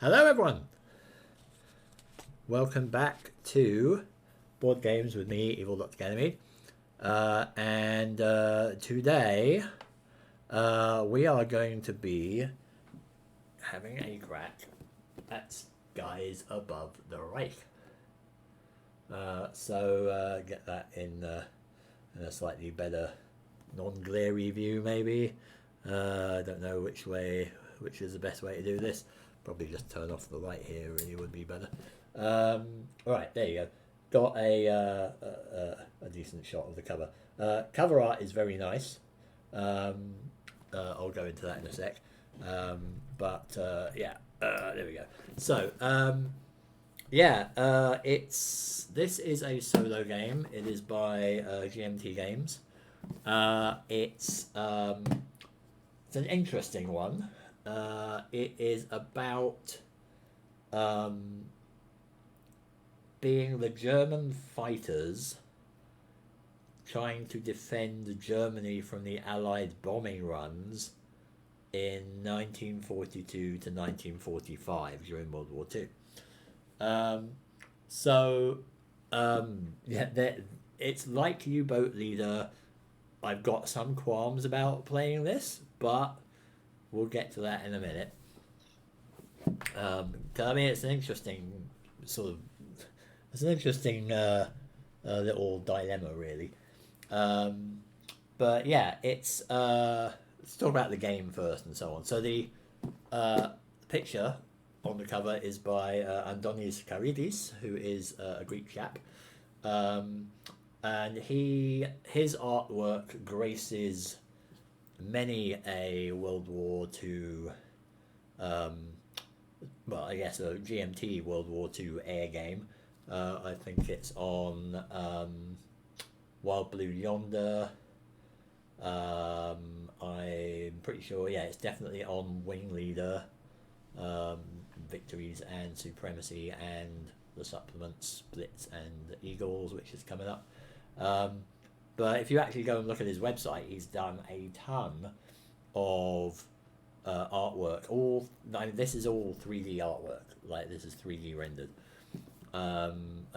Hello everyone! Welcome back to Board Games with me, Evil.Academy. And today we are going to be having a crack at Skies Above the Reich. So get that in a slightly better non-glary view maybe. I don't know which is the best way to do this. Probably just turn off the light here, really would be better. Alright, there you go. Got a decent shot of the cover. Cover art is very nice. I'll go into that in a sec. Yeah, there we go. So, this is a solo game. It is by GMT Games. It's an interesting one. It is about being the German fighters trying to defend Germany from the Allied bombing runs in 1942 to 1945 during World War II. It's like U-Boat Leader. I've got some qualms about playing this, but we'll get to that in a minute. It's an interesting little dilemma, really. Let's talk about the game first and so on. So the picture on the cover is by Andonis Karidis, who is a Greek chap. And his artwork graces many a World War II, a GMT World War II air game. I think it's on Wild Blue Yonder. I'm pretty sure, it's definitely on Wing Leader, Victories and Supremacy, and the supplements Blitz and Eagles, which is coming up. But if you actually go and look at his website, he's done a ton of artwork. This is all 3D artwork. Like, this is 3D rendered. I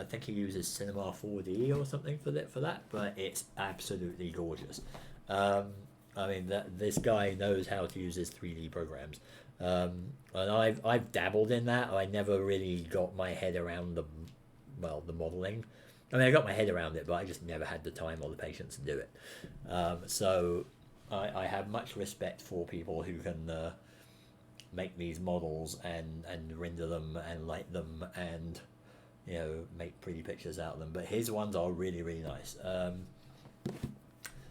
think he uses Cinema 4D or something for that, but it's absolutely gorgeous. This guy knows how to use his 3D programs. And I've dabbled in that. I never really got my head around the modeling. I got my head around it, but I just never had the time or the patience to do it. So I have much respect for people who can make these models and render them and light them and make pretty pictures out of them. But his ones are really, really nice.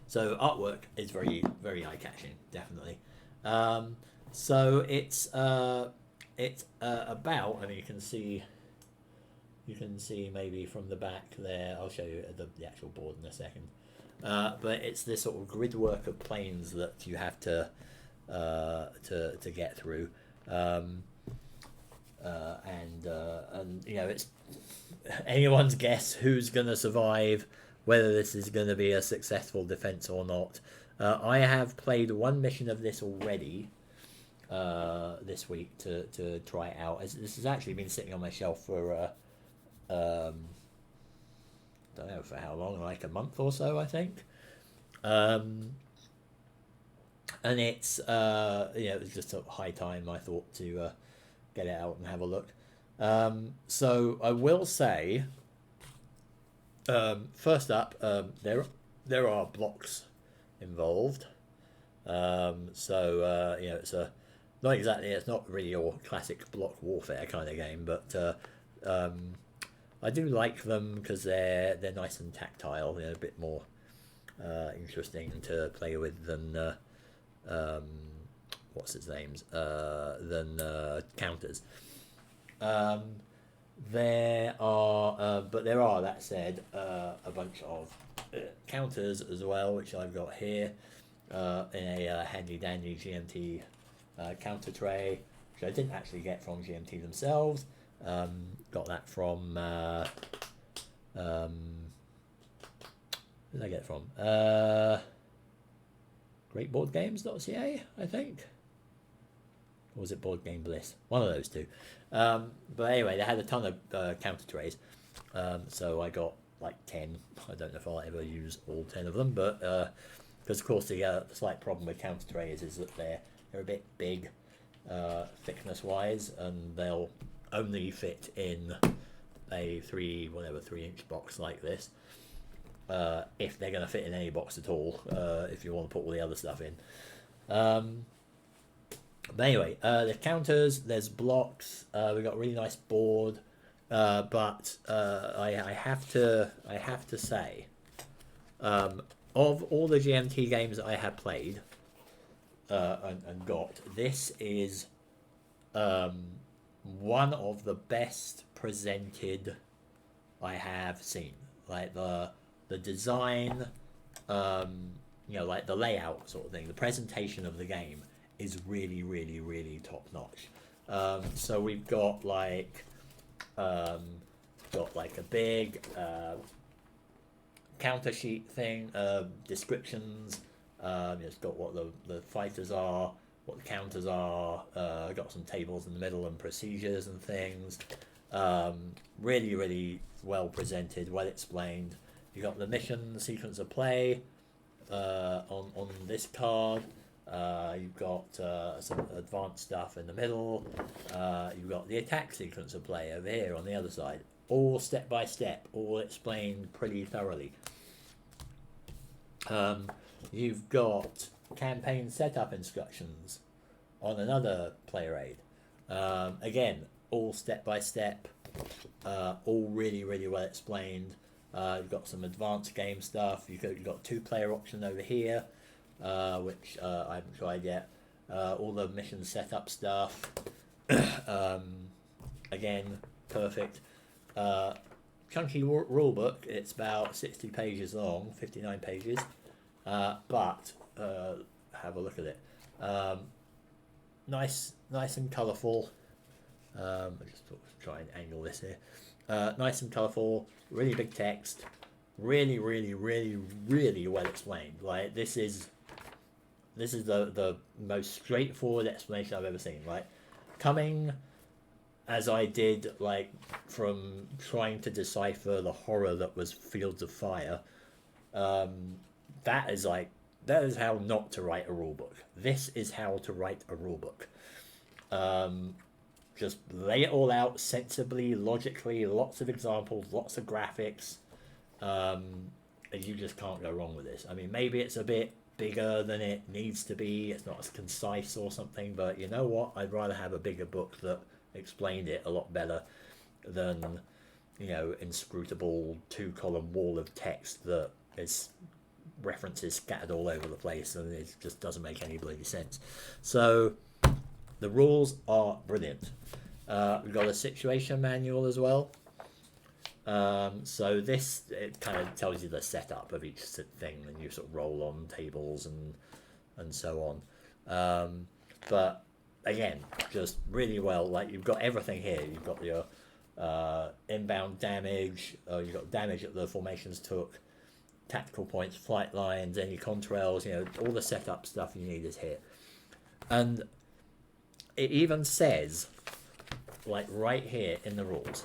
So artwork is very, very eye-catching, definitely. So it's about. You can see maybe from the back there. I'll show you the actual board in a second. But it's this sort of grid work of planes that you have to get through, it's anyone's guess who's going to survive, whether this is going to be a successful defense or not. I have played one mission of this already this week to try it out. This has actually been sitting on my shelf for don't know for how long, like a month or so, I think. And it's it was just a high time, I thought, to get it out and have a look. So I will say, first up, there are blocks involved. It's not really your classic block warfare kind of game, but I do like them because they're nice and tactile. They're a bit more interesting to play with than counters. There are, that said, a bunch of counters as well, which I've got here in a handy dandy GMT counter tray, which I didn't actually get from GMT themselves. Got that from where did I get it from? Greatboardgames.ca, I think. or was it Board Game Bliss? One of those two. But anyway, they had a ton of counter trays, so I got like 10. I don't know if I'll ever use all 10 of them, but because of course the slight problem with counter trays is that they're a bit big thickness wise, and they'll only fit in a 3-inch box like this, if they're going to fit in any box at all, if you want to put all the other stuff in. But anyway, there's counters, there's blocks, we've got a really nice board, but I have to say, of all the GMT games I have played and got, this is one of the best presented I have seen. Like the design, like the layout sort of thing, the presentation of the game is really, really, really top notch. So we've got like a big counter sheet thing, descriptions. It's got what the fighters are, what the counters are. Got some tables in the middle and procedures and things. Really, really well presented, well explained. You got the mission sequence of play on this card. You've got some advanced stuff in the middle. You've got the attack sequence of play over here on the other side. All step by step, all explained pretty thoroughly. You've got campaign setup instructions on another player aid. Again, all step by step, all really, really well explained. You've got some advanced game stuff. You've got 2-player option over here, which I haven't tried yet. All the mission setup stuff. Again, perfect. Chunky rule book. It's about 60 pages long, 59 pages. But have a look at it. Nice and colourful. I'll just try and angle this here. Nice and colourful, really big text, really, really, really, really well explained. Like this is the most straightforward explanation I've ever seen. Like coming as I did, like from trying to decipher the horror that was Fields of Fire. That is how not to write a rule book. This is how to write a rule book. Just lay it all out sensibly, logically, lots of examples, lots of graphics. You just can't go wrong with this. I mean, maybe it's a bit bigger than it needs to be. It's not as concise or something, but you know what? I'd rather have a bigger book that explained it a lot better than, inscrutable 2-column wall of text that is references scattered all over the place, and it just doesn't make any bloody sense. So the rules are brilliant. We've got a situation manual as well. So this, it kind of tells you the setup of each thing, and you sort of roll on tables and so on. But again, just really well. Like you've got everything here. You've got your inbound damage. You've got damage that the formations took. Tactical points, flight lines, any contrails, all the setup stuff you need is here. And it even says, like right here in the rules,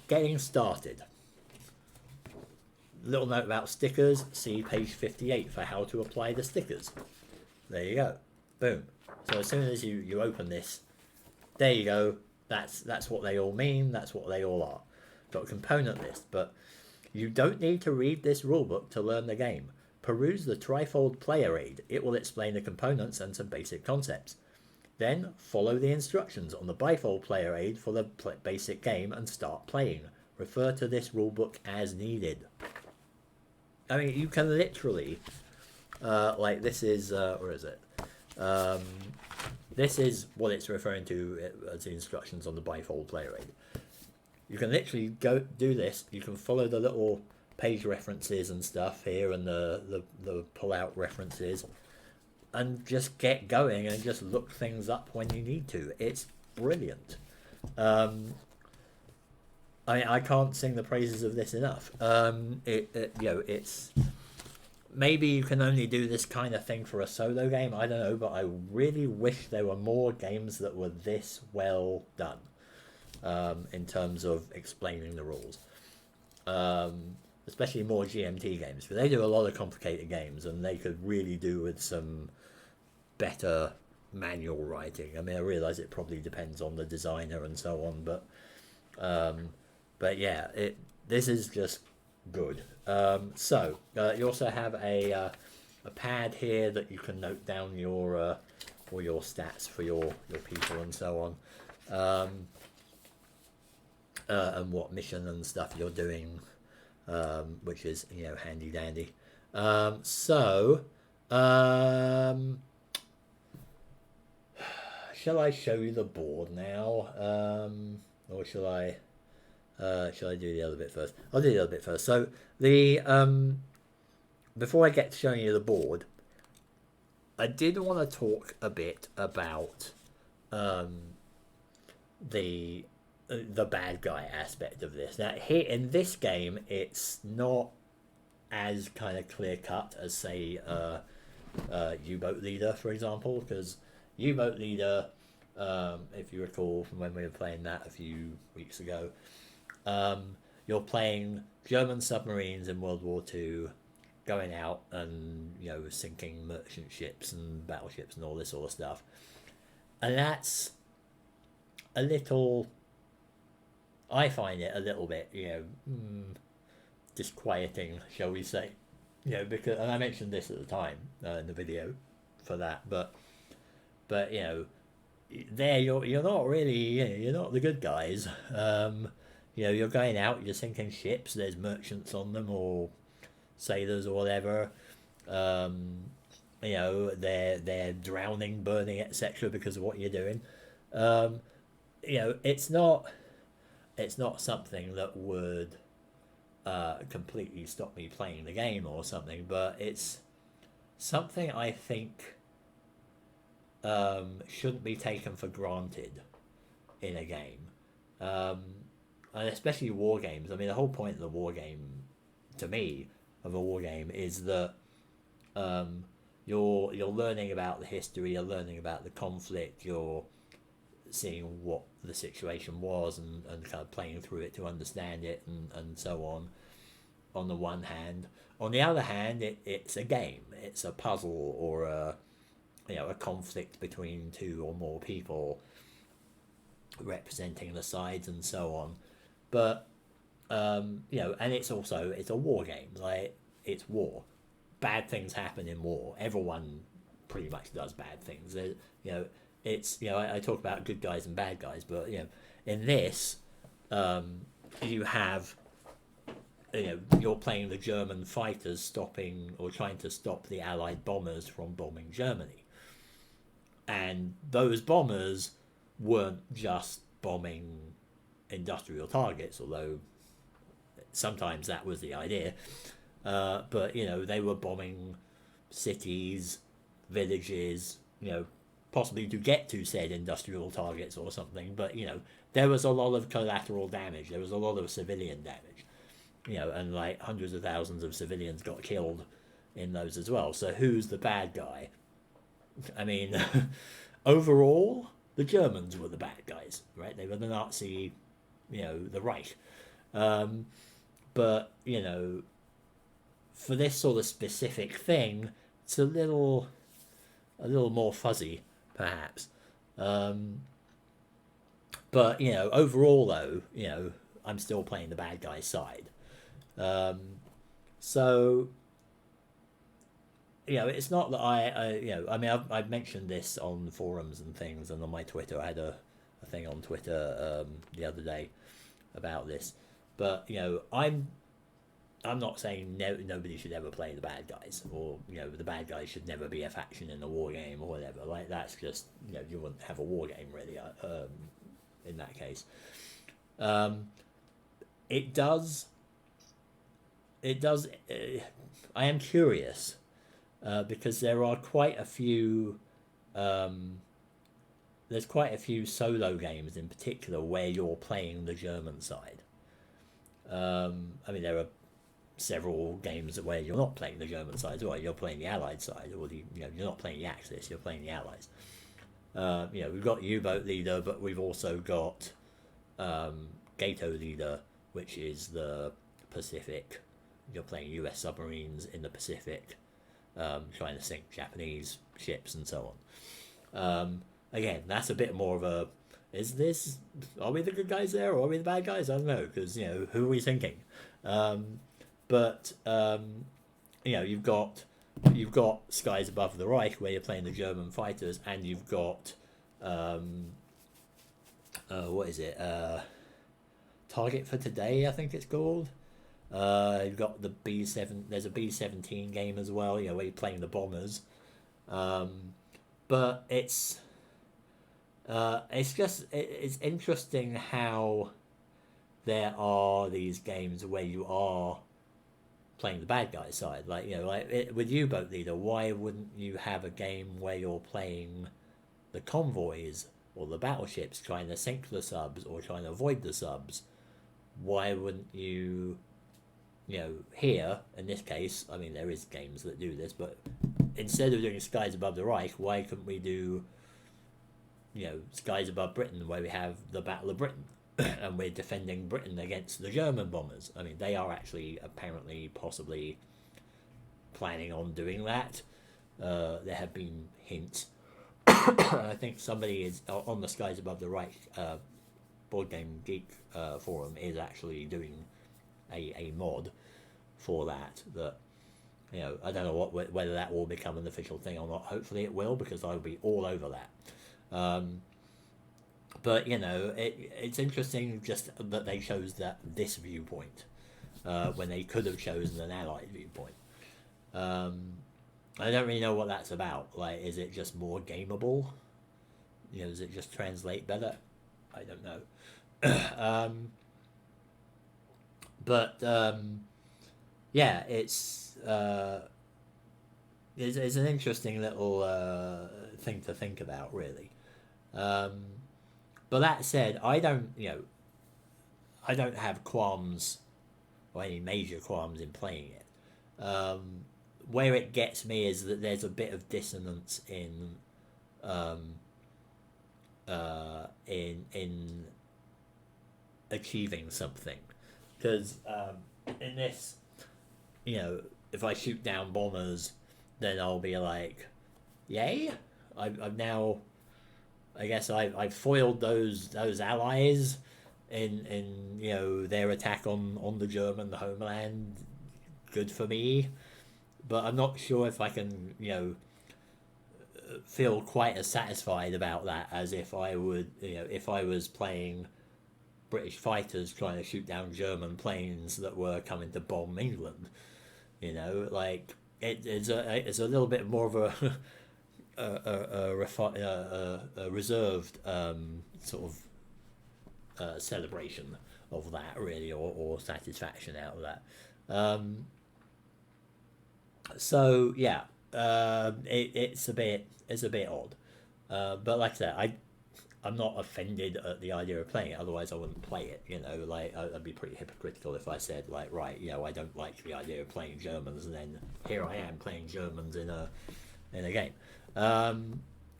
getting started. Little note about stickers, see page 58 for how to apply the stickers. There you go. Boom. So as soon as you open this, there you go. That's what they all mean, that's what they all are. Got a component list, but you don't need to read this rulebook to learn the game. Peruse the trifold player aid. It will explain the components and some basic concepts. Then follow the instructions on the bifold player aid for the basic game and start playing. Refer to this rulebook as needed. I mean, you can literally, like this is, where is it? This is what it's referring to as the instructions on the bifold player aid. You can literally go do this. You can follow the little page references and stuff here and the pull-out references and just get going and just look things up when you need to. It's brilliant. I can't sing the praises of this enough. It's maybe you can only do this kind of thing for a solo game. I don't know, but I really wish there were more games that were this well done, in terms of explaining the rules. Especially more GMT games, but they do a lot of complicated games, and they could really do with some better manual writing. I mean, I realize it probably depends on the designer and so on, but yeah, this is just good. So you also have a pad here that you can note down your all your stats for your people and so on, and what mission and stuff you're doing, which is handy dandy. So shall I show you the board now, or shall I? Shall I do the other bit first? I'll do the other bit first. So the before I get to showing you the board, I did want to talk a bit about the bad guy aspect of this. Now, here in this game, it's not as kind of clear cut as say U-boat leader, for example, because U-boat leader, if you recall from when we were playing that a few weeks ago, you're playing German submarines in World War II, going out and sinking merchant ships and battleships and all this sort of stuff, and that's a little. I find it a little bit disquieting, shall we say? Because, and I mentioned this at the time in the video for that, but there you're not really you're not the good guys. You're going out, you're sinking ships. There's merchants on them or sailors or whatever. They're drowning, burning, etc. because of what you're doing. It's not something that would completely stop me playing the game or something, but it's something I think shouldn't be taken for granted in a game. And especially war games. I mean, the whole point of the war game, to me, of a war game is that you're learning about the history, you're learning about the conflict, you're seeing what the situation was and kind of playing through it to understand it and so on the one hand. On the other hand, it's a game. It's a puzzle or a conflict between two or more people representing the sides and so on. But and it's a war game. Like, it's war. Bad things happen in war. Everyone pretty much does bad things. I talk about good guys and bad guys, but in this, you have you're playing the German fighters stopping or trying to stop the Allied bombers from bombing Germany, and those bombers weren't just bombing industrial targets, although sometimes that was the idea. But they were bombing cities, villages, possibly to get to said industrial targets or something. But there was a lot of collateral damage. There was a lot of civilian damage. And like hundreds of thousands of civilians got killed in those as well. So who's the bad guy? I mean, overall, the Germans were the bad guys, right? They were the Nazi, the Reich. But for this sort of specific thing, it's a little more fuzzy, perhaps. But overall though, I'm still playing the bad guy's side. So it's not that I mean, I've mentioned this on forums and things, and on my Twitter. I had a thing on Twitter the other day about this, but I'm not saying nobody should ever play the bad guys, or the bad guys should never be a faction in a war game or whatever. Like, that's just you wouldn't have a war game really in that case. It does. I am curious because there are quite a few. There's quite a few solo games in particular where you're playing the German side. I mean, there are several games where you're not playing the German side as well. You're playing the Allied side, or you're not playing the Axis. You're playing the Allies. We've got U-boat leader, but we've also got Gato leader, which is the Pacific. You're playing U.S. submarines in the Pacific, trying to sink Japanese ships and so on. Again, that's a bit more of a, are we the good guys there, or are we the bad guys? I don't know, because, who are we thinking? But you've got Skies Above the Reich, where you're playing the German fighters, and you've got what is it? Target for Today, I think it's called. You've got the B7. There's a B-17 game as well. Where you're playing the bombers. But it's interesting how there are these games where you are playing the bad guy side. With U-boat leader, why wouldn't you have a game where you're playing the convoys or the battleships, trying to sink the subs or trying to avoid the subs? Why wouldn't you, here, in this case, I mean, there is games that do this, but instead of doing Skies Above the Reich, why couldn't we do, Skies Above Britain, where we have the Battle of Britain, and we're defending Britain against the German bombers? I mean, they are actually, apparently, possibly planning on doing that. There have been hints. I think somebody is, on the Skies Above the Reich Board Game Geek forum, is actually doing a mod for that. I don't know whether that will become an official thing or not. Hopefully it will, because I'll be all over that. But it's interesting just that they chose this viewpoint when they could have chosen an Allied viewpoint. I don't really know what that's about. Is it just more gameable? Does it just translate better? I don't know. But yeah, it's an interesting little thing to think about, really. But that said, I don't have qualms, or any major qualms, in playing it. Where it gets me is that there's a bit of dissonance in achieving something, because in this, if I shoot down bombers, then I'll be like, yay, I've now, I guess I've foiled those allies in their attack on the German homeland. Good for me. But I'm not sure if I can feel quite as satisfied about that as if I would, if I was playing British fighters trying to shoot down German planes that were coming to bomb England. It's a little bit more of a reserved sort of celebration of that, really, or satisfaction out of that. So yeah, it's a bit odd, but like I said, I'm not offended at the idea of playing it. Otherwise, I wouldn't play it. I'd be pretty hypocritical if I said right, I don't like the idea of playing Germans, and then here I am playing Germans in a game.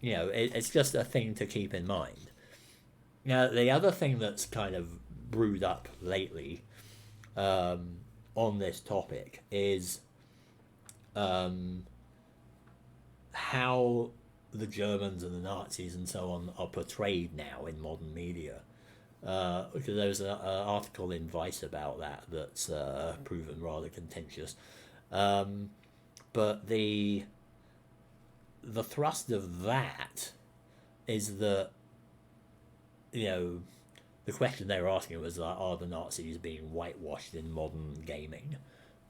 It's just a thing to keep in mind. Now, the other thing that's kind of brewed up lately on this topic is how the Germans and the Nazis and so on are portrayed now in modern media. Because there was an article in Vice about that's proven rather contentious. But the thrust of that is that, the question they were asking was, are the Nazis being whitewashed in modern gaming?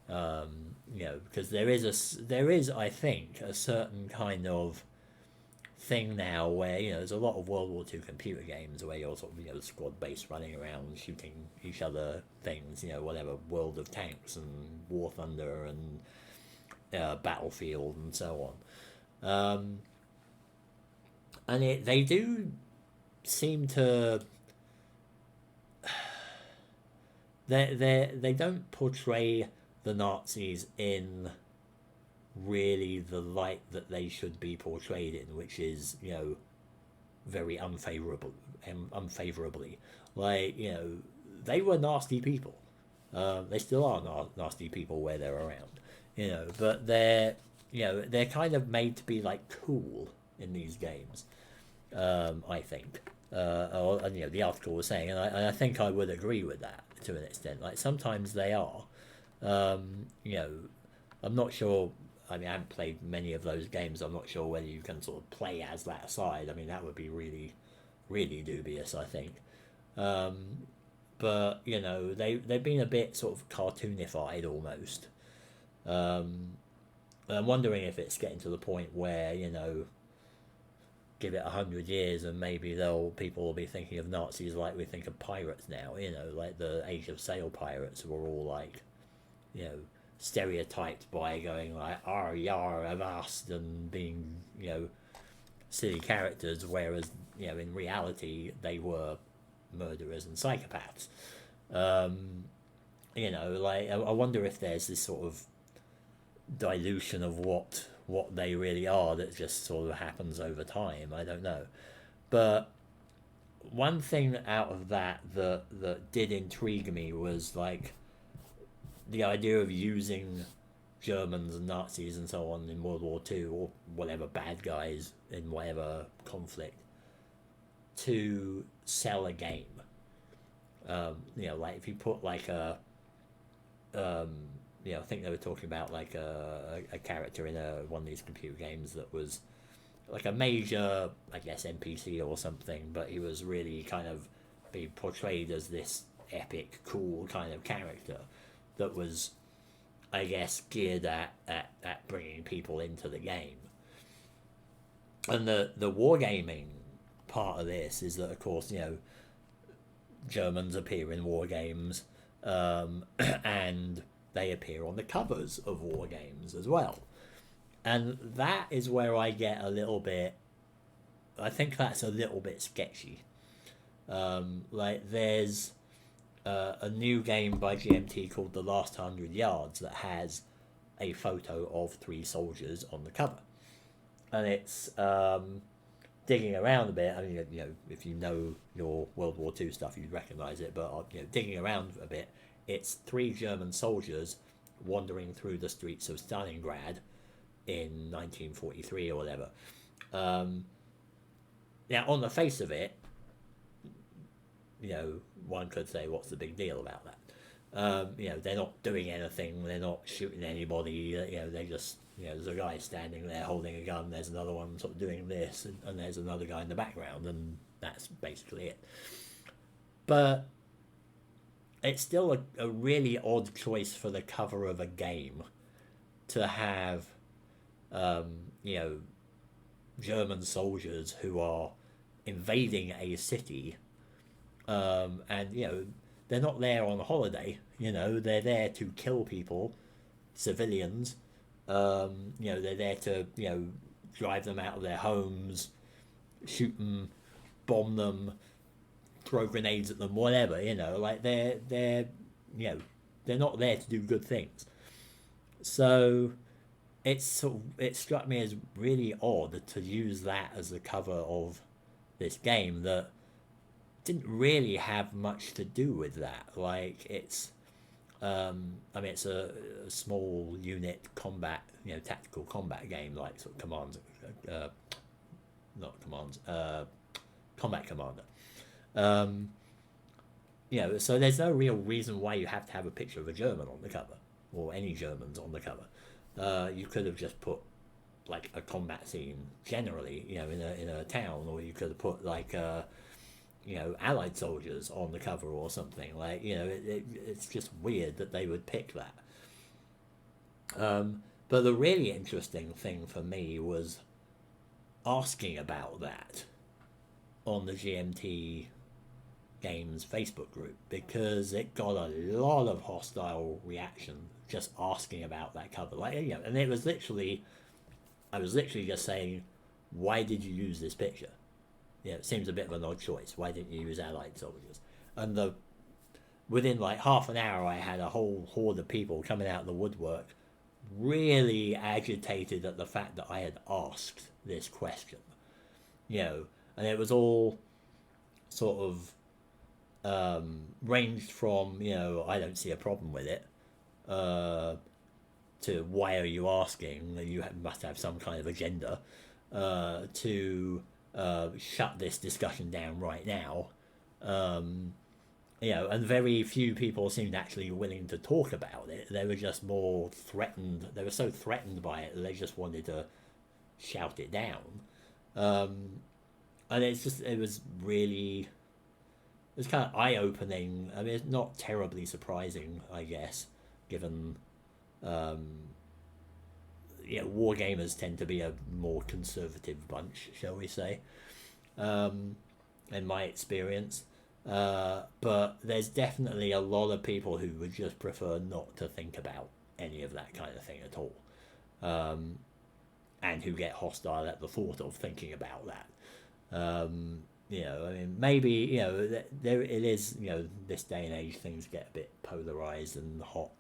Because there is, I think, a certain kind of thing now where there's a lot of World War II computer games where you're sort of squad based, running around shooting each other things, whatever, World of Tanks and War Thunder and Battlefield and so on, and they do seem to they don't portray the Nazis in really the light that they should be portrayed in, which is, very unfavorably. Like, they were nasty people. They still are nasty people where they're around, but they're kind of made to be like cool in these games. I think, or the article was saying, and I think I would agree with that to an extent. Like sometimes they are. You know, I'm not sure. I mean, I haven't played many of those games. I'm not sure whether you can sort of play as that side. I mean, that would be really, really dubious, I think. But they've been a bit sort of cartoonified almost. And I'm wondering if it's getting to the point where give it 100 years and maybe people will be thinking of Nazis like we think of pirates now. Like the Age of Sail pirates were all like, you know, stereotyped by going like "ar yar avast" and being silly characters, whereas in reality they were murderers and psychopaths. Like I wonder if there's this sort of dilution of what they really are that just sort of happens over time. I don't know, but one thing out of that did intrigue me was like the idea of using Germans and Nazis and so on in World War II or whatever bad guys in whatever conflict to sell a game. Like if you put like I think they were talking about like a character in one of these computer games that was like a major, I guess, NPC or something, but he was really kind of being portrayed as this epic, cool kind of character that was, I guess, geared at bringing people into the game. And the wargaming part of this is that, of course, Germans appear in war games, and they appear on the covers of war games as well. And that is where I get a little bit. I think that's a little bit sketchy. Like there's a new game by GMT called The Last 100 Yards that has a photo of 3 soldiers on the cover, and it's digging around a bit. I mean, if you know your World War II stuff, you'd recognise it. But digging around a bit, it's 3 German soldiers wandering through the streets of Stalingrad in 1943 or whatever. Now, on the face of it, one could say, what's the big deal about that? They're not doing anything. They're not shooting anybody. They just, there's a guy standing there holding a gun. There's another one sort of doing this, and there's another guy in the background, and that's basically it. But it's still a really odd choice for the cover of a game to have, German soldiers who are invading a city, and they're not there on a holiday. They're there to kill people, civilians. They're there to drive them out of their homes, shoot them, bomb them, throw grenades at them, whatever. Like they're not there to do good things. So it struck me as really odd to use that as the cover of this game that didn't really have much to do with that. Like it's it's a small unit combat, tactical combat game, like sort of commands, not commands, combat commander. So there's no real reason why you have to have a picture of a German on the cover or any Germans on the cover. You could have just put like a combat scene generally, in a town, or you could have put like Allied soldiers on the cover or something. Like it's just weird that they would pick that. But the really interesting thing for me was asking about that on the GMT Games Facebook group, because it got a lot of hostile reaction just asking about that cover. Like, and it was literally, I was literally just saying, why did you use this picture? It seems a bit of an odd choice. Why didn't you use Allied soldiers? And the within like half an hour, I had a whole horde of people coming out of the woodwork, really agitated at the fact that I had asked this question, you know, and it was all sort of ranged from, you know, I don't see a problem with it, to why are you asking? You must have some kind of agenda, to shut this discussion down right now. You know, and very few people seemed actually willing to talk about it. They were just more threatened. They were so threatened by it that they just wanted to shout it down. And it was really, it was kind of eye opening. I mean, it's not terribly surprising, I guess, given, war gamers tend to be a more conservative bunch, shall we say, in my experience. But there's definitely a lot of people who would just prefer not to think about any of that kind of thing at all, and who get hostile at the thought of thinking about that. I mean, maybe, there it is. This day and age, things get a bit polarized and hot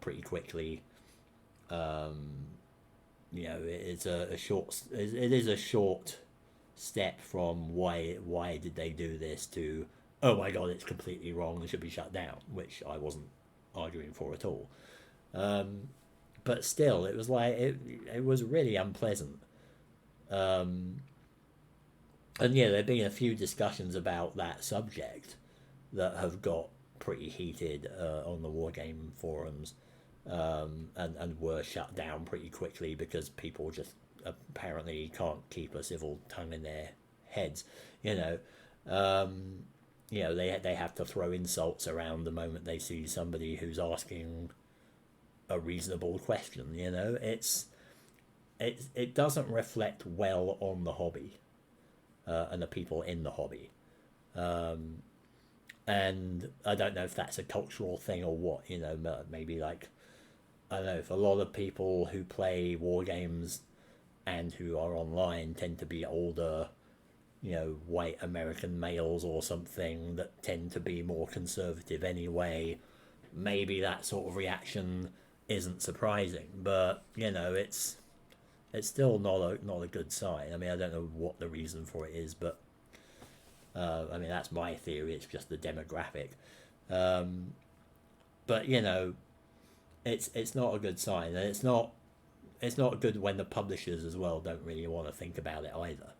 pretty quickly. It is a short step from why did they do this to, oh my god, it's completely wrong and should be shut down, which I wasn't arguing for at all. But still, it was like it was really unpleasant. And there have been a few discussions about that subject that have got pretty heated on the Wargame forums, and were shut down pretty quickly because people just apparently can't keep a civil tongue in their heads. They have to throw insults around the moment they see somebody who's asking a reasonable question. It doesn't reflect well on the hobby, and the people in the hobby. And I don't know if that's a cultural thing or what. Maybe like, I don't know, if a lot of people who play war games and who are online tend to be older, white American males or something that tend to be more conservative anyway, maybe that sort of reaction isn't surprising. But it's still not a good sign. I mean, I don't know what the reason for it is, but I mean, that's my theory. It's just the demographic. But it's not a good sign, and it's not good when the publishers as well don't really want to think about it either.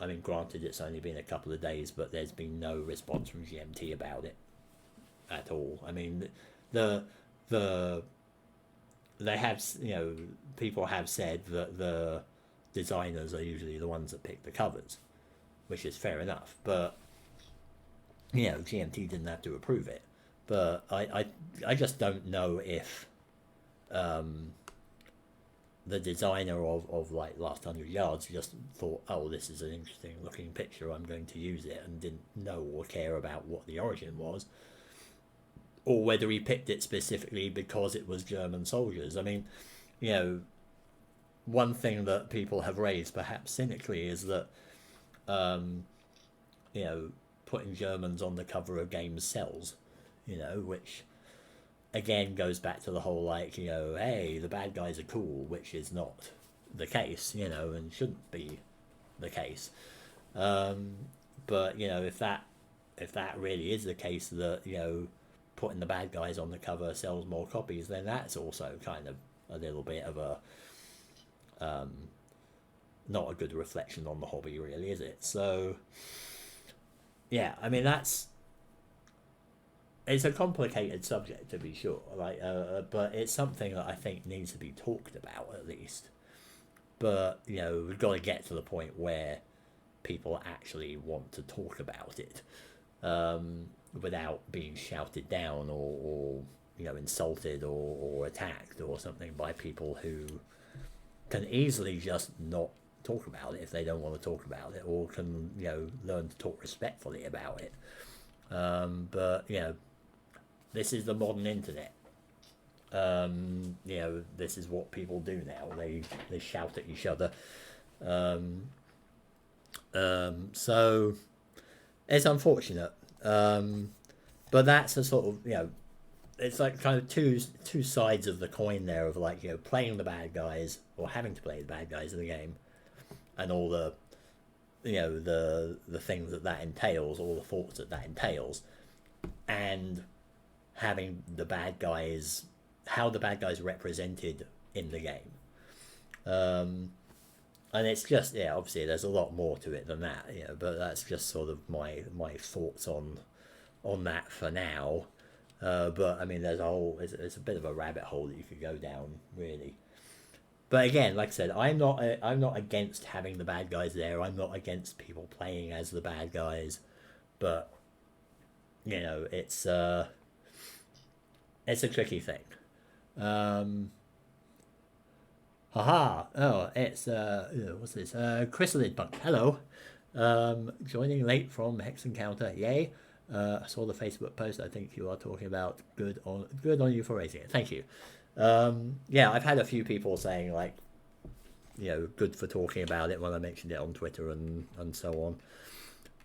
I mean, granted, it's only been a couple of days, but there's been no response from GMT about it at all. I mean, they have, people have said that the designers are usually the ones that pick the covers, which is fair enough. But GMT didn't have to approve it. But I just don't know if the designer of like Last 100 Yards just thought, oh, this is an interesting looking picture, I'm going to use it, and didn't know or care about what the origin was, or whether he picked it specifically because it was German soldiers. I mean, one thing that people have raised, perhaps cynically, is that putting Germans on the cover of games sells, which again goes back to the whole like, hey, the bad guys are cool, which is not the case, and shouldn't be the case. But if that really is the case, that putting the bad guys on the cover sells more copies, then that's also kind of a little bit of a not a good reflection on the hobby, really, is it? So yeah, I mean, it's a complicated subject, to be sure, like, but it's something that I think needs to be talked about at least. But we've got to get to the point where people actually want to talk about it, without being shouted down or insulted or attacked or something by people who can easily just not talk about it if they don't want to talk about it, or can learn to talk respectfully about it. But this is the modern internet. This is what people do now. They shout at each other. So it's unfortunate. But that's a sort of, it's like kind of two sides of the coin there of like, playing the bad guys or having to play the bad guys in the game, and all the the things that entails, all the thoughts that entails, and having the bad guys, how the bad guys represented in the game. And it's just, obviously there's a lot more to it than that, but that's just sort of my thoughts on that for now. But I mean, it's a bit of a rabbit hole that you could go down, really. But again, like I said, I'm not against having the bad guys there. I'm not against people playing as the bad guys, but it's a tricky thing. Haha! Oh, it's what's this? Chrysalid Punk. Hello. Joining late from Hex Encounter. Yay! I saw the Facebook post. I think you are talking about good on you for raising it. Thank you. Yeah, I've had a few people saying like, good for talking about it when I mentioned it on Twitter and so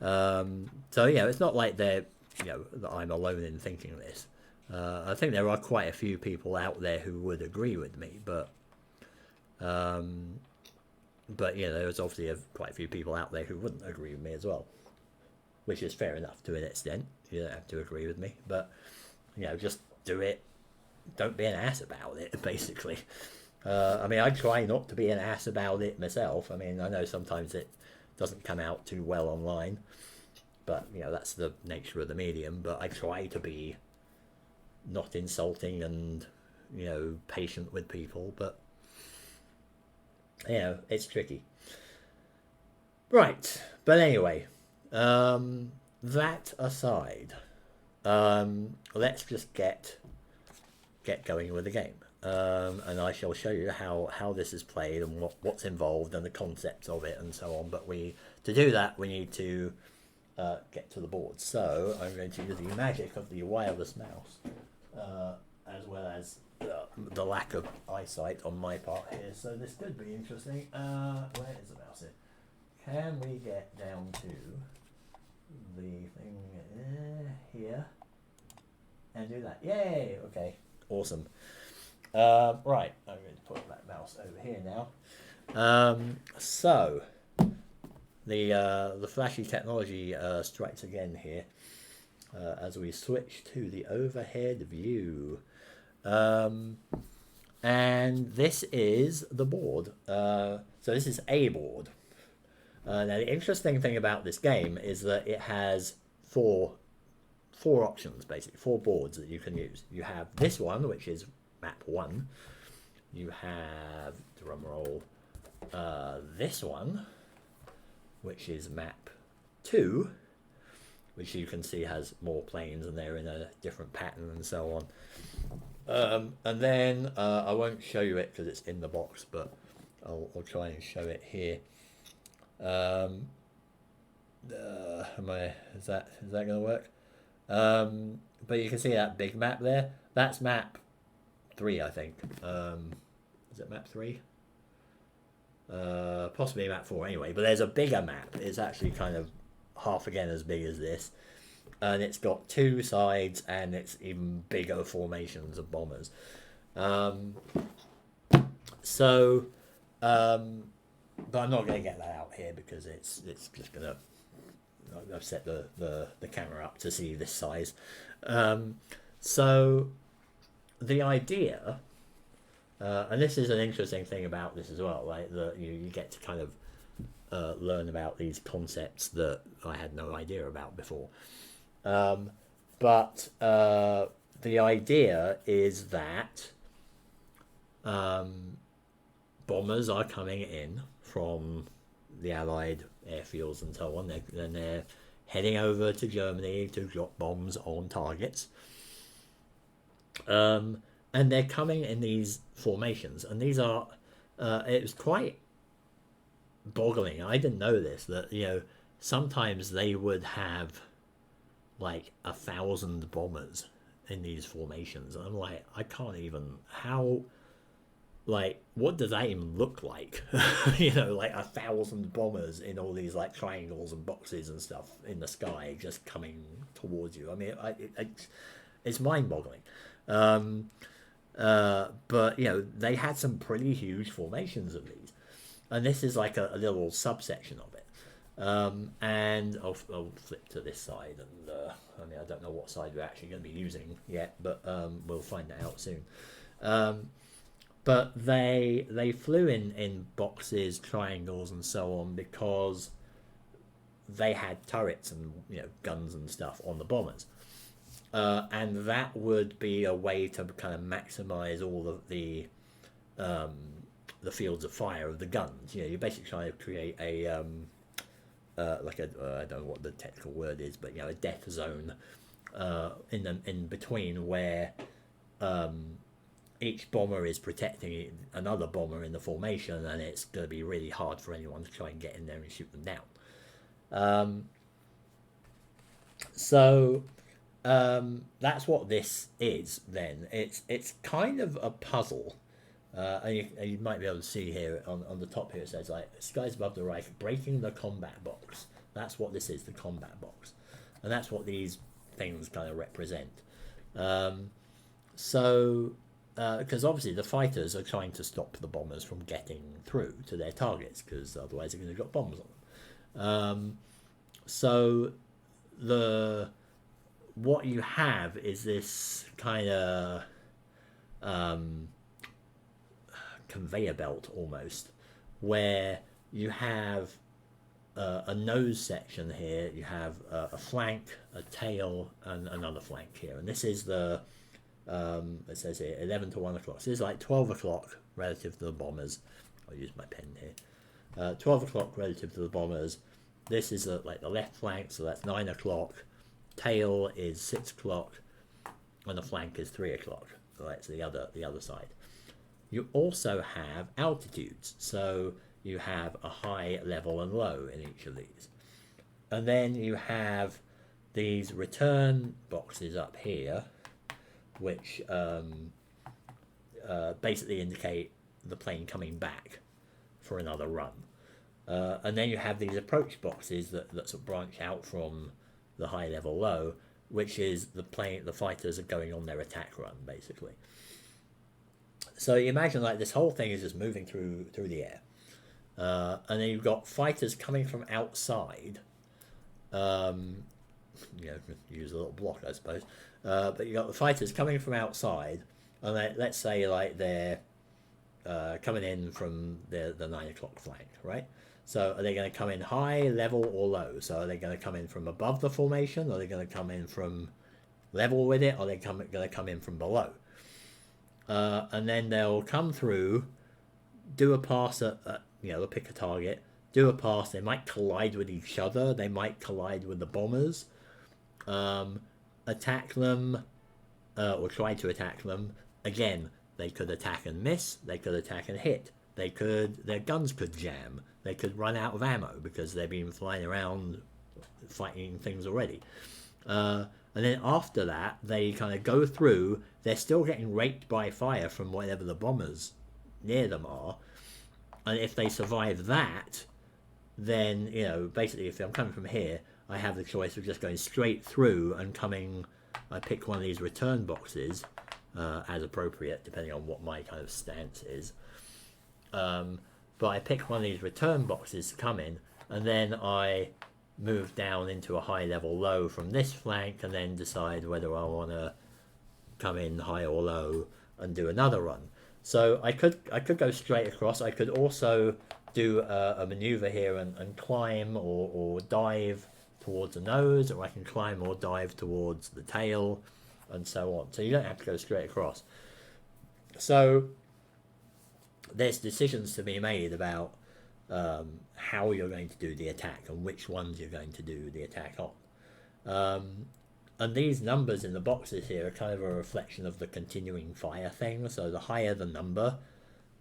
on. So it's not like that I'm alone in thinking this. I think there are quite a few people out there who would agree with me, but there's obviously quite a few people out there who wouldn't agree with me as well, which is fair enough to an extent. You don't have to agree with me, but just do it. Don't be an ass about it, basically. I mean, I try not to be an ass about it myself. I mean, I know sometimes it doesn't come out too well online, but that's the nature of the medium. But I try to be not insulting and patient with people, but it's tricky. Right, but anyway, that aside, let's just get going with the game, and I shall show you how this is played and what's involved and the concepts of it and so on. But to do that we need to get to the board. So I'm going to use the magic of the wireless mouse, as well as the lack of eyesight on my part here. So this could be interesting. Where is the mouse here? Can we get down to the thing here and do that? Yay! Okay, awesome. Right, I'm going to put that mouse over here now. So the flashy technology strikes again here as we switch to the overhead view. And this is the board. So this is a board. Now the interesting thing about this game is that it has four options, basically, 4 boards that you can use. You have this one, which is map 1. You have, drumroll, this one, which is map 2, which you can see has more planes and they're in a different pattern and so on. And then I won't show you it because it's in the box, but I'll try and show it here. Is that going to work? But you can see that big map there. That's map 3, I think. Is it map 3? Possibly map 4 anyway. But there's a bigger map. It's actually kind of half again as big as this. And it's got 2 sides and it's even bigger formations of bombers. But I'm not going to get that out here because it's just going to... I've set the camera up to see this size. So the idea, and this is an interesting thing about this as well, right? That you get to kind of learn about these concepts that I had no idea about before. But the idea is that bombers are coming in from the Allied airfields and so on. They're heading over to Germany to drop bombs on targets. And they're coming in these formations. And these are... it was quite boggling. I didn't know this, that, sometimes they would have like 1,000 bombers in these formations. And I'm like, I can't even... How like, what does that even look like? Like 1,000 bombers in all these like triangles and boxes and stuff in the sky just coming towards you. I mean, it's mind-boggling. Um, but they had some pretty huge formations of these, and this is like a little subsection of it. And I'll flip to this side, and I mean, I don't know what side we're actually going to be using yet, but we'll find that out soon. Um, but they flew in boxes, triangles, and so on because they had turrets and guns and stuff on the bombers, and that would be a way to kind of maximize all of the fields of fire of the guns. You're basically trying to create a like a I don't know what the technical word is, but a death zone in between where each bomber is protecting another bomber in the formation, and it's going to be really hard for anyone to try and get in there and shoot them down. So that's what this is. Then it's kind of a puzzle. And you might be able to see here on the top here, it says like skies above the Reich, breaking the combat box. That's what this is, the combat box, and that's what these things kind of represent. So because obviously the fighters are trying to stop the bombers from getting through to their targets, because otherwise they're going to drop bombs on them. So what you have is this kind of conveyor belt almost, where you have a nose section here, you have a flank, a tail, and another flank here, and this is the it says here 11 to 1 o'clock. So this is like 12 o'clock relative to the bombers. I'll use my pen here. 12 o'clock relative to the bombers. This is like the left flank, so that's 9 o'clock. Tail is 6 o'clock, and the flank is 3 o'clock. So that's the other side. You also have altitudes, so you have a high, level, and low in each of these. And then you have these return boxes up here, which basically indicate the plane coming back for another run. And then you have these approach boxes that sort of branch out from the high, level, low, which is the fighters are going on their attack run, basically. So you imagine like this whole thing is just moving through the air, and then you've got fighters coming from outside. Use a little block, I suppose. But you got the fighters coming from outside, and let's say like they're coming in from the 9 o'clock flank, right? So are they going to come in high, level, or low? So are they going to come in from above the formation? Are they going to come in from level with it? Or are they going to come in from below? And then they'll come through, do a pass they'll pick a target, do a pass. They might collide with each other. They might collide with the bombers, attack them, or try to attack them. Again, they could attack and miss. They could attack and hit. Their guns could jam. They could run out of ammo because they've been flying around fighting things already. And then after that, they kind of go through. They're still getting raked by fire from whatever the bombers near them are. And if they survive that, then, basically if I'm coming from here, I have the choice of just going straight through and coming. I pick one of these return boxes as appropriate, depending on what my kind of stance is. But I pick one of these return boxes to come in, and then I move down into a high, level, low from this flank, and then decide whether I want to come in high or low and do another run. So I could go straight across. I could also do a maneuver here and climb or dive towards the nose, or I can climb or dive towards the tail, and so on. So you don't have to go straight across. So there's decisions to be made about how you're going to do the attack and which ones you're going to do the attack on. And these numbers in the boxes here are kind of a reflection of the continuing fire thing. So the higher the number,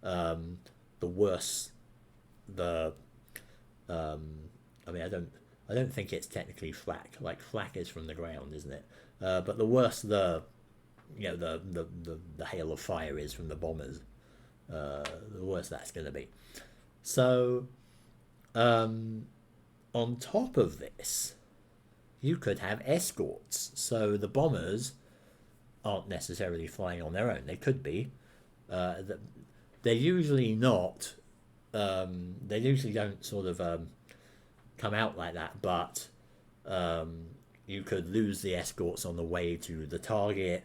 the worse the. I mean, I don't think it's technically flak. Like flak is from the ground, isn't it? But the worse the hail of fire is from the bombers, the worse that's going to be. So, on top of this, you could have escorts. So the bombers aren't necessarily flying on their own. They could be. They're usually not. They usually don't sort of come out like that, but you could lose the escorts on the way to the target.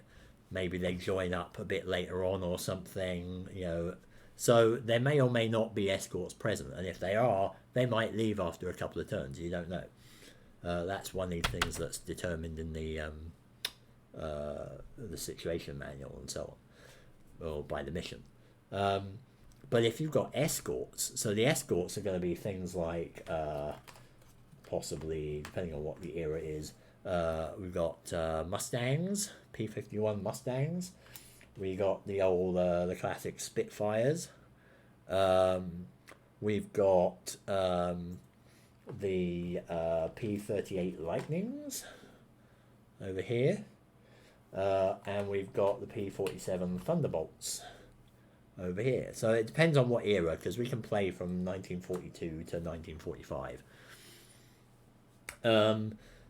Maybe they join up a bit later on or something, So there may or may not be escorts present, and if they are, they might leave after a couple of turns. You don't know. That's one of the things that's determined in the situation manual and so on, or by the mission. But if you've got escorts, so the escorts are going to be things like, possibly, depending on what the era is, we've got Mustangs, P-51 Mustangs. We got the old, the classic Spitfires. We've got the P-38 Lightnings over here. And we've got the P-47 Thunderbolts over here. So it depends on what era, because we can play from 1942 to 1945.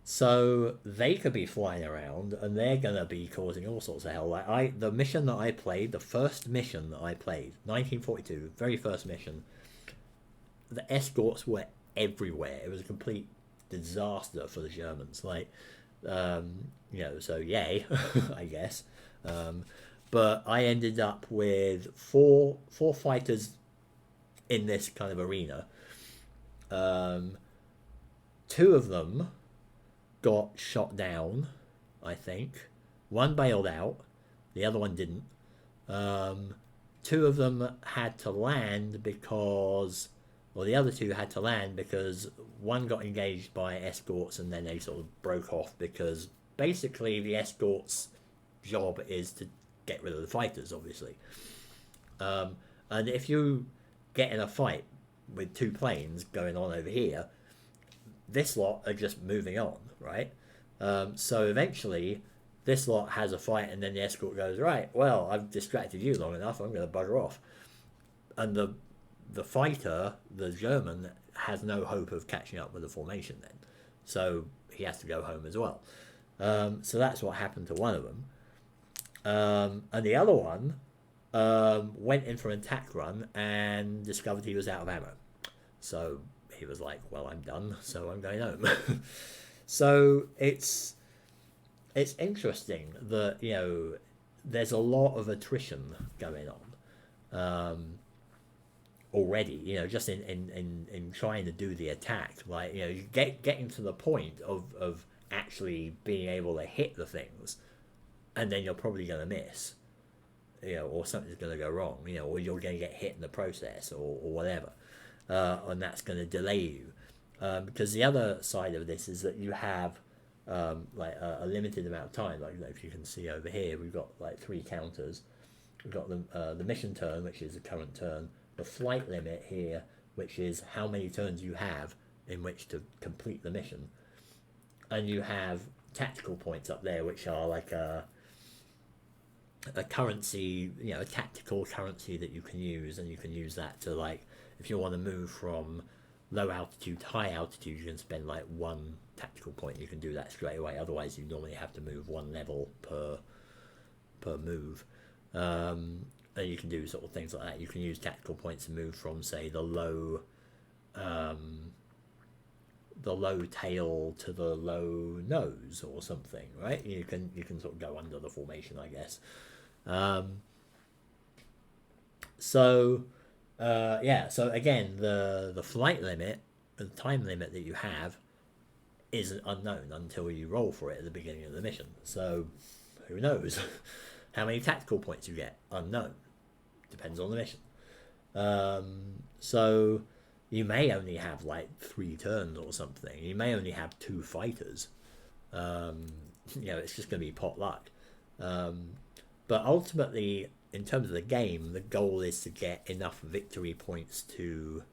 So they could be flying around, and they're gonna be causing all sorts of hell. Like the mission that I played, the first mission that I played, 1942, very first mission, the escorts were everywhere. It was a complete disaster for the Germans. So yay, I guess. But I ended up with four fighters in this kind of arena. Two of them got shot down, I think. One bailed out, the other one didn't. Two of them had to land because, or the other two had to land because one got engaged by escorts and then they sort of broke off, because basically the escorts' job is to get rid of the fighters, obviously. And if you get in a fight with two planes going on over here, this lot are just moving on, right? So eventually this lot has a fight, and then the escort goes, right, well, I've distracted you long enough, I'm going to bugger off. And the fighter, the German, has no hope of catching up with the formation then. So he has to go home as well. So that's what happened to one of them. And the other one went in for an attack run and discovered he was out of ammo. So he was like, well, I'm done, so I'm going home. So it's interesting that, there's a lot of attrition going on already, just in trying to do the attack. Like, getting to the point of actually being able to hit the things, and then you're probably going to miss, or something's going to go wrong, or you're going to get hit in the process, or whatever. And that's going to delay you. Because the other side of this is that you have a limited amount of time. Like, if you can see over here, we've got like 3 counters. We've got the mission turn, which is the current turn, the flight limit here, which is how many turns you have in which to complete the mission, and you have tactical points up there, which are like a currency, a tactical currency that you can use, and you can use that to, like, if you want to move from low altitude to high altitude, you can spend like 1 tactical point. You can do that straight away. Otherwise, you normally have to move 1 level per move. And you can do sort of things like that. You can use tactical points to move from, say, the low tail to the low nose or something, right? You can sort of go under the formation, I guess. So again, the flight limit, the time limit that you have, is unknown until you roll for it at the beginning of the mission. So who knows how many tactical points you get? Unknown. Depends on the mission. So you may only have like 3 turns or something. You may only have 2 fighters. It's just going to be pot luck. But ultimately, in terms of the game, the goal is to get enough victory points to,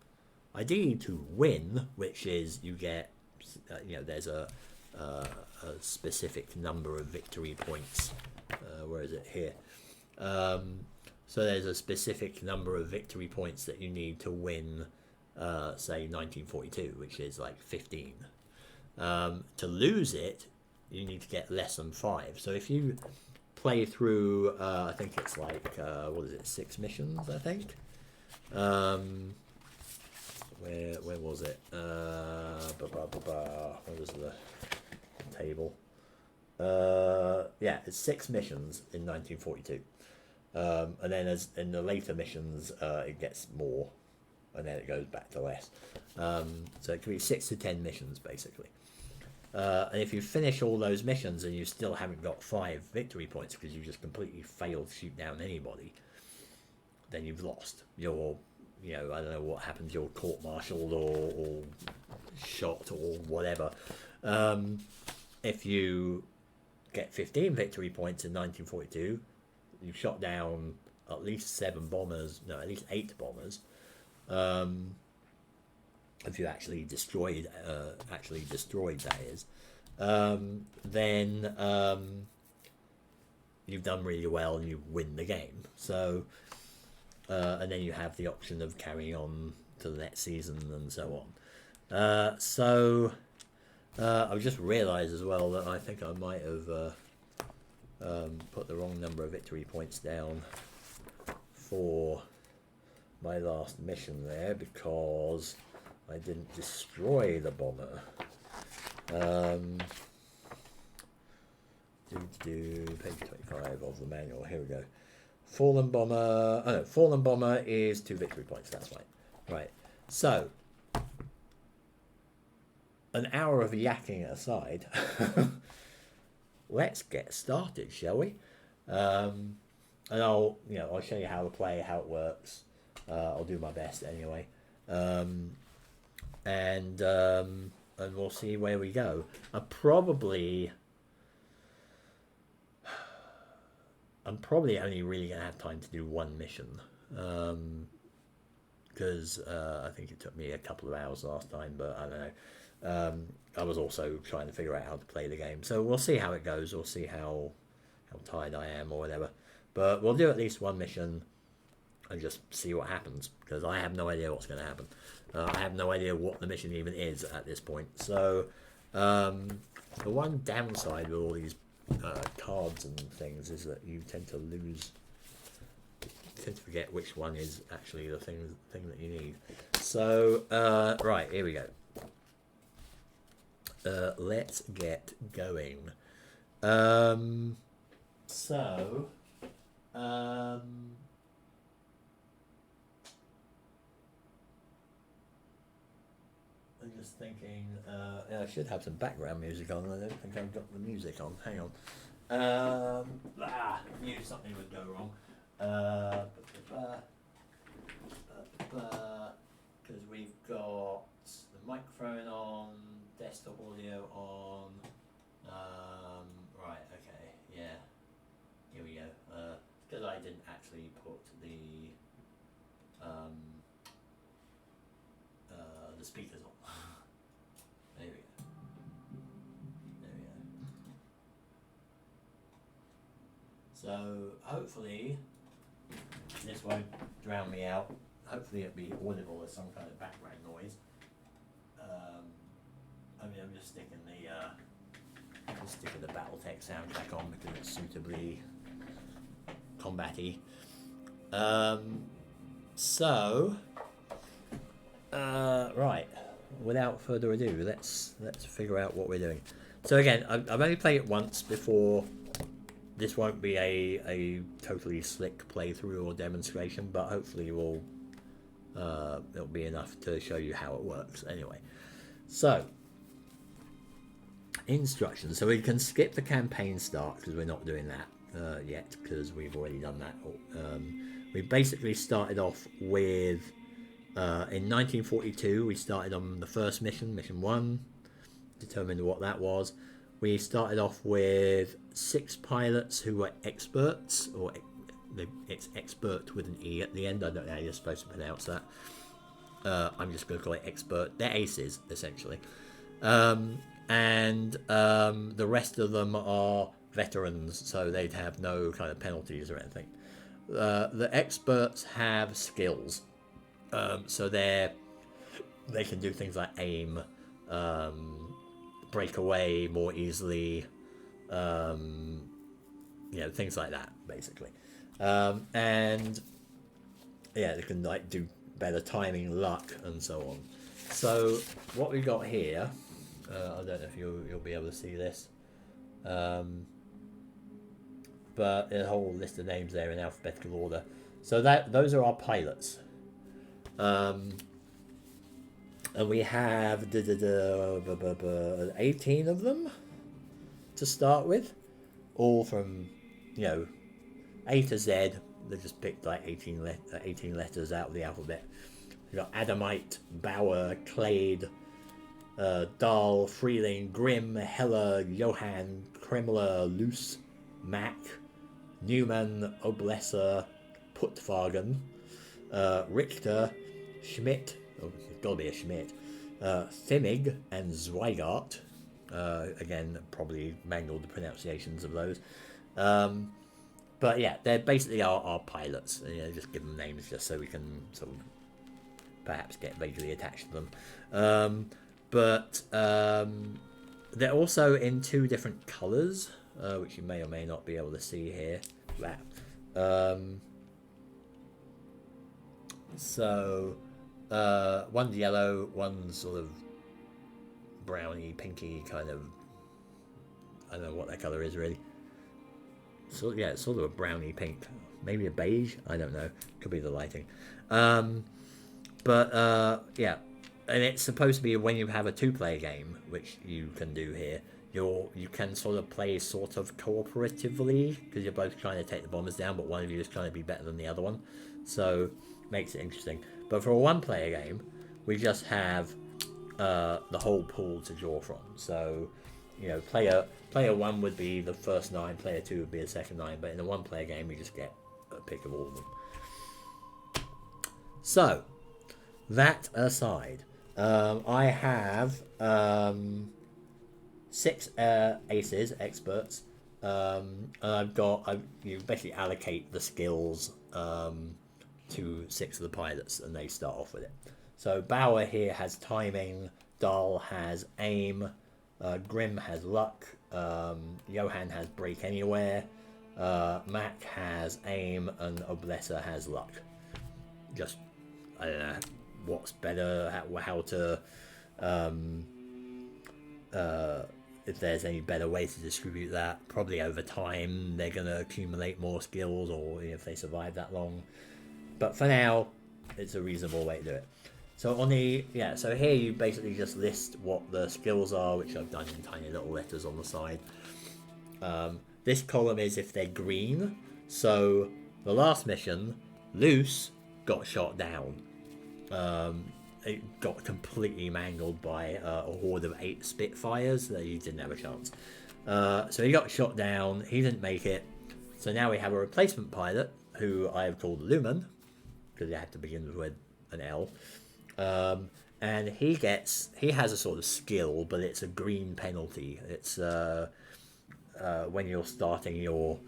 ideally, to win, which is you get, there's a specific number of victory points. Where is it? Here. So there's a specific number of victory points that you need to win, say 1942, which is like 15. To lose it, you need to get less than 5. So if you play through, I think it's like, what is it, 6 missions, I think? Where was it? Where was the table? Yeah, it's 6 missions in 1942. And then as in the later missions, it gets more, and then it goes back to less. So it can be 6 to 10 missions, basically. And if you finish all those missions and you still haven't got 5 victory points because you just completely failed to shoot down anybody, then you've lost. You're, I don't know what happens, you're court-martialed or shot or whatever. If you get 15 victory points in 1942, you've shot down at least 7 bombers, no, at least 8 bombers. If you actually destroyed that is, then you've done really well and you win the game. So, and then you have the option of carrying on to the next season and so on. I've just realised as well that I think I might have put the wrong number of victory points down for my last mission there, because I didn't destroy the bomber. Page 25 of the manual. Here we go. Fallen bomber. Oh no, fallen bomber is 2 victory points. That's right. Right. So, an hour of yakking aside, let's get started, shall we? And I'll show you how to play, how it works. I'll do my best anyway. And we'll see where we go. I'm probably only really gonna have time to do 1 mission, because I think it took me a couple of hours last time, but I don't know. I was also trying to figure out how to play the game, so we'll see how it goes. We'll see how tired I am or whatever. But we'll do at least 1 mission and just see what happens, because I have no idea what's going to happen. I have no idea what the mission even is at this point. So the one downside with all these cards and things is that you tend to forget which one is actually the thing that you need. So right, here we go. Let's get going. I'm just thinking, I should have some background music on. I don't think I've got the music on. Hang on. Knew something would go wrong. Because we've got the microphone on, desktop audio on. Right, okay, yeah. Here we go. Because I didn't actually put the speakers on. There we go. There we go. So hopefully this won't drown me out. Hopefully it'll be audible as some kind of background noise. I'm just sticking the BattleTech soundtrack on because it's suitably combat-y. Right, without further ado, let's figure out what we're doing. So again, I've only played it once before. This won't be a totally slick playthrough or demonstration, but hopefully it'll be enough to show you how it works anyway. So, instructions. So we can skip the campaign start because we're not doing that yet, because we've already done that. We basically started off with, in 1942, we started on the first mission, mission 1, determined what that was. We started off with 6 pilots who were experts, or it's expert with an E at the end. I don't know how you're supposed to pronounce that. I'm just going to call it expert. They're aces, essentially. And the rest of them are veterans, so they'd have no kind of penalties or anything. the experts have skills, so they can do things like aim, break away more easily, things like that, basically. And yeah, they can like do better timing, luck, and so on. So what we got here, I don't know if you'll be able to see this, but a whole list of names there in alphabetical order. So those are our pilots, and we have 18 of them to start with, all from A to Z. They just picked like 18 letters out of the alphabet. We've got Adamite, Bauer, Clade, Dahl, Freeling, Grimm, Heller, Johann, Kremler, Luce, Mack, Newman, Oblesser, Putwagen, Richter, Schmidt, it's got to be a Schmidt, Thimmig, and Zweigart. Again, probably mangled the pronunciations of those. But yeah, they're basically our pilots. Just give them names just so we can sort of perhaps get vaguely attached to them. But they're also in two different colours, which you may or may not be able to see here. So one's yellow, one's sort of browny, pinky kind of. I don't know what that colour is really. So yeah, it's sort of a browny pink, maybe a beige. I don't know. Could be the lighting. But yeah, and it's supposed to be when you have a two-player game, which you can do here. You can sort of play sort of cooperatively because you're both trying to take the bombers down, but one of you is trying to be better than the other one. So makes it interesting. But for a one-player game, we just have the whole pool to draw from. So player one would be the first 9, player 2 would be the second 9, but in a one-player game, you just get a pick of all of them. So, that aside, I have 6 aces, experts, and you basically allocate the skills to 6 of the pilots, and they start off with it. So, Bauer here has timing, Dahl has aim, Grimm has luck, Johann has break anywhere, Mac has aim, and Oblesser has luck. Just, I don't know what's better, how to, if there's any better way to distribute that. Probably over time they're going to accumulate more skills, or if they survive that long. But for now, it's a reasonable way to do it. So so here you basically just list what the skills are, which I've done in tiny little letters on the side. This column is if they're green. So the last mission, Luce got shot down. It got completely mangled by a horde of 8 Spitfires. That he didn't have a chance. So he got shot down. He didn't make it. So now we have a replacement pilot who I have called Lumen, because it had to begin with an L. And he has a sort of skill, but it's a green penalty. It's when you're starting you're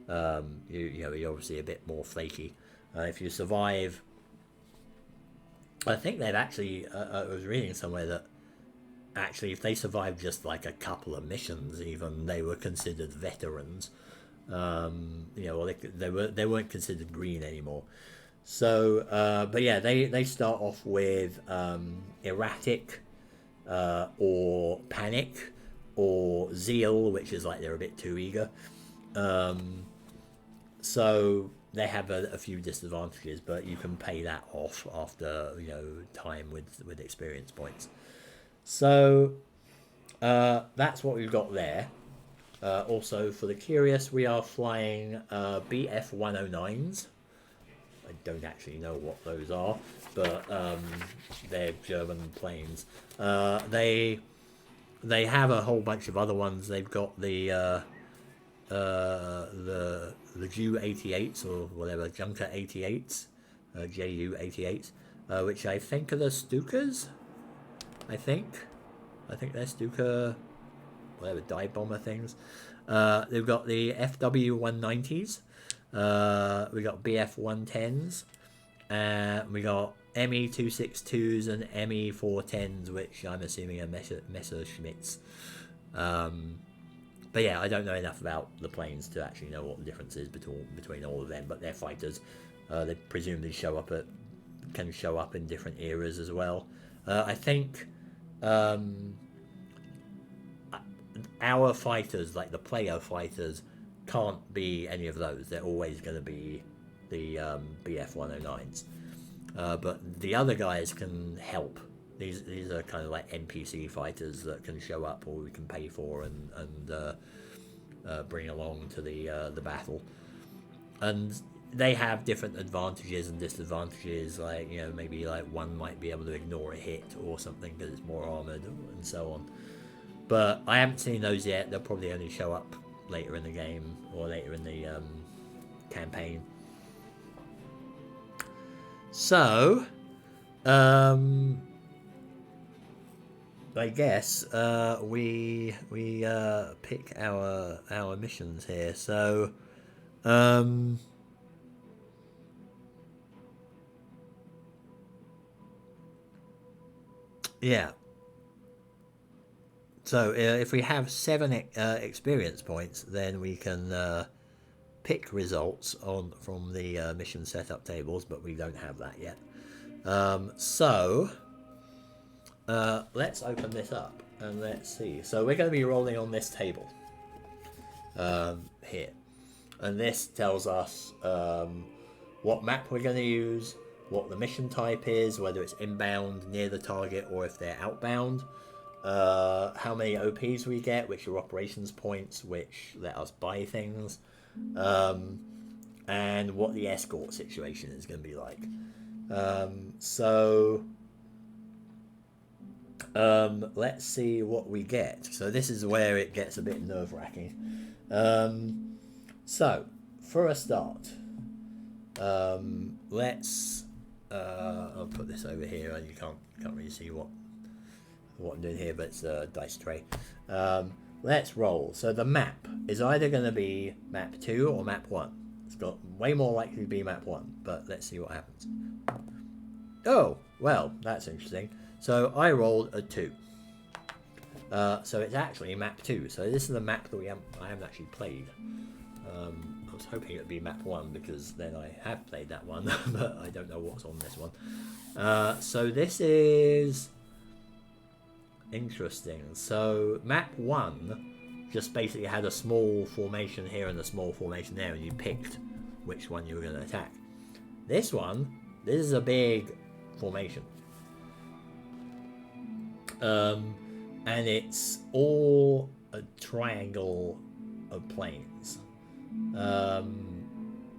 obviously a bit more flaky. If you survive, I think they've actually I was reading somewhere that actually if they survived just like a couple of missions, even they were considered veterans. They weren't considered green anymore. So, but yeah, they start off with erratic, or panic, or zeal, which is like they're a bit too eager. So they have a few disadvantages, but you can pay that off after time with experience points. So that's what we've got there. Also, for the curious, we are flying BF 109s. I don't actually know what those are, but they're German planes. They have a whole bunch of other ones. They've got the Ju 88s or whatever, Junker 88s, Ju 88s, which I think are the Stukas. I think they're Stuka, whatever, dive bomber things. They've got the FW 190s. We got BF-110s. We got ME-262s and ME-410s, which I'm assuming are Messerschmitts. But yeah, I don't know enough about the planes to actually know what the difference is between all of them. But they're fighters. They presumably can show up in different eras as well. I think our fighters, like the player fighters, can't be any of those. They're always going to be the BF-109s. But the other guys can help. These are kind of like NPC fighters that can show up, or we can pay for and bring along to the battle. And they have different advantages and disadvantages. Like, you know, maybe like one might be able to ignore a hit or something because it's more armored and so on. But I haven't seen those yet. They'll probably only show up later in the game or later in the campaign. So, I guess we pick our missions here. So, yeah. So if we have 7 experience points, then we can pick results from the mission setup tables, but we don't have that yet. So let's open this up and let's see. So we're going to be rolling on this table here, and this tells us what map we're going to use, what the mission type is, whether it's inbound near the target or if they're outbound. How many OPs we get, which are operations points, which let us buy things, and what the escort situation is going to be like. Let's see what we get. So this is where it gets a bit nerve-wracking. So for a start, let's I'll put this over here, and you can't really see what I'm doing here, but it's a dice tray. Let's roll. So the map is either going to be map 2 or map 1. It's got way more likely to be map 1, but let's see what happens. Oh, well, that's interesting. So I rolled a 2. So it's actually map 2. So this is the map that I haven't actually played. I was hoping it would be map 1 because then I have played that one, but I don't know what's on this one. So this is interesting. So map 1 just basically had a small formation here and a small formation there, and you picked which one you were going to attack. This is a big formation. And it's all a triangle of planes.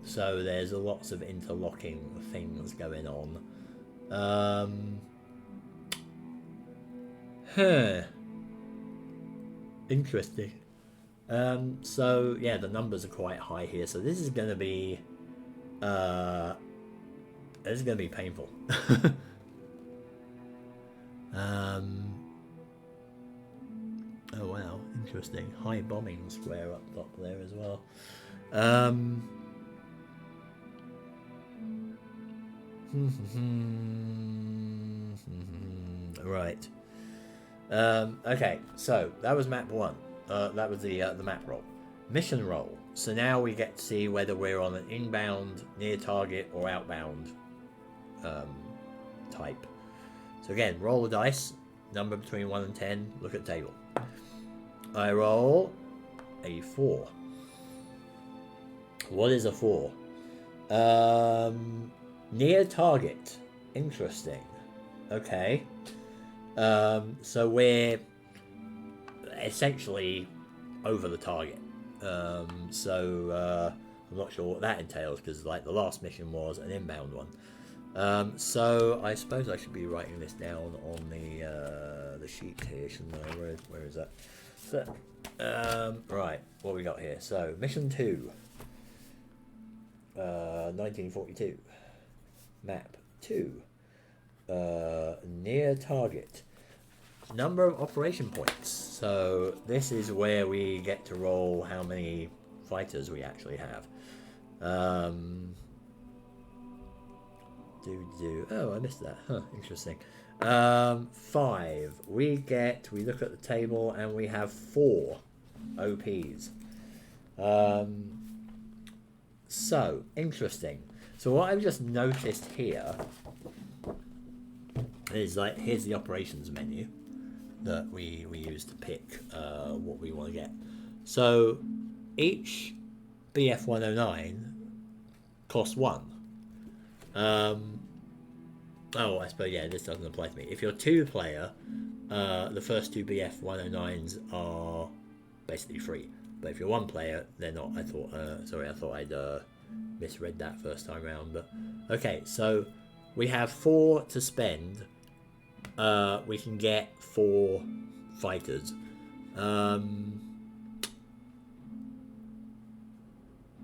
So there's lots of interlocking things going on. Interesting. So yeah, the numbers are quite high here. So this is going to be painful. Oh wow, interesting. High bombing square up top there as well. Right. Okay, so that was map 1. That was the map roll. Mission roll. So now we get to see whether we're on an inbound, near target, or outbound type. So again, roll the dice. Number between 1 and 10. Look at the table. I roll a 4. What is a 4? Near target. Interesting. Okay. So we're essentially over the target. I'm not sure what that entails because like the last mission was an inbound one. So I suppose I should be writing this down on the sheet here, shouldn't I? Where is that? So, right, what we got here? So mission 2, 1942, map 2, near target. Number of operation points. So this is where we get to roll how many fighters we actually have. Um, Oh, I missed that. Huh, interesting. 5. We look at the table and we have 4 OPs. So, interesting. So what I've just noticed here is like, here's the operations menu that we use to pick what we want to get. So each BF-109 costs 1. Oh, I suppose, yeah, this doesn't apply to me. If you're 2-player, the first 2 BF-109s are basically free. But if you're 1-player, they're not. I thought I'd misread that first time around. But okay, so we have 4 to spend. We can get 4 fighters.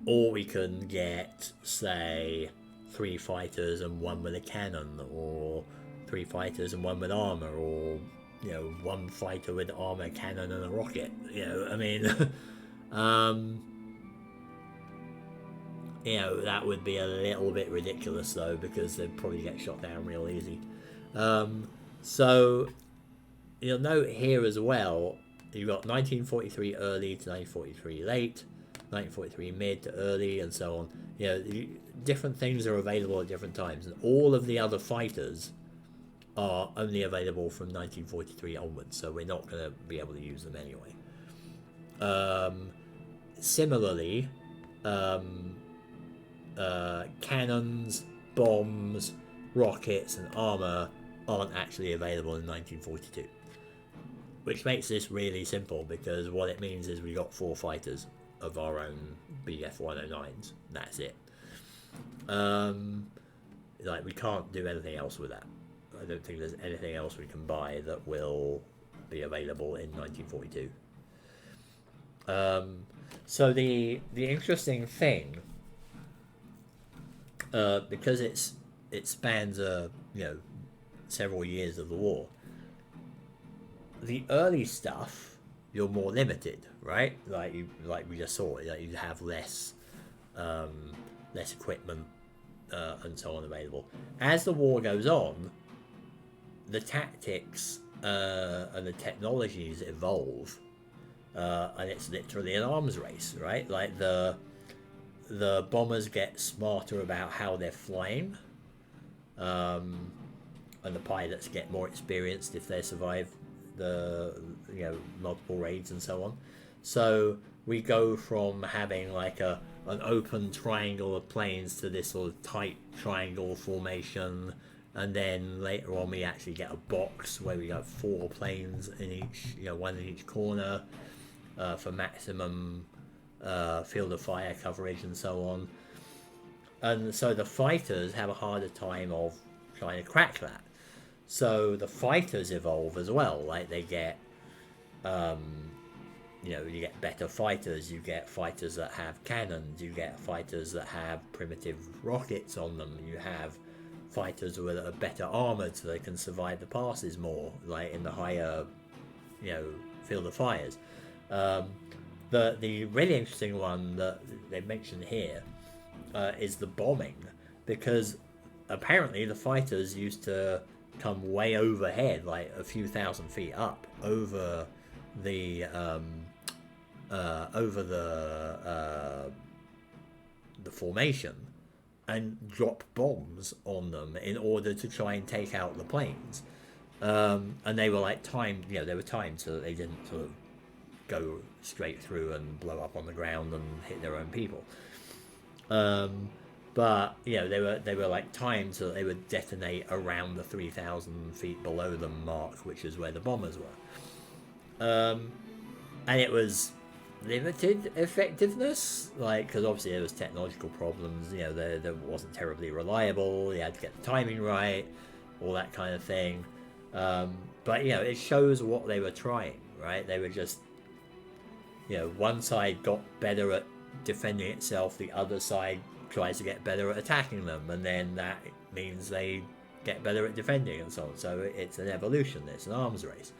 Or we can get, say, 3 fighters and 1 with a cannon, or 3 fighters and 1 with armor, or 1 fighter with armor, cannon, and a rocket. I mean, that would be a little bit ridiculous though, because they'd probably get shot down real easy. So you'll note here as well, you've got 1943 early to 1943 late, 1943 mid to early, and so on. Different things are available at different times, and all of the other fighters are only available from 1943 onwards, so we're not going to be able to use them anyway. Similarly, cannons, bombs, rockets, and armor aren't actually available in 1942. Which makes this really simple, because what it means is we got 4 fighters of our own BF-109s. That's it. We can't do anything else with that. I don't think there's anything else we can buy that will be available in 1942. So the interesting thing, because it spans several years of the war. The early stuff, you're more limited, right? Like we just saw, you have less equipment and so on available. As the war goes on, the tactics and the technologies evolve, and it's literally an arms race, right? Like the bombers get smarter about how they're flying, and the pilots get more experienced if they survive the multiple raids and so on. So we go from having like an open triangle of planes to this sort of tight triangle formation, and then later on we actually get a box where we have 4 planes in each, 1 in each corner, for maximum field of fire coverage and so on. And so the fighters have a harder time of trying to crack that. So the fighters evolve as well. Like they get, you get better fighters. You get fighters that have cannons. You get fighters that have primitive rockets on them. You have fighters that are better armored, so they can survive the passes more, like in the higher, field of fires. The really interesting one that they mentioned here is the bombing, because apparently the fighters used to come way overhead, like a few thousand feet up over the formation, and drop bombs on them in order to try and take out the planes. And they were like timed, they were timed so that they didn't sort of go straight through and blow up on the ground and hit their own people. But they were like timed so that they would detonate around the 3,000 feet below them mark, which is where the bombers were. And it was limited effectiveness, like, because obviously there was technological problems. There wasn't terribly reliable. You had to get the timing right, all that kind of thing. But it shows what they were trying, right? They were just, one side got better at defending itself, the other side tries to get better at attacking them, and then that means they get better at defending and so on. So it's an evolution, it's an arms race.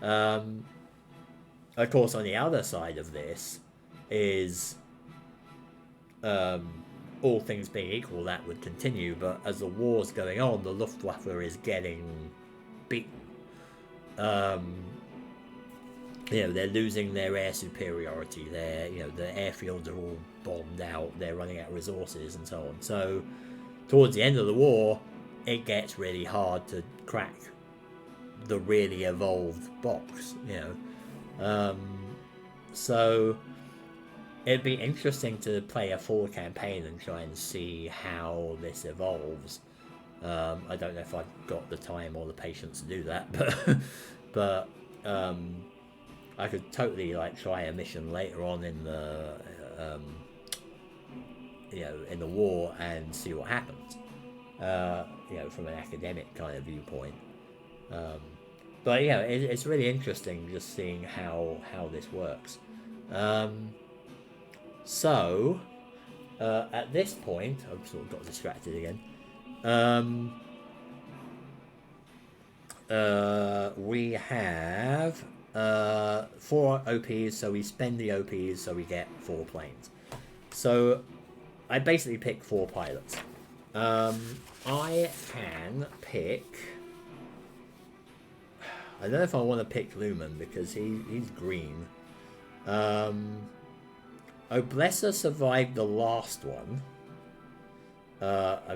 Of course, on the other side of this is all things being equal, that would continue. But as the war's going on, the Luftwaffe is getting beaten. Um, they're losing their air superiority. The airfields are all bombed out. They're running out of resources and so on. So, towards the end of the war, it gets really hard to crack the really evolved box. So it'd be interesting to play a full campaign and try and see how this evolves. I don't know if I've got the time or the patience to do that, but I could totally try a mission later on in the in the war and see what happens. From an academic kind of viewpoint. But it's really interesting just seeing how this works. So at this point, I've sort of got distracted again. We have 4 OPs, so we spend the OPs, so we get 4 planes. So I basically pick 4 pilots. I can pick. I don't know if I want to pick Lumen because he's green. Oblessa survived the last one.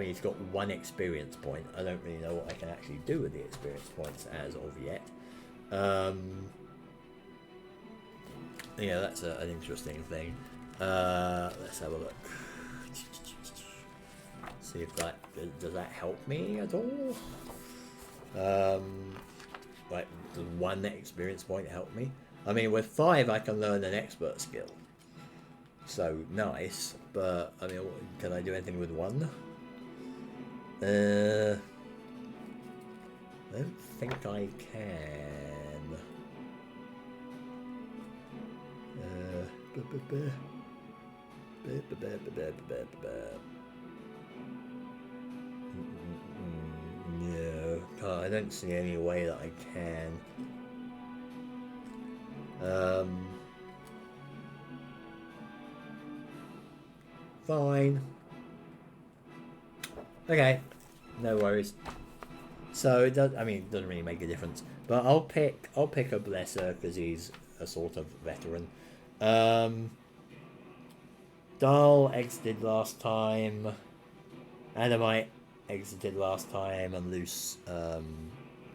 He's got 1 experience point. I don't really know what I can actually do with the experience points as of yet. That's an interesting thing. Let's have a look. See if does that help me at all? Does 1 experience point help me? With 5 I can learn an expert skill. So nice, but can I do anything with 1? I don't think I can. No, I don't see any way that I can. Fine. Okay, no worries. So it does. It doesn't really make a difference. But I'll pick a Blesser because he's a sort of veteran. Dahl exited last time. Adamite exited last time, and Luce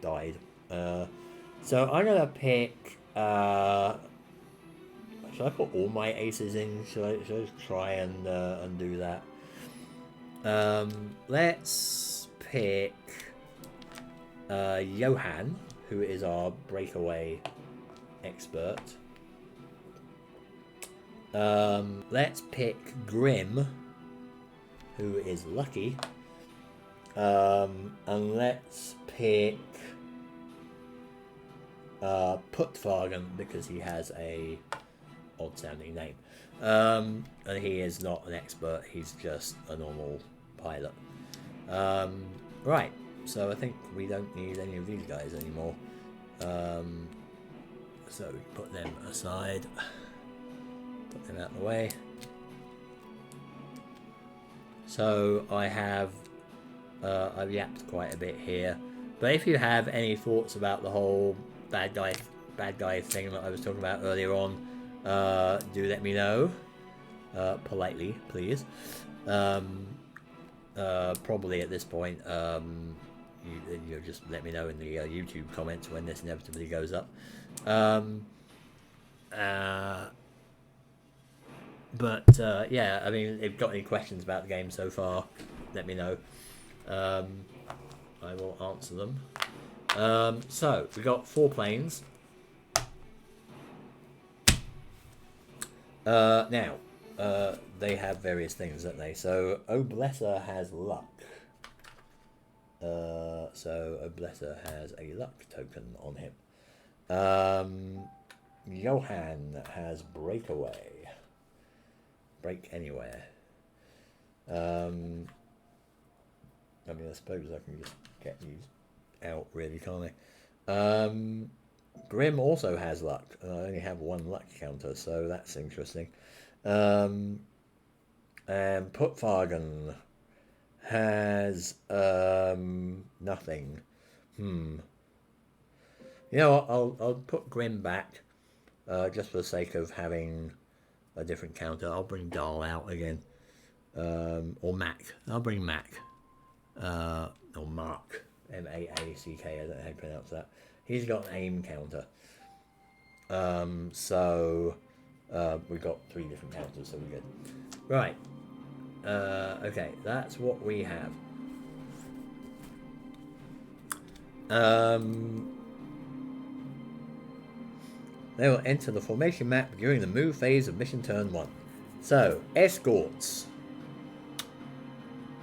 died. So I'm gonna pick. Should I put all my aces in? Should I try and do that? Let's pick Johan, who is our breakaway expert. Let's pick Grim, who is lucky. And let's pick Putfagen because he has a odd sounding name. And he is not an expert, he's just a normal pilot. Right, so I think we don't need any of these guys anymore. So put them aside, put them out of the way. So I have I've yapped quite a bit here, but if you have any thoughts about the whole bad guy thing that I was talking about earlier on, do let me know, politely, please. Probably at this point, you just let me know in the YouTube comments when this inevitably goes up. Yeah, if you've got any questions about the game so far, let me know. I will answer them. So we got 4 planes. Now, they have various things, don't they? So Oblessa has luck. So Oblessa has a luck token on him. Johan has breakaway. Break anywhere. I suppose I can just get these out, really, can't I? Grim also has luck, and I only have 1 luck counter, so that's interesting. And Putfagen has nothing. You know what? I'll put Grim back, just for the sake of having a different counter. I'll bring Dahl out again, or Mac. I'll bring Mac, or Mark, Maack. I don't know how to pronounce that. He's got an aim counter. So we've got 3 different counters, so we're good. Right. Okay, that's what we have. They will enter the formation map during the move phase of mission turn 1. So, escorts.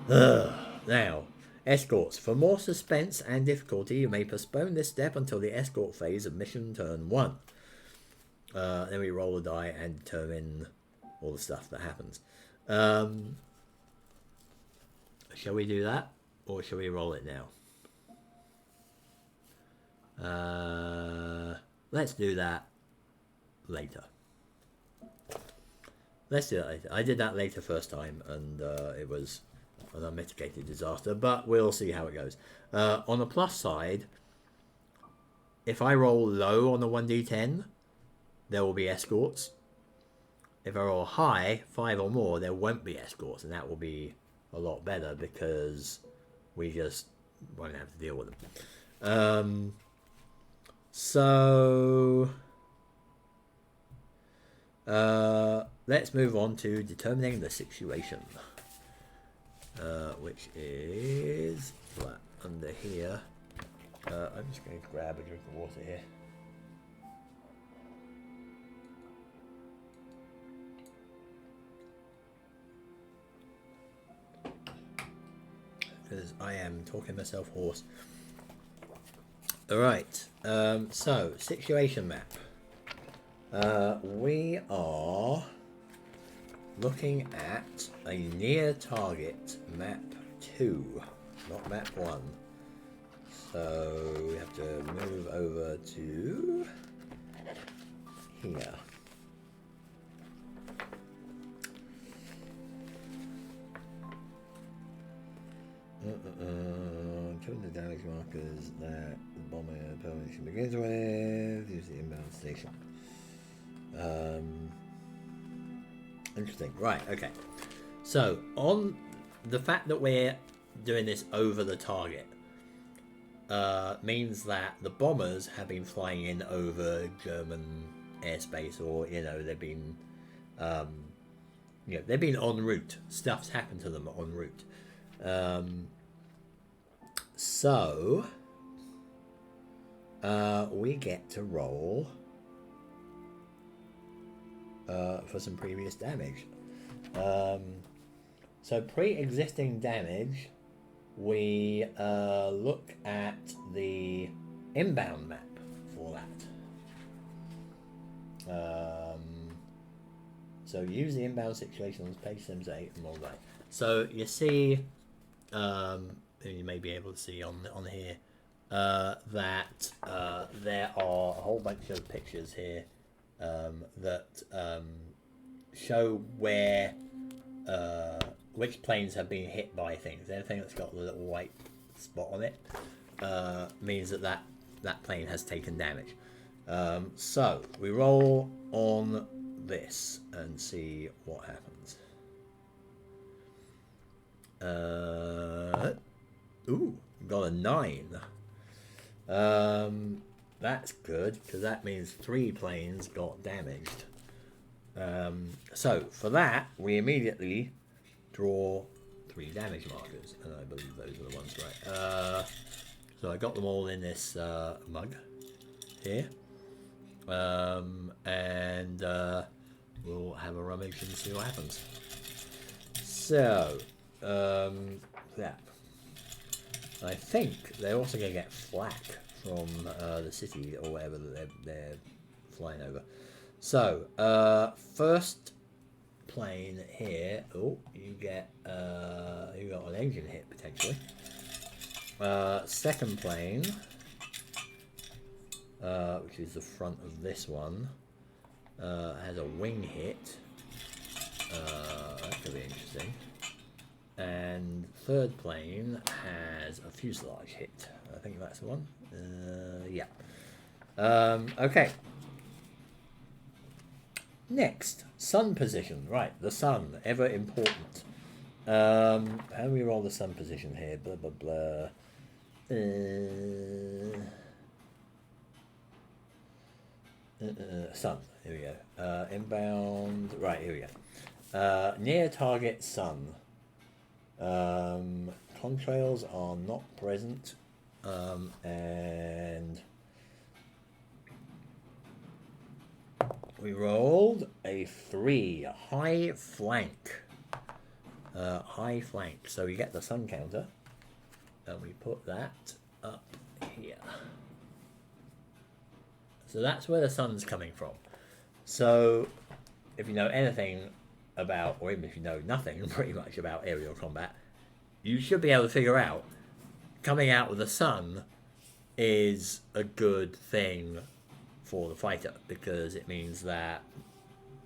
Now, escorts. For more suspense and difficulty, you may postpone this step until the escort phase of mission turn 1. Then we roll a die and determine all the stuff that happens. Shall we do that? Or shall we roll it now? Let's do that later. Let's do that later. I did that later first time, and it was an unmitigated disaster, but we'll see how it goes. On the plus side, if I roll low on the 1d10, there will be escorts. If I roll high, 5 or more, there won't be escorts, and that will be a lot better because we just won't have to deal with them. So let's move on to determining the situation, which is flat under here. I'm just going to grab a drink of water here. Because I am talking myself hoarse. Alright, so situation map. We are looking at a near target map 2, not map 1. So we have to move over to here. Killing the damage markers that the bomber permanently begins with. Use the inbound station. Interesting. Right, okay. So, on the fact that we're doing this over the target means that the bombers have been flying in over German airspace, or, you know, they've been they've been en route. Stuff's happened to them en route. So we get to roll for some previous damage. So pre-existing damage, we look at the inbound map for that. So use the inbound situation on page 78 and all that. So you see, you may be able to see on here that there are a whole bunch of pictures here that show where which planes have been hit by things. Anything that's got a little white spot on it means that that plane has taken damage. So we roll on this and see what happens. Ooh, got a 9. That's good, because that means 3 planes got damaged. So for that, we immediately draw 3 damage markers, and I believe those are the ones, right? So I got them all in this mug here, and we'll have a rummage and see what happens. So yeah, I think they're also going to get flak from the city or wherever they're flying over. So first plane here. Oh, you got an engine hit potentially. Second plane, which is the front of this one, has a wing hit. That could be interesting. And third plane has a fuselage hit. I think that's the one. Yeah. Okay. Next, sun position. Right, the sun, ever important. How do we roll the sun position here? Blah, blah, blah. Sun. Here we go. Inbound. Right, here we go. Near target sun. Contrails are not present. And we rolled a 3. High flank. High flank. So we get the sun counter. And we put that up here. So that's where the sun's coming from. So if you know anything about, or even if you know nothing pretty much about aerial combat, you should be able to figure out coming out of the sun is a good thing for the fighter, because it means that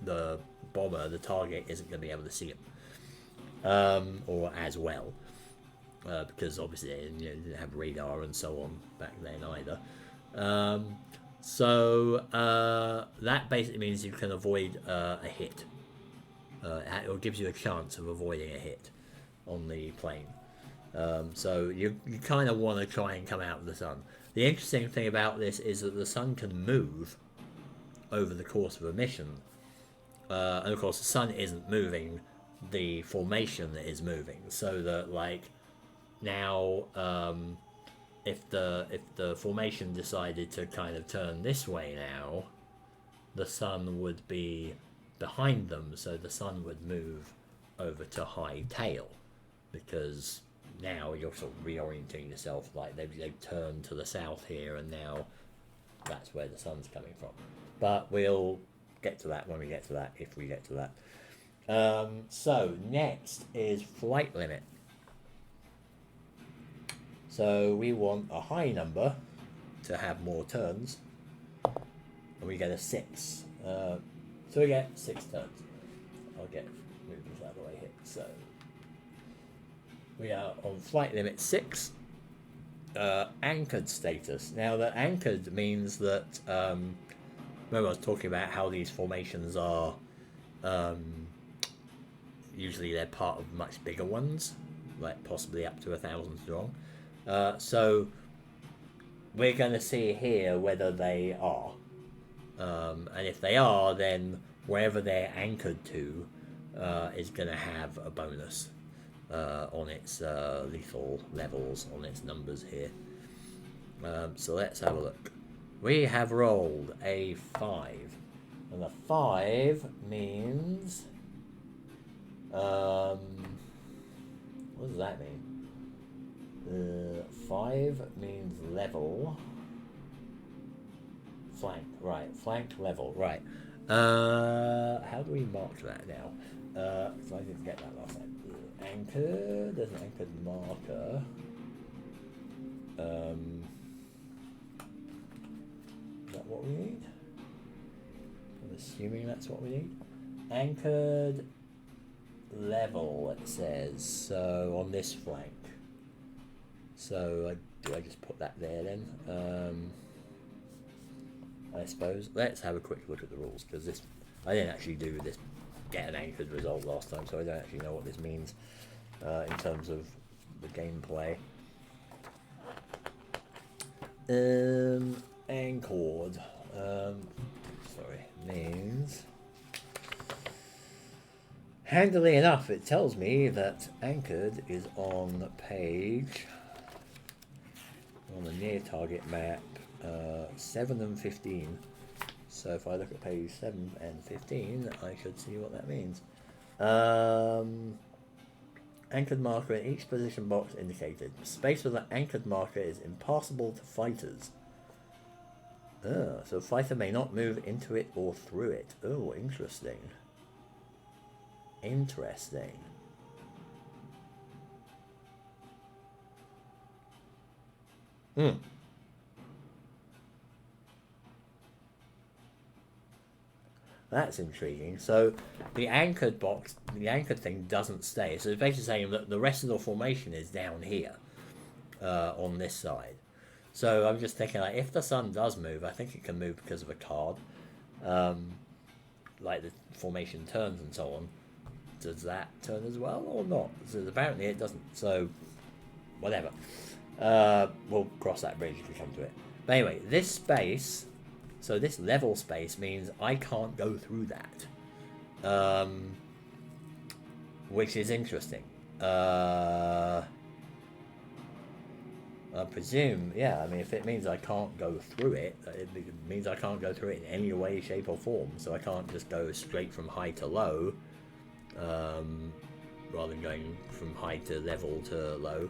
the bomber, the target, isn't going to be able to see him, or as well, because obviously they didn't have radar and so on back then either. So that basically means you can avoid a hit. It gives you a chance of avoiding a hit on the plane. So you kind of want to try and come out of the sun. The interesting thing about this is that the sun can move over the course of a mission. And of course the sun isn't moving, the formation is moving. So that, like, now if the formation decided to kind of turn this way now, the sun would be behind them, so the sun would move over to high tail, because now you're sort of reorienting yourself, like they've turned to the south here, and now that's where the sun's coming from. But we'll get to that when we get to that, if we get to that. So next is flight limit. So we want a high number to have more turns, and we get a 6. So we get 6 turns. I'll get moved this out of the way here. So we are on flight limit 6. Anchored status. Now, the anchored means that, remember I was talking about how these formations are, usually they're part of much bigger ones, like possibly up to 1,000 strong. So we're going to see here whether they are. And if they are, then wherever they're anchored to is going to have a bonus on its lethal levels, on its numbers here. So let's have a look. We have rolled a 5. And a 5 means... what does that mean? 5 means level. Flank, right. Flank level, right. How do we mark that now? So I didn't get that last time. Anchor, there's an anchored marker. Is that what we need? I'm assuming that's what we need. Anchored level, it says. So on this flank. So do I just put that there then? I suppose. Let's have a quick look at the rules, because this, I didn't actually do this get an anchored result last time, so I don't actually know what this means in terms of the gameplay. Anchored, sorry, means, handily enough, it tells me that anchored is on page, on the near target map, 7 and 15. So if I look at page 7 and 15, I should see what that means. Anchored marker in each position box indicated. Space with an anchored marker is impassable to fighters. So fighter may not move into it or through it. Oh, interesting. Interesting. That's intriguing. So the anchored box, the anchored thing doesn't stay. So it's basically saying that the rest of the formation is down here on this side. So I'm just thinking, like, if the sun does move, I think it can move because of a card, like the formation turns and so on. Does that turn as well or not? So apparently it doesn't. So whatever. We'll cross that bridge if we come to it. But anyway, this space, so this level space means I can't go through that, which is interesting. I presume, yeah, I mean, if it means I can't go through it, it means I can't go through it in any way, shape, or form. So I can't just go straight from high to low, rather than going from high to level to low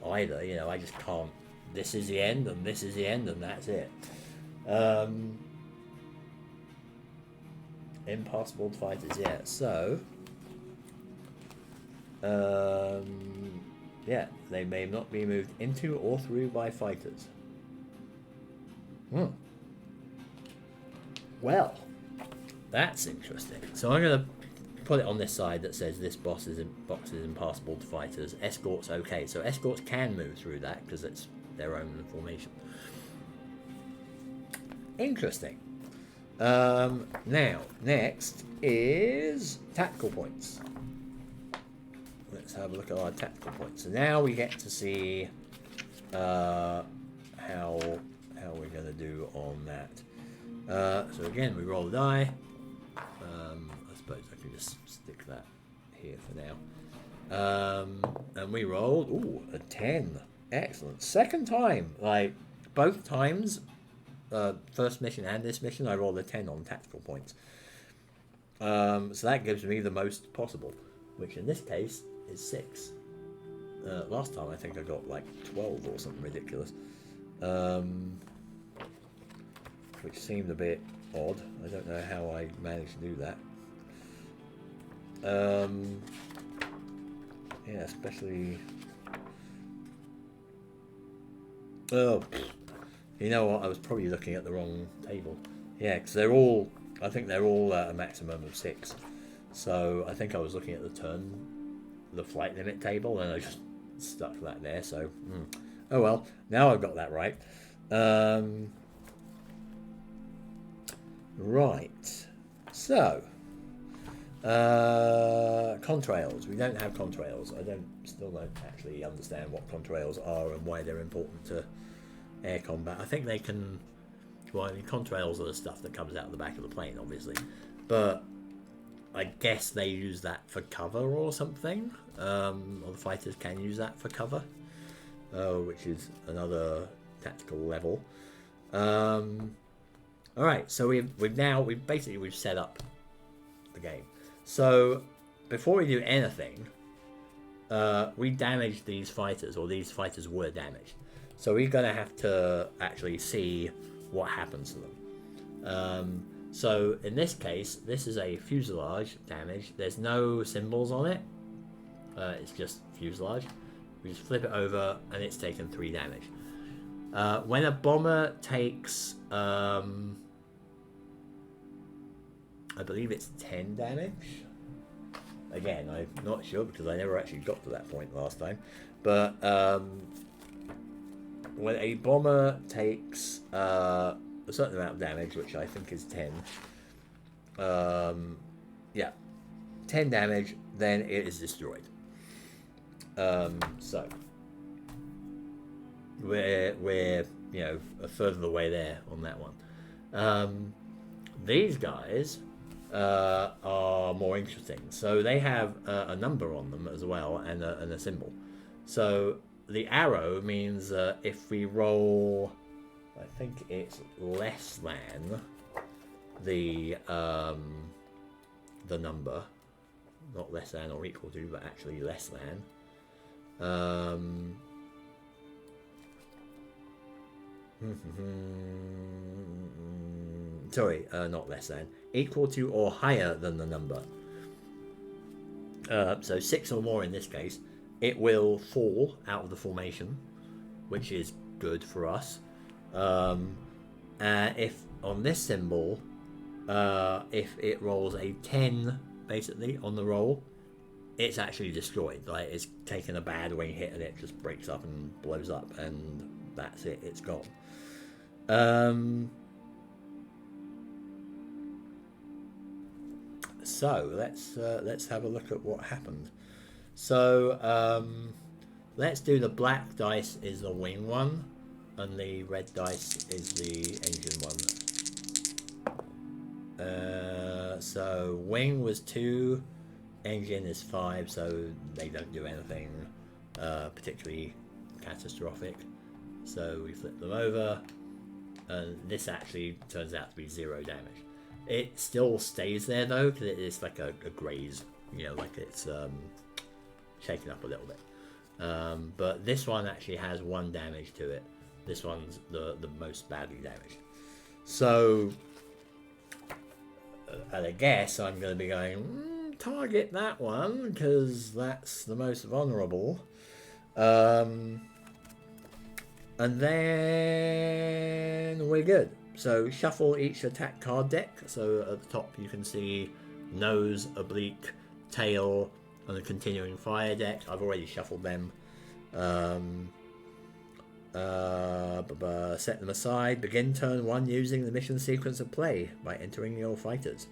either. You know, I just can't. This is the end, and this is the end, and that's it. Impossible fighters, yeah. So, yeah, they may not be moved into or through by fighters. Well, that's interesting. So I'm going to put it on this side that says this box is impassable to fighters. Escorts, okay. So escorts can move through that because it's their own formation. Interesting. Now, next is tactical points. Let's have a look at our tactical points. So now we get to see how we're going to do on that. So again, we roll a die. I suppose I can just stick that here for now. And we rolled, ooh, a 10. Excellent. Second time, like both times, first mission and this mission, I rolled a 10 on tactical points. So that gives me the most possible, which in this case is 6. Last time I think I got like 12 or something ridiculous, which seemed a bit odd. I don't know how I managed to do that. Yeah, especially. Oh, you know what? I was probably looking at the wrong table. Yeah, because they're all. I think they're all a maximum of 6. So I think I was looking at the flight limit table, and I just stuck that there. So, oh well. Now I've got that right. Right. So, contrails. We don't have contrails. Still don't actually understand what contrails are and why they're important to air combat. I think they can. Well, I mean, contrails are the stuff that comes out of the back of the plane, obviously, but I guess they use that for cover or something. Or the fighters can use that for cover, which is another tactical level. All right, so we've set up the game. So before we do anything, we damaged these fighters, or these fighters were damaged. So we're gonna have to actually see what happens to them. So in this case, this is a fuselage damage. There's no symbols on it. It's just fuselage. We just flip it over, and it's taken 3 damage. When a bomber takes, I believe it's 10 damage. Again, I'm not sure because I never actually got to that point last time. But when a bomber takes a certain amount of damage, which I think is 10, yeah, 10 damage, then it is destroyed. So we're a third of the way there on that one. These guys are more interesting. So they have a number on them as well, and a symbol. So the arrow means if we roll, I think it's less than the number, not less than or equal to, but actually less than. Sorry, not less than. Equal to or higher than the number. So 6 or more in this case. It will fall out of the formation, which is good for us. If on this symbol, if it rolls a 10 basically on the roll, it's actually destroyed. Like, it's taken a bad wing hit and it just breaks up and blows up, and that's it, it's gone. So let's have a look at what happened. So let's do the black dice is the wing one, and the red dice is the engine one. So wing was 2, engine is 5, so they don't do anything particularly catastrophic. So we flip them over, and this actually turns out to be 0 damage. It still stays there though, because it is like a graze, you know, like it's shaken up a little bit. But this one actually has 1 damage to it. This one's the most badly damaged. So, at a guess, I'm going to be going, target that one, because that's the most vulnerable. And then we're good. So shuffle each attack card deck. So at the top you can see nose, oblique, tail, and the continuing fire deck. I've already shuffled them. Set them aside. Begin turn 1 using the mission sequence of play by entering your fighters.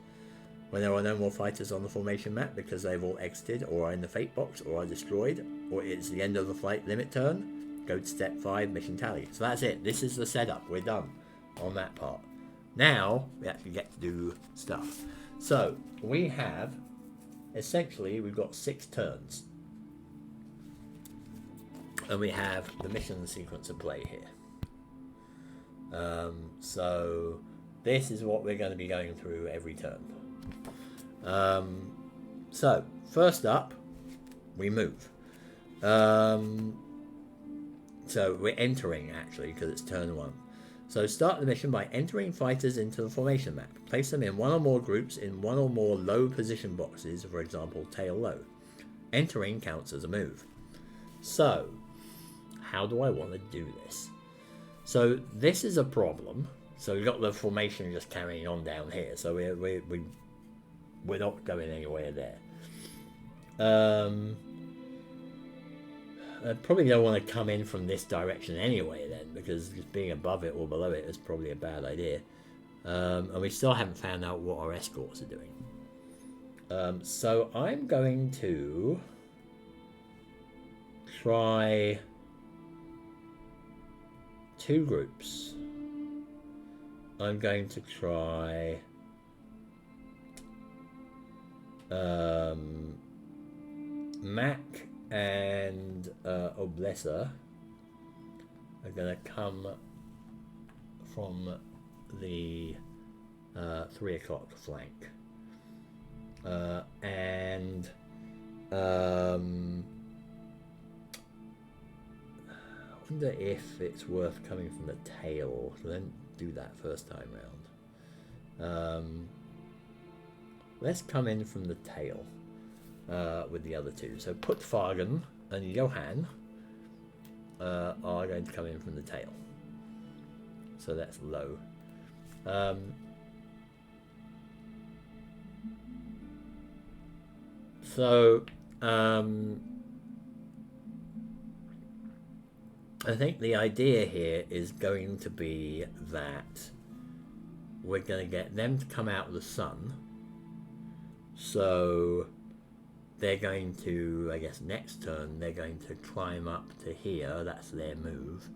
When there are no more fighters on the formation map because they've all exited or are in the fate box or are destroyed, or it's the end of the flight limit turn, go to step 5, mission tally. So that's it. This is the setup. We're done on that part. Now we actually get to do stuff. So we have, essentially, we've got 6 turns. And we have the mission sequence of play here. So this is what we're going to be going through every turn. So first up, we move. So we're entering actually, because it's turn 1. So start the mission by entering fighters into the formation map. Place them in 1 or more groups in 1 or more low position boxes, for example, tail low. Entering counts as a move. So, how do I want to do this? So this is a problem. So we've got the formation just carrying on down here. So we're not going anywhere there. I probably don't want to come in from this direction anyway then, because just being above it or below it is probably a bad idea. And we still haven't found out what our escorts are doing. So I'm going to try 2 groups. I'm going to try Mac and Oblessa are going to come from the 3 o'clock flank. And I wonder if it's worth coming from the tail. So then do that first time round. Let's come in from the tail with the other 2. So Putfagen and Johan are going to come in from the tail. So that's low. I think the idea here is going to be that we're going to get them to come out of the sun. So they're going to, I guess next turn, they're going to climb up to here. That's their move.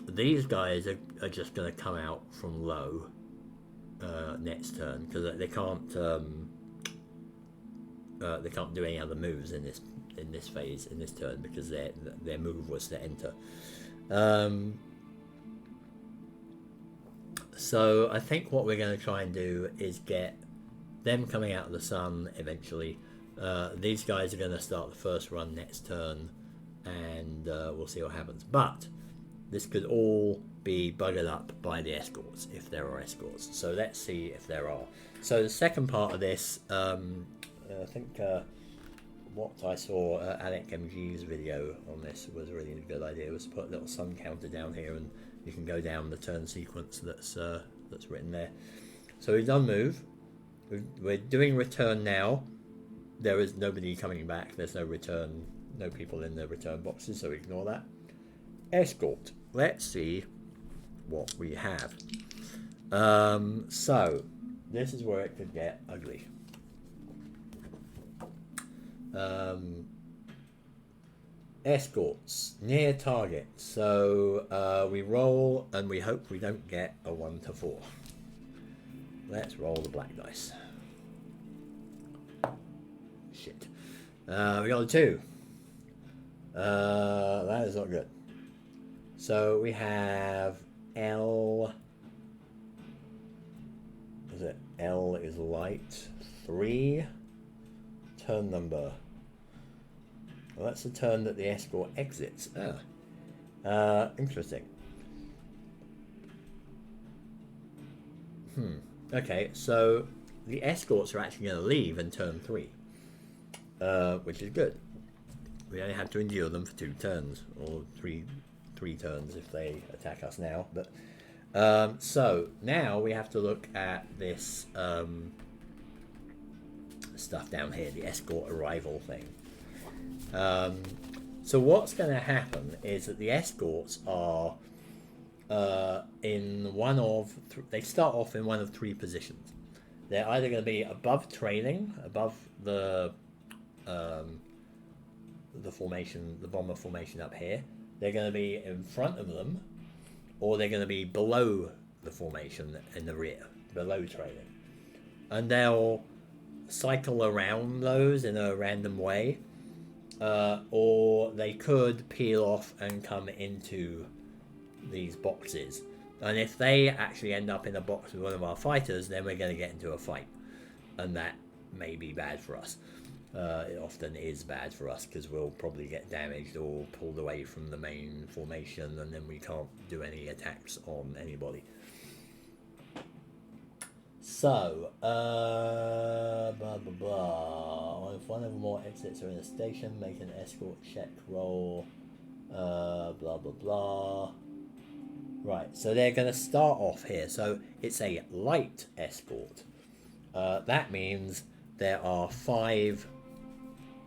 These guys are just going to come out from low next turn, because they can't do any other moves in this phase, in this turn, because their move was to enter. So I think what we're going to try and do is get them coming out of the sun eventually. These guys are going to start the first run next turn, and we'll see what happens. But this could all be buggered up by the escorts, if there are escorts. So let's see if there are. So the second part of this, I think what I saw Alec MG's video on this was really a good idea, was to put a little sun counter down here, and you can go down the turn sequence that's that's written there. So we've done move. We're doing return now. There is nobody coming back. There's no return, no people in the return boxes, so ignore that. Escort. Let's see what we have. So this is where it could get ugly. Escorts near target. So we roll and we hope we don't get a 1 to 4. Let's roll the black dice. Shit. We got a 2. That is not good. So we have L. Is it L is light 3. Turn number. Well, that's the turn that the escort exits. Interesting. Okay, so the escorts are actually going to leave in turn 3, which is good. We only have to endure them for 2 turns, or three turns if they attack us now. But so now we have to look at this stuff down here, the escort arrival thing. So what's going to happen is that the escorts are in one of they start off in one of 3 positions. They're either going to be above trailing, above the formation, the bomber formation up here. They're going to be in front of them, or they're going to be below the formation in the rear, below trailing, and they'll cycle around those in a random way, or they could peel off and come into these boxes. And if they actually end up in a box with one of our fighters, then we're going to get into a fight, and that may be bad for us. It often is bad for us because we'll probably get damaged or pulled away from the main formation, and then we can't do any attacks on anybody. So, blah blah blah. If one or more exits are in a station, make an escort check roll. Blah blah blah. Right, so they're going to start off here. So it's a light escort. That means there are 5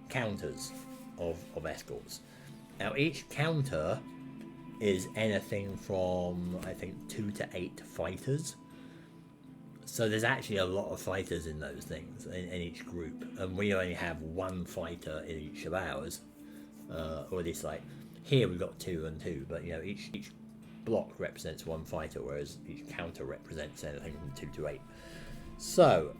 counters of escorts. Now each counter is anything from, I think, 2 to 8 fighters. So there's actually a lot of fighters in those things, in each group. And we only have 1 fighter in each of ours. Or at least, like, here we've got 2 and 2. But, you know, each block represents 1 fighter, whereas each counter represents anything from 2 to 8. So,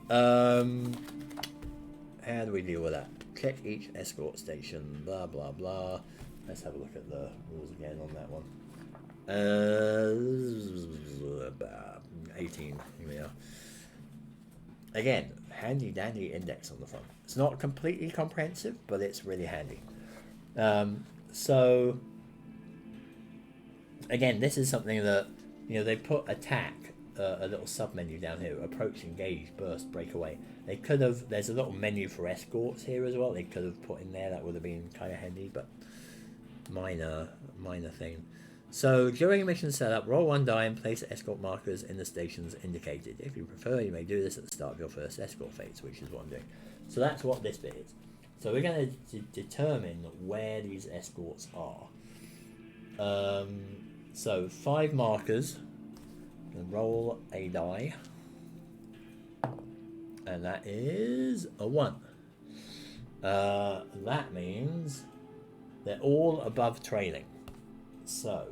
how do we deal with that? Check each escort station, blah blah blah. Let's have a look at the rules again on that one. 18, here we are. Again, handy dandy index on the front. It's not completely comprehensive, but it's really handy. So again, this is something that, you know, they put attack, a little sub menu down here, approach, engage, burst, breakaway. They could have, there's a little menu for escorts here as well. They could have put in there, that would have been kind of handy, but minor thing. So during mission setup, roll 1 die and place escort markers in the stations indicated. If you prefer, you may do this at the start of your first escort phase, which is what I'm doing. So that's what this bit is. So we're going to determine where these escorts are. So 5 markers, and roll a die, and that is a 1. That means they're all above trailing. So,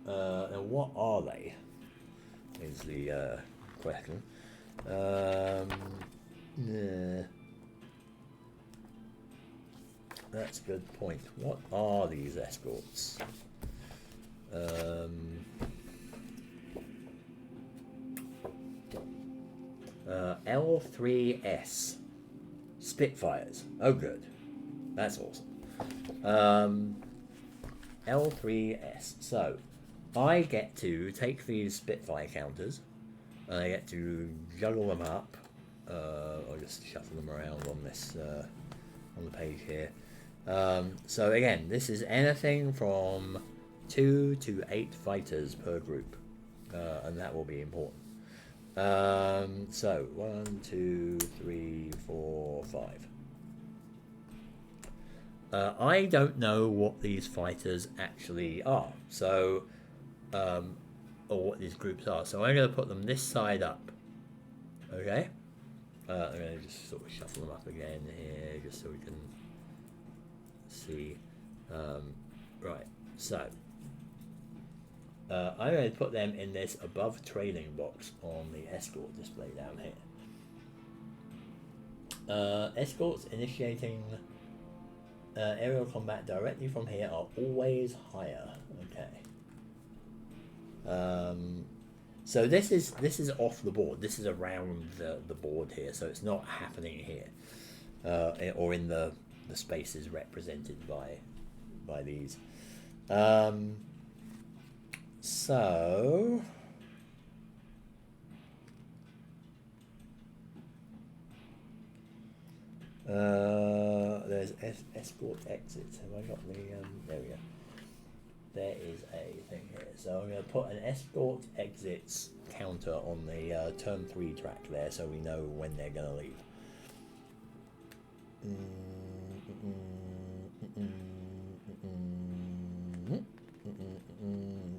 and what are they? Is the question. That's a good point. What are these escorts? L3S Spitfires. Oh, good. That's awesome. L3S. So, I get to take these Spitfire counters, and I get to juggle them up. I'll just shuffle them around on this on the page here. So again, this is anything from 2 to 8 fighters per group, and that will be important. So 1, 2, 3, 4, 5. I don't know what these fighters actually are, so or what these groups are. So I'm going to put them this side up. Okay. I'm going to just sort of shuffle them up again here, just so we can see. Right. So I'm going to put them in this above trailing box on the escort display down here. Escorts initiating aerial combat directly from here are always higher. Okay. So this is off the board. This is around the board here, so it's not happening here, or in the spaces represented by these. So there's escort exits. Have I got the there we go. There is a thing here. So I'm going to put an escort exits counter on the turn 3 track there, so we know when they're going to leave.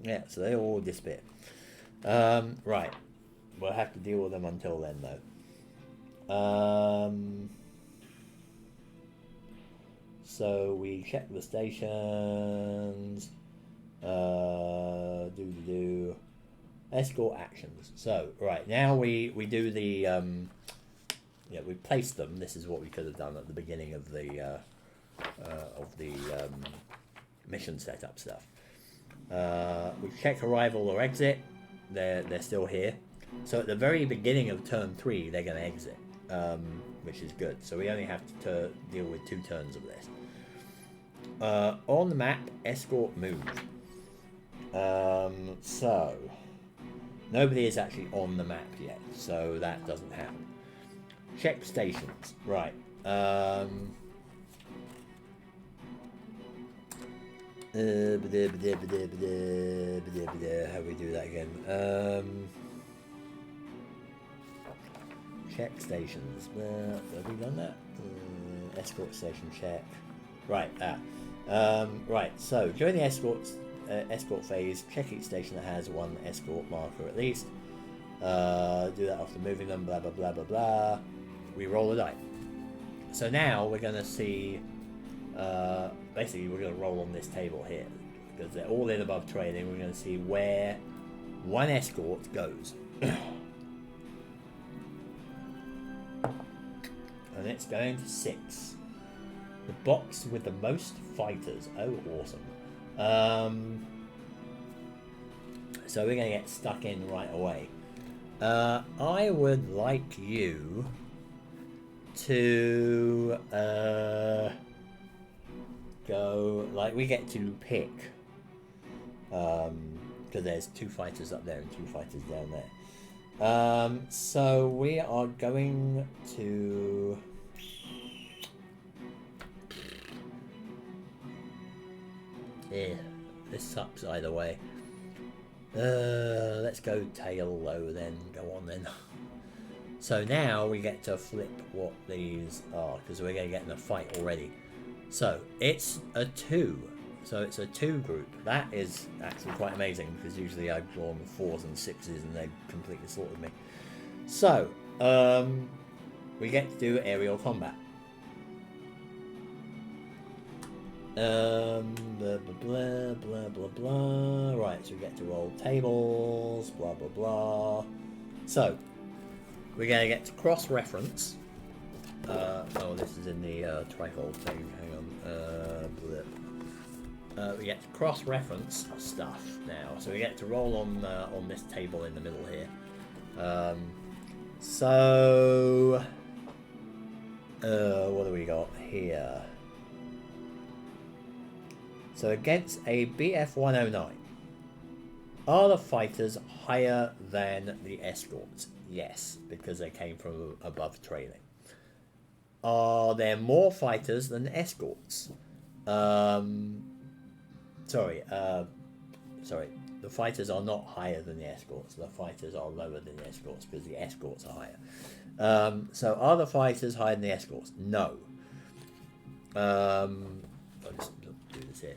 Yeah, so they all disappear. Right. We'll have to deal with them until then, though. So we check the stations. Escort actions. So right now we do the we place them. This is what we could have done at the beginning of the mission setup stuff. We check arrival or exit. They're still here. So at the very beginning of turn 3 they're going to exit, which is good. So we only have to deal with 2 turns of this. On the map, escort move. So nobody is actually on the map yet, so that doesn't happen. Check stations. Right. How do we do that again? Check stations. Have we done that? Escort station check. Right. Right. So during the escort phase, check each station that has 1 escort marker at least. Do that after moving them. Blah blah blah blah blah. We roll a die. So now we're going to see. Basically, we're going to roll on this table here because they're all in above training. We're going to see where 1 escort goes. And it's going to 6. The box with the most fighters. Oh, awesome. So we're going to get stuck in right away. I would like you to go, like, we get to pick, because there's 2 fighters up there and 2 fighters down there. So we are going to this sucks either way. Let's go tail low then. Go on then. So now we get to flip what these are, because we're going to get in a fight already. So it's a 2. So it's a 2 group. That is actually quite amazing, because usually I've drawn 4s and 6s and they completely slaughtered me. So we get to do aerial combat. Blah blah blah blah blah blah. Right, so we get to roll tables. Blah blah blah. So we're gonna get to cross-reference. Oh, this is in the trifold thing. Hang on. We get to cross-reference stuff now. So we get to roll on this table in the middle here. So what do we got here? So against a BF 109, are the fighters higher than the escorts? Yes, because they came from above trailing. Are there more fighters than escorts? Sorry, the the fighters are not higher than the escorts. The fighters are lower than the escorts because the escorts are higher. So are the fighters higher than the escorts? No. I'll just do this here.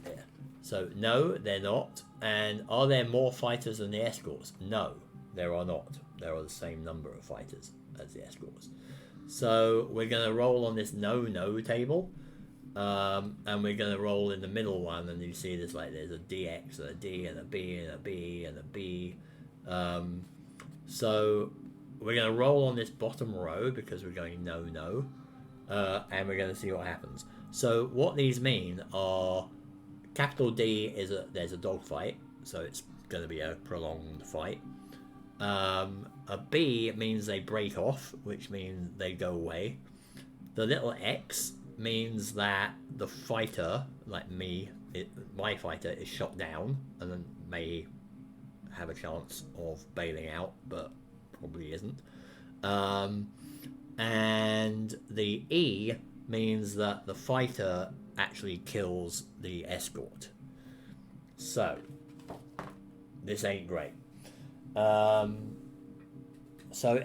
Yeah. So no, they're not. And are there more fighters than the escorts? No, there are not. There are the same number of fighters as the escorts. So we're going to roll on this no table. And we're going to roll in the middle one, and you see this, like, there's a DX and a D and a B and a B and a B. So we're going to roll on this bottom row because we're going no, and we're going to see what happens. So what these mean are, capital D is there's a dog fight, so it's going to be a prolonged fight. A B means they break off, which means they go away. The little X means that the fighter, like me, my fighter is shot down and then may have a chance of bailing out, but probably isn't. And the E means that the fighter actually kills the escort. So this ain't great. So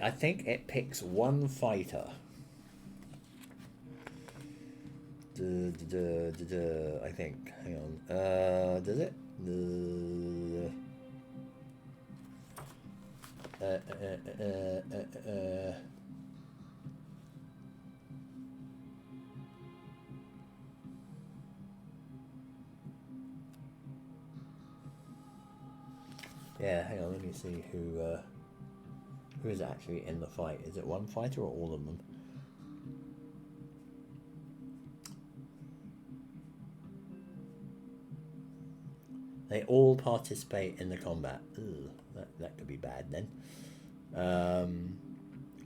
I think it picks one fighter. I think. Hang on. Does it? Yeah, hang on, let me see who is actually in the fight. Is it one fighter or all of them? They all participate in the combat. Ooh, that could be bad then.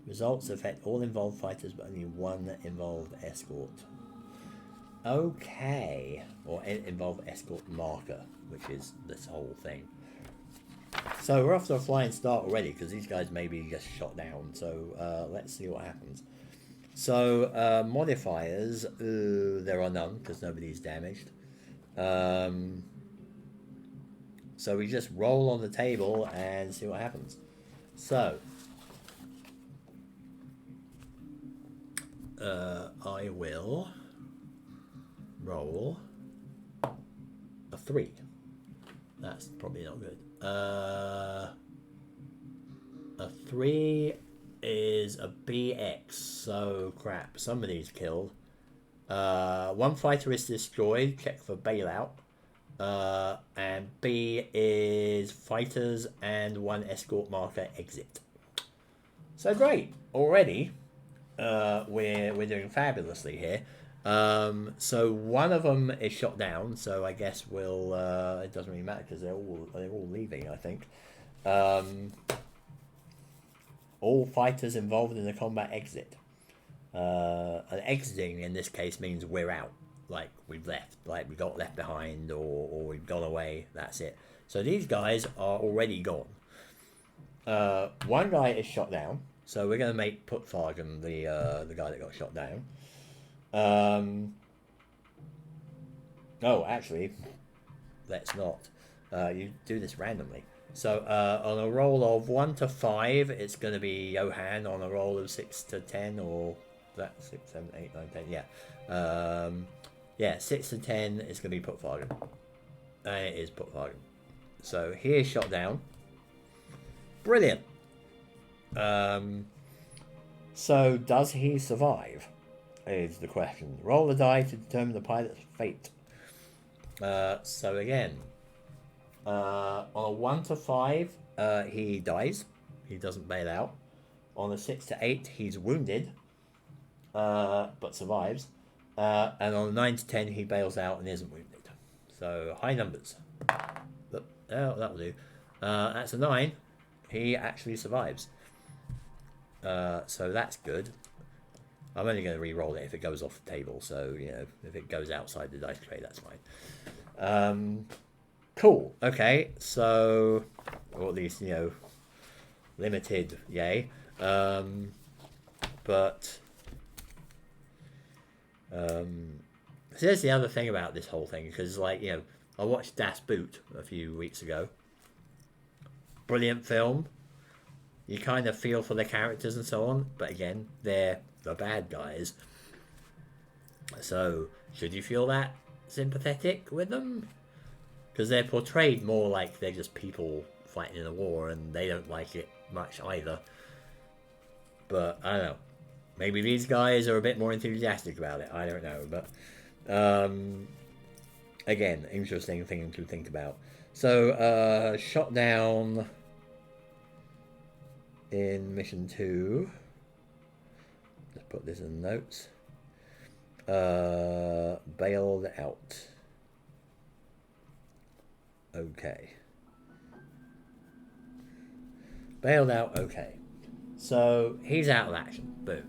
Results affect all involved fighters, but only one involved escort. Okay. Or involved escort marker, which is this whole thing. So we're off to a flying start already, because these guys may be just shot down. So let's see what happens. So modifiers, there are none, because nobody's damaged. So we just roll on the table and see what happens. So I will roll a 3. That's probably not good. A 3 is a BX, so crap, somebody's killed. One fighter is destroyed, check for bailout. And B is fighters and one escort marker exit. So great, already we're doing fabulously here. So one of them is shot down, so I guess we'll it doesn't really matter because they're all leaving, I think. All fighters involved in the combat exit. And exiting in this case means we're out. Like we've left, like we got left behind, or we've gone away. That's it. So these guys are already gone. One guy is shot down, so we're going to make Putfagen the guy that got shot down. Oh, actually, let's not. You do this randomly. So on a roll of 1 to 5, it's going to be Johan. On a roll of 6 to 10, or that 6, 7, 8, 9, 10. Yeah. Yeah, 6 to 10 is going to be Putfagen. And it is Putfagen. So he is shot down. Brilliant. So does he survive? Is the question. Roll the die to determine the pilot's fate. So again, on a 1 to 5, he dies. He doesn't bail out. On a 6 to 8, he's wounded, but survives. And on a 9 to 10, he bails out and isn't wounded. So high numbers. But, oh, that'll do. That's a 9. He actually survives. So that's good. I'm only going to re-roll it if it goes off the table. So, you know, if it goes outside the dice tray, that's fine. Cool. Okay. So, or at least, you know, limited, yay. But so here's the other thing about this whole thing, because, like, you know, I watched Das Boot a few weeks ago. Brilliant film. You kind of feel for the characters and so on, but again, they're the bad guys. So, should you feel that sympathetic with them? Because they're portrayed more like they're just people fighting in a war, and they don't like it much either. But, I don't know. Maybe these guys are a bit more enthusiastic about it. I don't know. But, again, interesting thing to think about. So, shot down in mission 2. Let's put this in the notes. Bailed out. Okay. Bailed out, okay. So, he's out of action. Boom.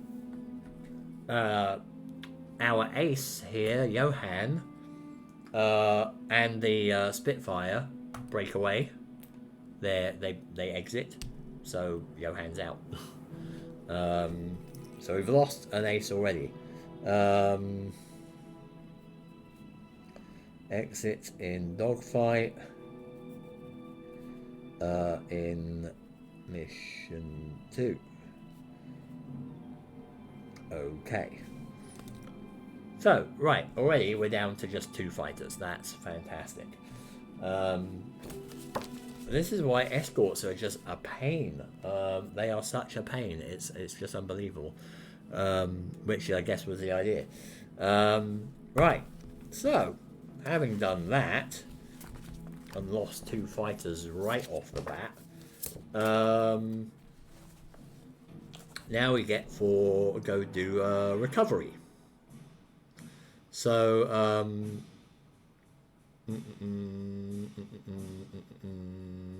Our ace here, Johan, and the Spitfire break away. They exit. So, Johan's out. So, we've lost an ace already. Exit in dogfight. In mission 2. Okay. So, right, already we're down to just 2 fighters. That's fantastic. This is why escorts are just a pain. They are such a pain. It's just unbelievable. Which I guess was the idea. Right. So, having done that, and lost 2 fighters right off the bat, now we get go do recovery. So,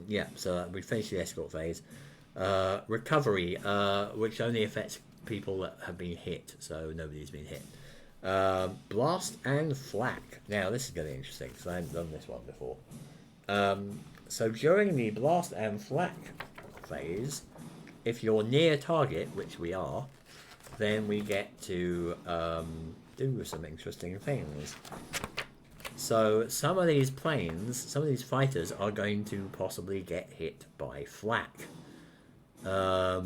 yeah, so we finished the escort phase. Recovery, which only affects people that have been hit, so nobody's been hit. Blast and Flak. Now, this is going to be interesting, because I haven't done this one before. So during the Blast and Flak phase, if you're near target, which we are, then we get to do some interesting things. So some of these planes, some of these fighters are going to possibly get hit by Flak. How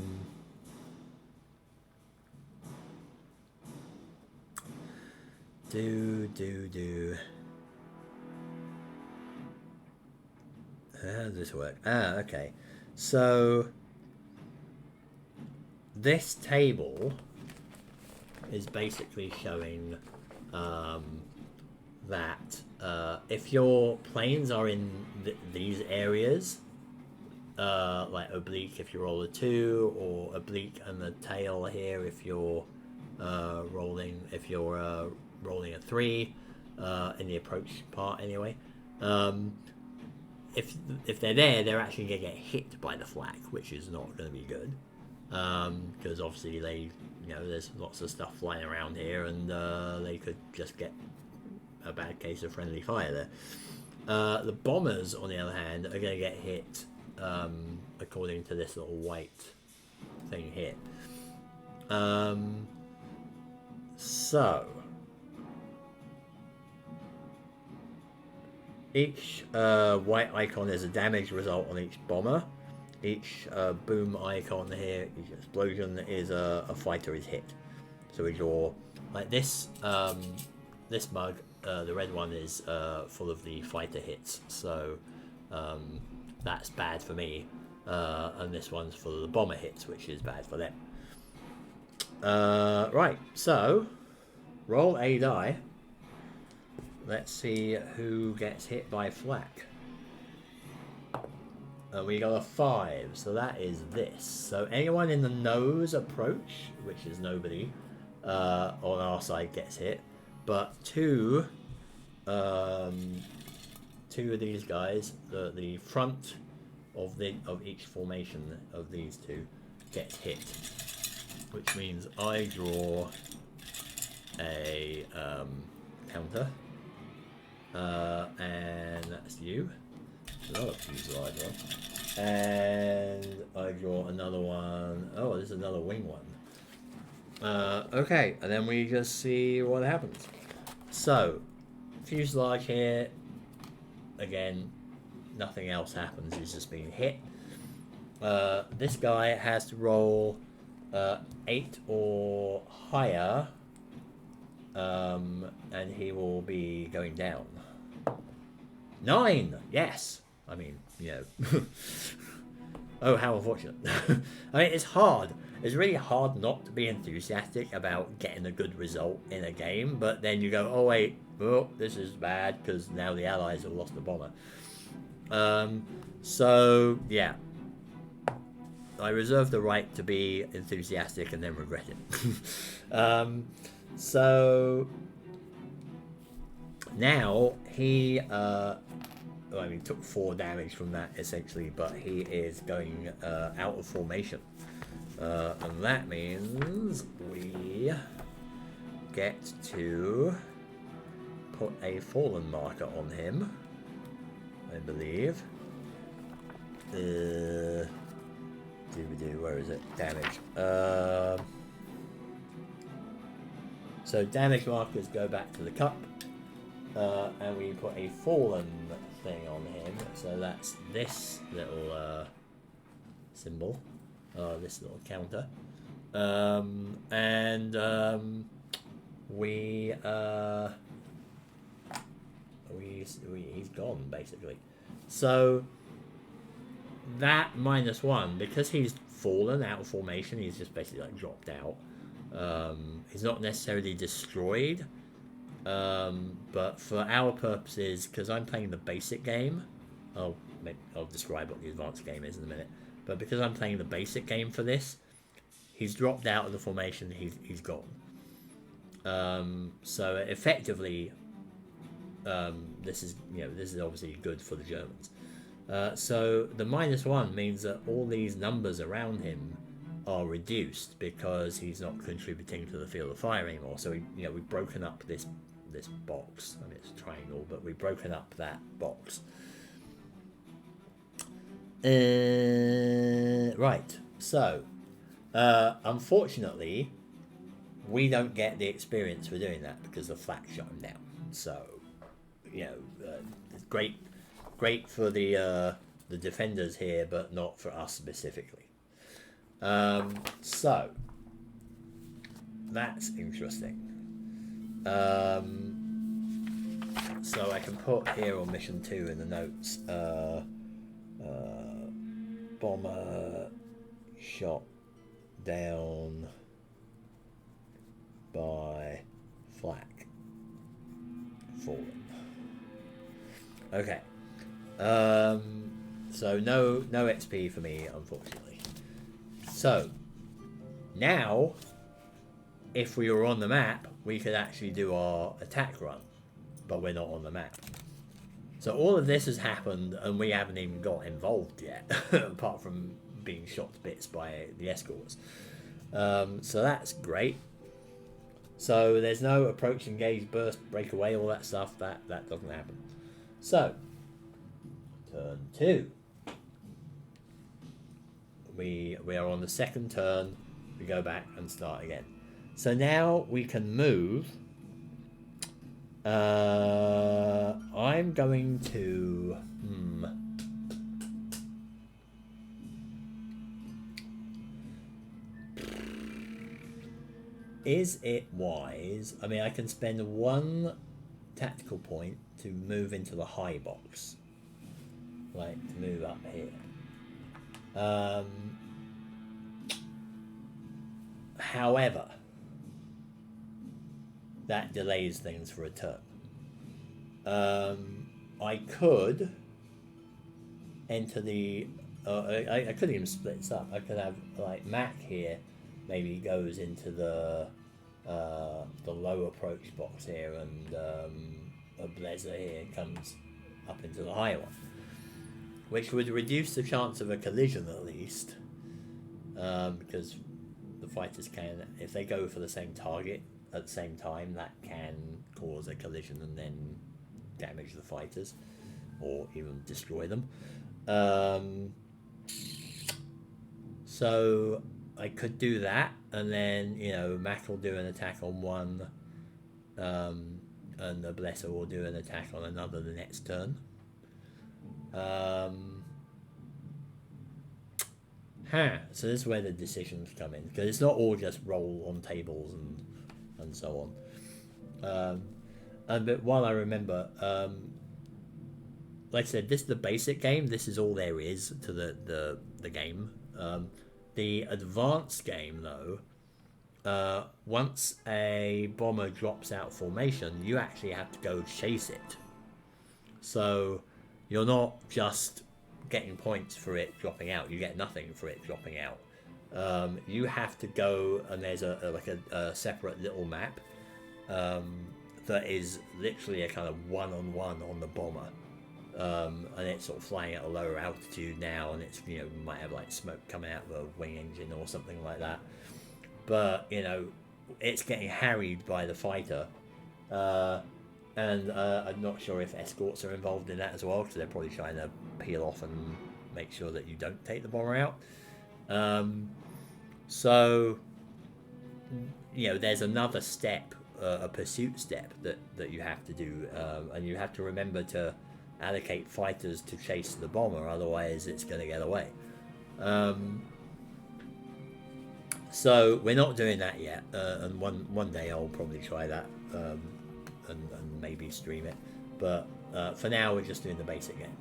does this work? Okay. So this table is basically showing that if your planes are in these areas, like oblique if you roll a 2, or oblique and the tail here if you're rolling a 3, in the approach part anyway. If they're there, they're actually going to get hit by the flak, which is not going to be good, because obviously there's lots of stuff flying around here, and they could just get a bad case of friendly fire there. The bombers, on the other hand, are going to get hit, according to this little white thing here. So each white icon is a damage result on each bomber. Each boom icon here, each explosion is a fighter is hit. So we draw like this. This mug, the red one, is full of the fighter hits. So that's bad for me. And this one's full of the bomber hits, which is bad for them. Right, so roll a die. Let's see who gets hit by flak. And we got a 5, so that is this. So anyone in the nose approach, which is nobody, on our side gets hit. But two of these guys, the front of each formation of these two gets hit, which means I draw a counter, and that's you. Another fuselage one, and I draw another one. Oh, this is another wing one. Okay, and then we just see what happens. So, fuselage here, again, nothing else happens. He's just being hit. This guy has to roll 8 or higher, and he will be going down. 9! Yes! I mean, oh, how unfortunate. I mean, it's hard. It's really hard not to be enthusiastic about getting a good result in a game, but then you go, oh wait, this is bad because now the Allies have lost the bomber. So, yeah. I reserve the right to be enthusiastic and then regret it. So, now he... took 4 damage from that essentially, but he is going out of formation. And that means we get to put a fallen marker on him, I believe. Where is it? Damage. So damage markers go back to the cup, and we put a fallen thing on him. So that's this little symbol, this little counter, and he's gone basically. So that -1, because he's fallen out of formation, he's just basically like dropped out. He's not necessarily destroyed, but for our purposes, because I'm playing the basic game, I'll describe what the advanced game is in a minute, but because I'm playing the basic game for this, he's dropped out of the formation, he's gone. So effectively, this is obviously good for the Germans. So the -1 means that all these numbers around him are reduced because he's not contributing to the field of fire anymore. So we've broken up this box. I mean, it's a triangle, but we've broken up that box. Right. So, unfortunately, we don't get the experience for doing that because the Flak shot him down. So, it's great for the defenders here, but not for us specifically. So that's interesting. So I can put here on mission 2 in the notes, bomber shot down by Flak, fallen. Okay. So no XP for me, unfortunately. So now, if we were on the map, we could actually do our attack run, but we're not on the map. So all of this has happened, and we haven't even got involved yet, apart from being shot to bits by the escorts. So that's great. So there's no approach, engage, burst, break away, all that stuff. That doesn't happen. So turn 2. We are on the second turn. We go back and start again. So now we can move. I'm going to... Is it wise? I mean, I can spend 1 tactical point to move into the high box. Like, to move up here. However, that delays things for a turn. I could enter the... I could even split this up. I could have, like, Mac here maybe goes into the low approach box here, and a Blazer here comes up into the higher one, which would reduce the chance of a collision at least, because the fighters can, if they go for the same target at the same time, that can cause a collision and then damage the fighters or even destroy them. So I could do that, and then Mac will do an attack on one, and the Blesser will do an attack on another the next turn. Um, so this is where the decisions come in, because it's not all just roll on tables and so on. But while I remember, like I said, this is the basic game. This is all there is to the game. The advanced game, though, once a bomber drops out formation, you actually have to go chase it. So you're not just getting points for it dropping out. You get nothing for it dropping out. You have to go, and there's a separate little map that is literally a kind of one-on-one on the bomber. And it's sort of flying at a lower altitude now, and it's, might have like smoke coming out of a wing engine or something like that. But it's getting harried by the fighter, and I'm not sure if escorts are involved in that as well, because they're probably trying to peel off and make sure that you don't take the bomber out. So there's another step, a pursuit step that you have to do, and you have to remember to allocate fighters to chase the bomber, otherwise it's going to get away. So we're not doing that yet, and one day I'll probably try that, and maybe stream it, but for now we're just doing the basic game.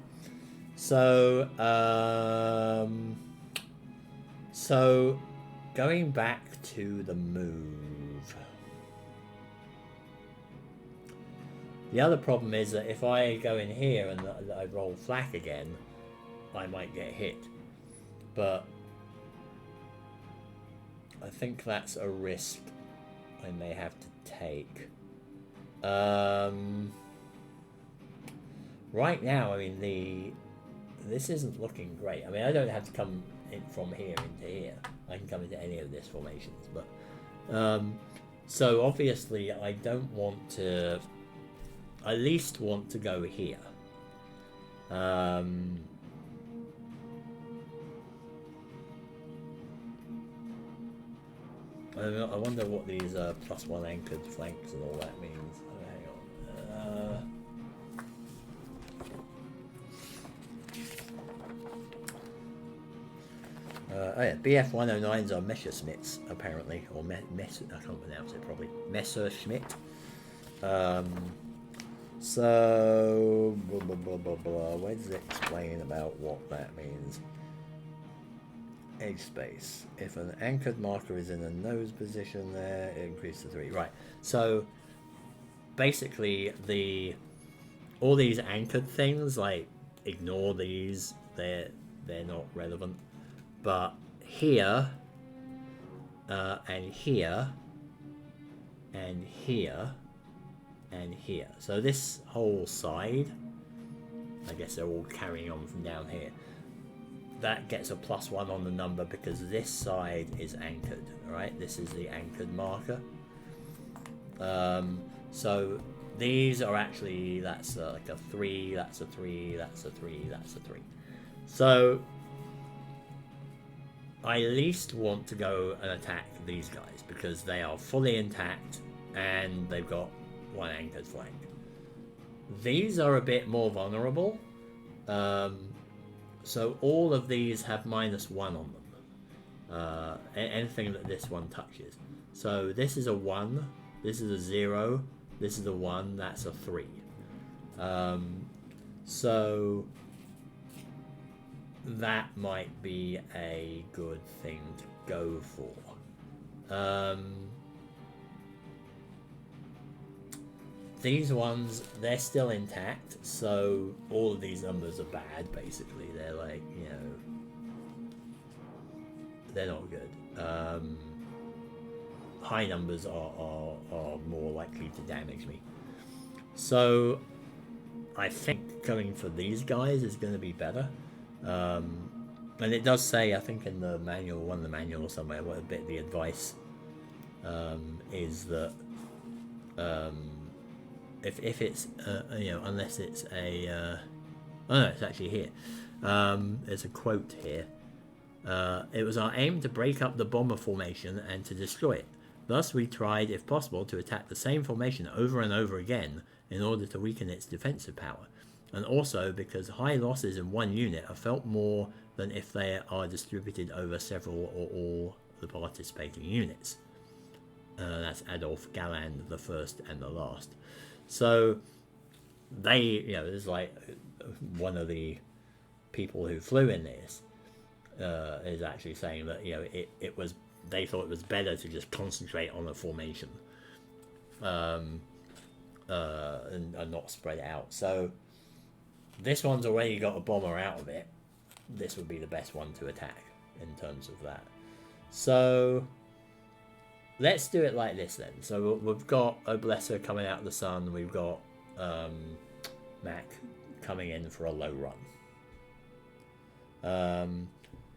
So going back to the move, the other problem is that if I go in here and I roll flak again, I might get hit. But I think that's a risk I may have to take. Right now, I mean, this isn't looking great. I mean, I don't have to come in from here into here. I can come into any of these formations. But so obviously, I don't want to. I least want to go here. I wonder what these +1 anchored flanks and all that means. Oh, hang on. Oh yeah, BF 109s are Messerschmitts apparently, or I can't pronounce it probably. Messerschmitt. So blah, blah, blah, blah, blah. Where does it explain about what that means? Edge space. If an anchored marker is in a nose position there, it increases to 3. Right. So basically all these anchored things, like, ignore these. They're not relevant. But here and here and here and here. So this whole side, I guess they're all carrying on from down here. That gets a +1 on the number because this side is anchored, right? This is the anchored marker. So these are actually, that's like a 3, that's a 3, that's a 3, that's a 3. So I least want to go and attack these guys because they are fully intact and they've got 1 anchored flank. These are a bit more vulnerable. So all of these have -1 on them. Anything that this one touches. So this is a 1, this is a 0, this is a 1, that's a 3. So that might be a good thing to go for. These ones, they're still intact, so all of these numbers are bad, basically. They're like, they're not good. High numbers are more likely to damage me. So I think going for these guys is going to be better. And it does say, I think in the manual, one of the manuals somewhere, what a bit the advice is that if it's unless it's a oh no, it's actually here. There's a quote here. It was our aim to break up the bomber formation and to destroy it. Thus we tried, if possible, to attack the same formation over and over again in order to weaken its defensive power. And also because high losses in one unit are felt more than if they are distributed over several or all the participating units. That's Adolf Galland the first and the last. So they, you know, there's like one of the people who flew in this is actually saying that, you know, it was, they thought it was better to just concentrate on a formation and not spread it out. So this one's already got a bomber out of it. This would be the best one to attack in terms of that. So let's do it like this then. So we've got Oblessa coming out of the sun. We've got Mac coming in for a low run.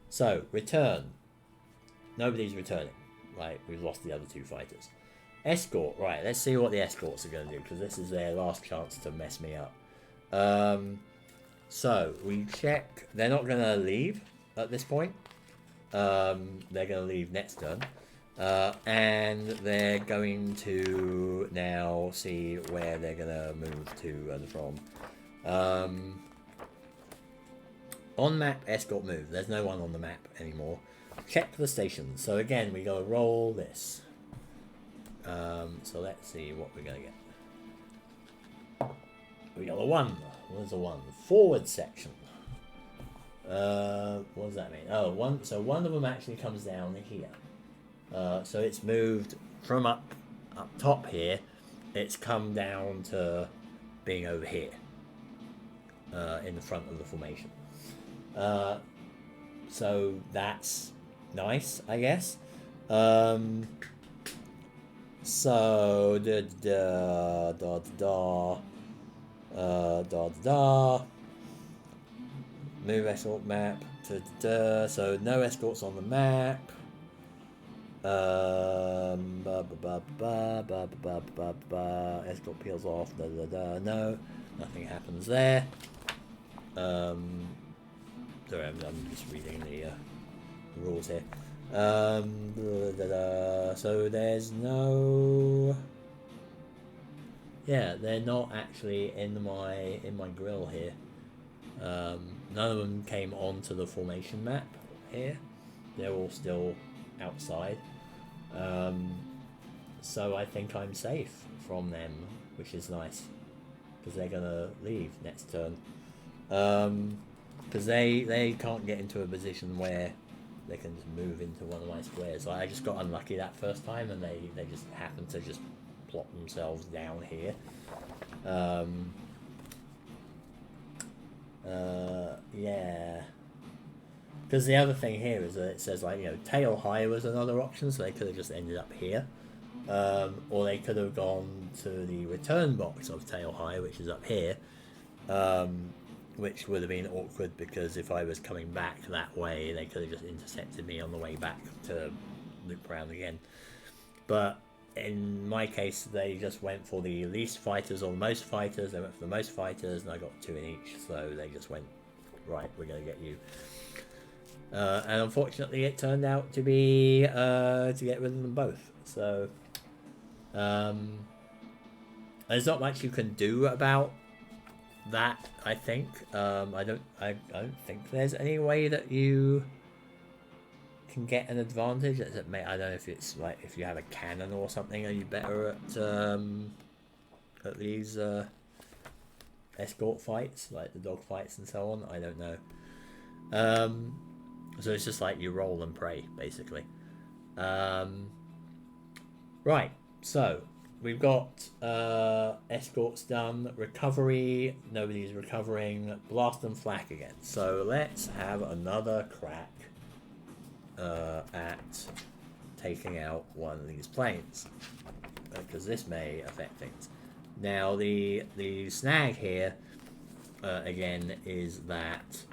So return. Nobody's returning. Right, we've lost the other two fighters. Escort. Right, let's see what the escorts are going to do, because this is their last chance to mess me up. So we check. They're not going to leave at this point. They're going to leave next turn. And they're going to now see where they're going to move to and from. On map, escort move. There's no one on the map anymore. Check the station. So again, we got to roll this. So let's see what we're going to get. We got a 1. What's a 1? Forward section. What does that mean? Oh, one. So one of them actually comes down here. So it's moved from up top here. It's come down to being over here in the front of the formation. So that's nice, I guess. So move escort map. So no escorts on the map. Escort peels off. No, nothing happens there. Sorry, I'm just reading the rules here. So there's no. Yeah, they're not actually in my grill here. None of them came onto the formation map here. They're all still outside. So I think I'm safe from them, which is nice, because they're gonna leave next turn. Because they can't get into a position where they can just move into one of my squares. I just got unlucky that first time, and they just happened to just plop themselves down here. Yeah. Because the other thing here is that it says, like, you know, tail high was another option, so they could have just ended up here. Or they could have gone to the return box of tail high, which is up here. Which would have been awkward, because if I was coming back that way, they could have just intercepted me on the way back to loop around again. But in my case, they just went for the least fighters or most fighters. They went for the most fighters, and I got 2 in each, so they just went, right, we're going to get you. And unfortunately, it turned out to be to get rid of them both. So there's not much you can do about that, I think. I don't think there's any way that you can get an advantage. I don't know if it's like, if you have a cannon or something, are you better at these escort fights, like the dog fights and so on? I don't know. So it's just like you roll and pray, basically. Right, so we've got escorts done. Recovery, nobody's recovering. Blast and flak again. So let's have another crack at taking out one of these planes, because this may affect things. Now the snag here again is that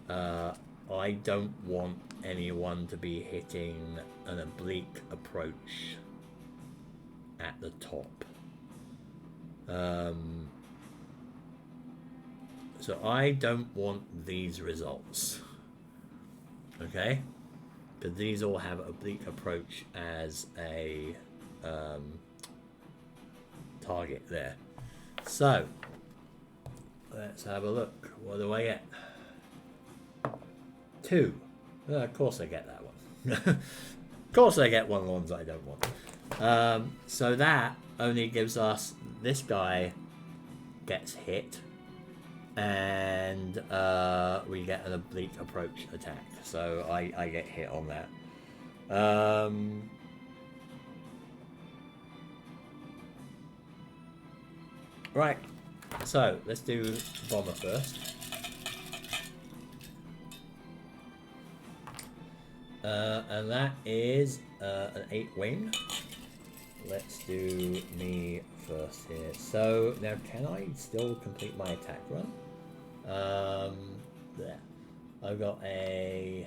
I don't want anyone to be hitting an oblique approach at the top. So I don't want these results. Okay? Because these all have oblique approach as a target there. So Let's have a look. What do I get? 2. Of course I get that one. Of course I get one of the ones I don't want. So that only gives us this guy gets hit, and we get an oblique approach attack. So I get hit on that. Right. So let's do bomber first. And that is an 8 wing. Let's do me first here. So now, can I still complete my attack run? There. I've got a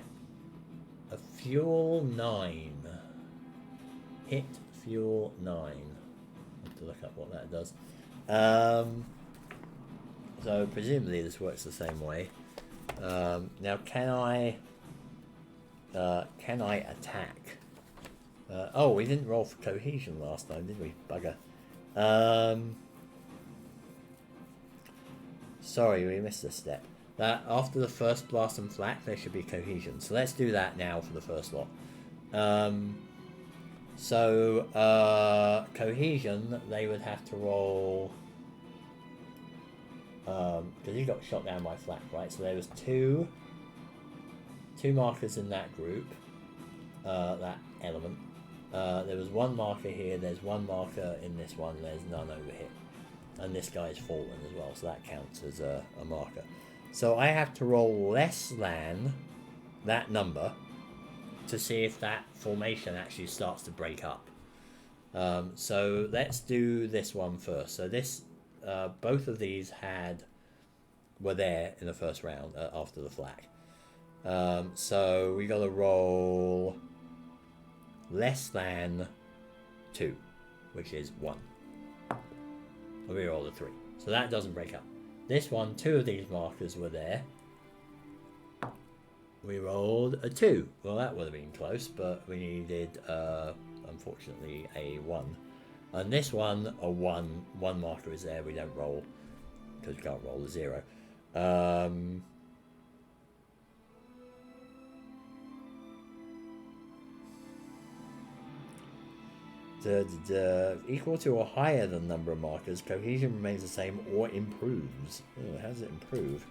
fuel 9. Hit fuel 9. I have to look up what that does. So presumably this works the same way. Now, can I attack? Oh, we didn't roll for cohesion last time, did we? Bugger. Sorry, we missed a step. That after the first blast and flak, there should be cohesion. So let's do that now for the first lot. Cohesion, they would have to roll. Because he got shot down by flak, right? So there was two markers in that group, that element. There was one marker here, there's one marker in this one, there's none over here. And this guy's fallen as well, so that counts as a marker. So I have to roll less than that number to see if that formation actually starts to break up. So let's do this one first. So this, both of these were there in the first round after the flak. So we got to roll less than 2, which is 1. And we rolled a 3, so that doesn't break up. This one, 2 of these markers were there. We rolled a 2. Well, that would have been close, but we needed, unfortunately, a 1. And this one, a 1. 1 marker is there. We don't roll because we can't roll a 0. Equal to or higher than number of markers, cohesion remains the same or improves. Oh, how does it improve?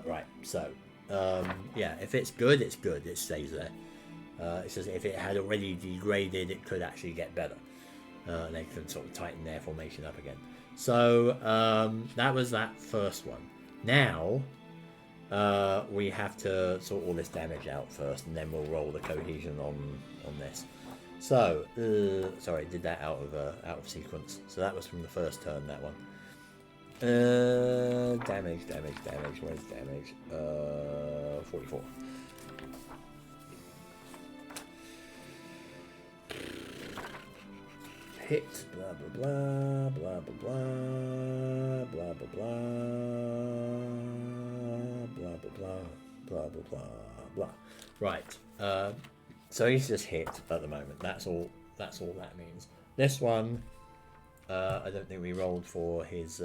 Right, so yeah, if it's good, it's good, it stays there. It's just if it had already degraded, it could actually get better. They can sort of tighten their formation up again. So that was that first one. Now we have to sort all this damage out first, and then we'll roll the cohesion on this. So sorry, did that out of sequence. So that was from the first turn, that one. Damage. Where's damage? 44. Hit. Blah blah blah blah blah blah blah blah blah blah blah. Right. So he's just hit at the moment. That's all that means. This one, I don't think we rolled for his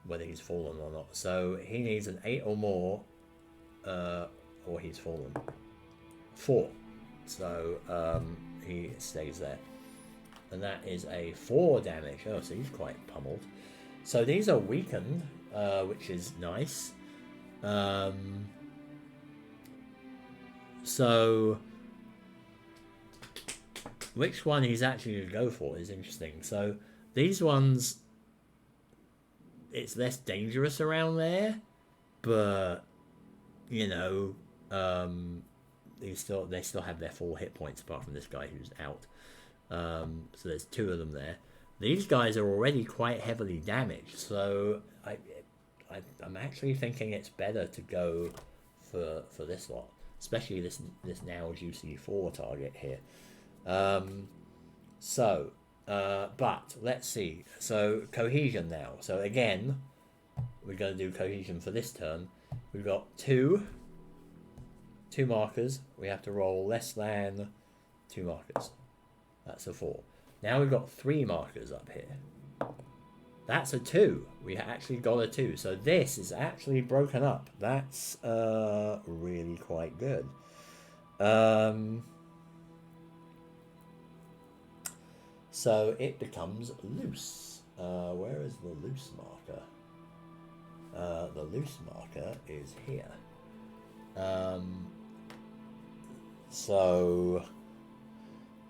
whether he's fallen or not. So he needs an 8 or more, or he's fallen. 4. So he stays there. And that is a 4 damage. Oh, so he's quite pummeled. So these are weakened, which is nice. So which one he's actually going to go for is interesting. So these ones, it's less dangerous around there, but you know, they still have their full hit points apart from this guy who's out. So there's 2 of them there. These guys are already quite heavily damaged, so I'm actually thinking it's better to go for this lot, especially this now juicy 4 target here. But let's see. So cohesion now. So again, we're going to do cohesion for this turn. We've got 2 markers. We have to roll less than 2 markers. That's a 4. Now we've got 3 markers up here. That's a 2. We actually got a 2. So this is actually broken up. That's really quite good. So it becomes loose. Where is the loose marker? The loose marker is here. So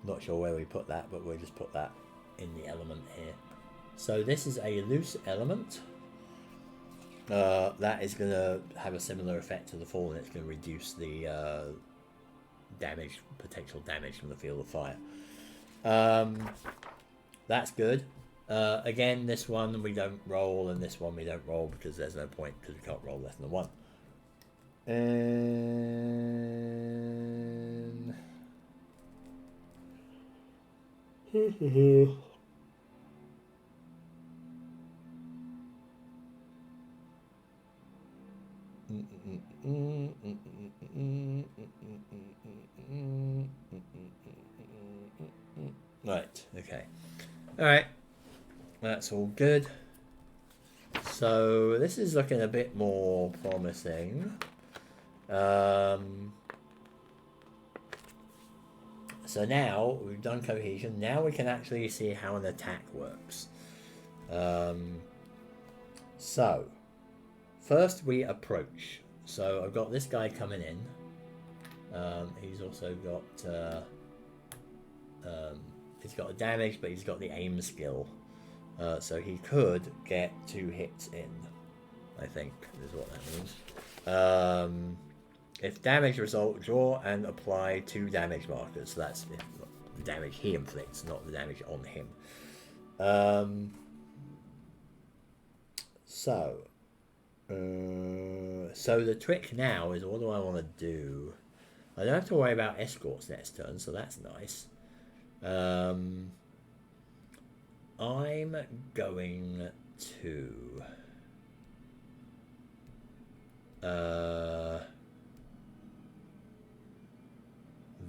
not sure where we put that, but we'll just put that in the element here. So this is a loose element. That is going to have a similar effect to the fall, and it's going to reduce the damage, potential damage from the field of fire. That's good. Again, this one we don't roll, and this one we don't roll because there's no point, because we can't roll less than 1. And right, okay. Alright. That's all good. So this is looking a bit more promising. So now we've done cohesion. Now we can actually see how an attack works. So first we approach. So I've got this guy coming in. He's also got he's got a damage, but he's got the aim skill. So he could get 2 hits in, I think, is what that means. If damage result, draw and apply 2 damage markers. So that's the damage he inflicts, not the damage on him. So the trick now is, what do I want to do? I don't have to worry about escorts next turn, so that's nice. I'm going to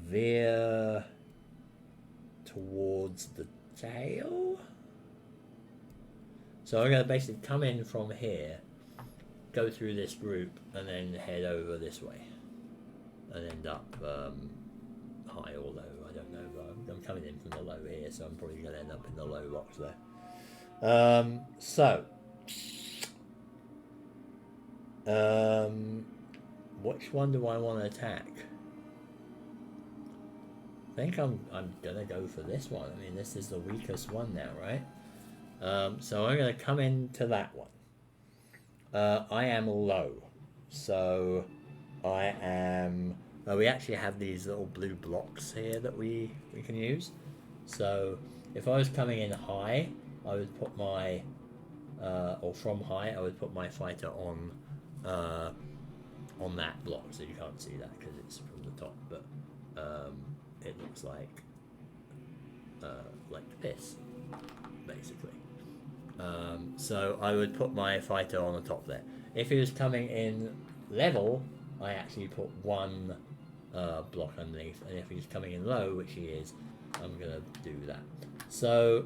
veer towards the tail. So I'm going to basically come in from here, go through this group, and then head over this way, and end up high or low. I don't know, but I'm coming in from the low here, so I'm probably going to end up in the low box there. Which one do I want to attack? I think I'm gonna go for this one. I mean, this is the weakest one now, right? So I'm gonna come into that one. I am low, so I am. We actually have these little blue blocks here that we can use. So if I was coming in high, I would put my or from high, I would put my fighter on that block. So you can't see that because it's from the top, but it looks like this, basically. So I would put my fighter on the top there. If he was coming in level, I actually put 1 block underneath, and if he's coming in low, which he is, I'm gonna do that. So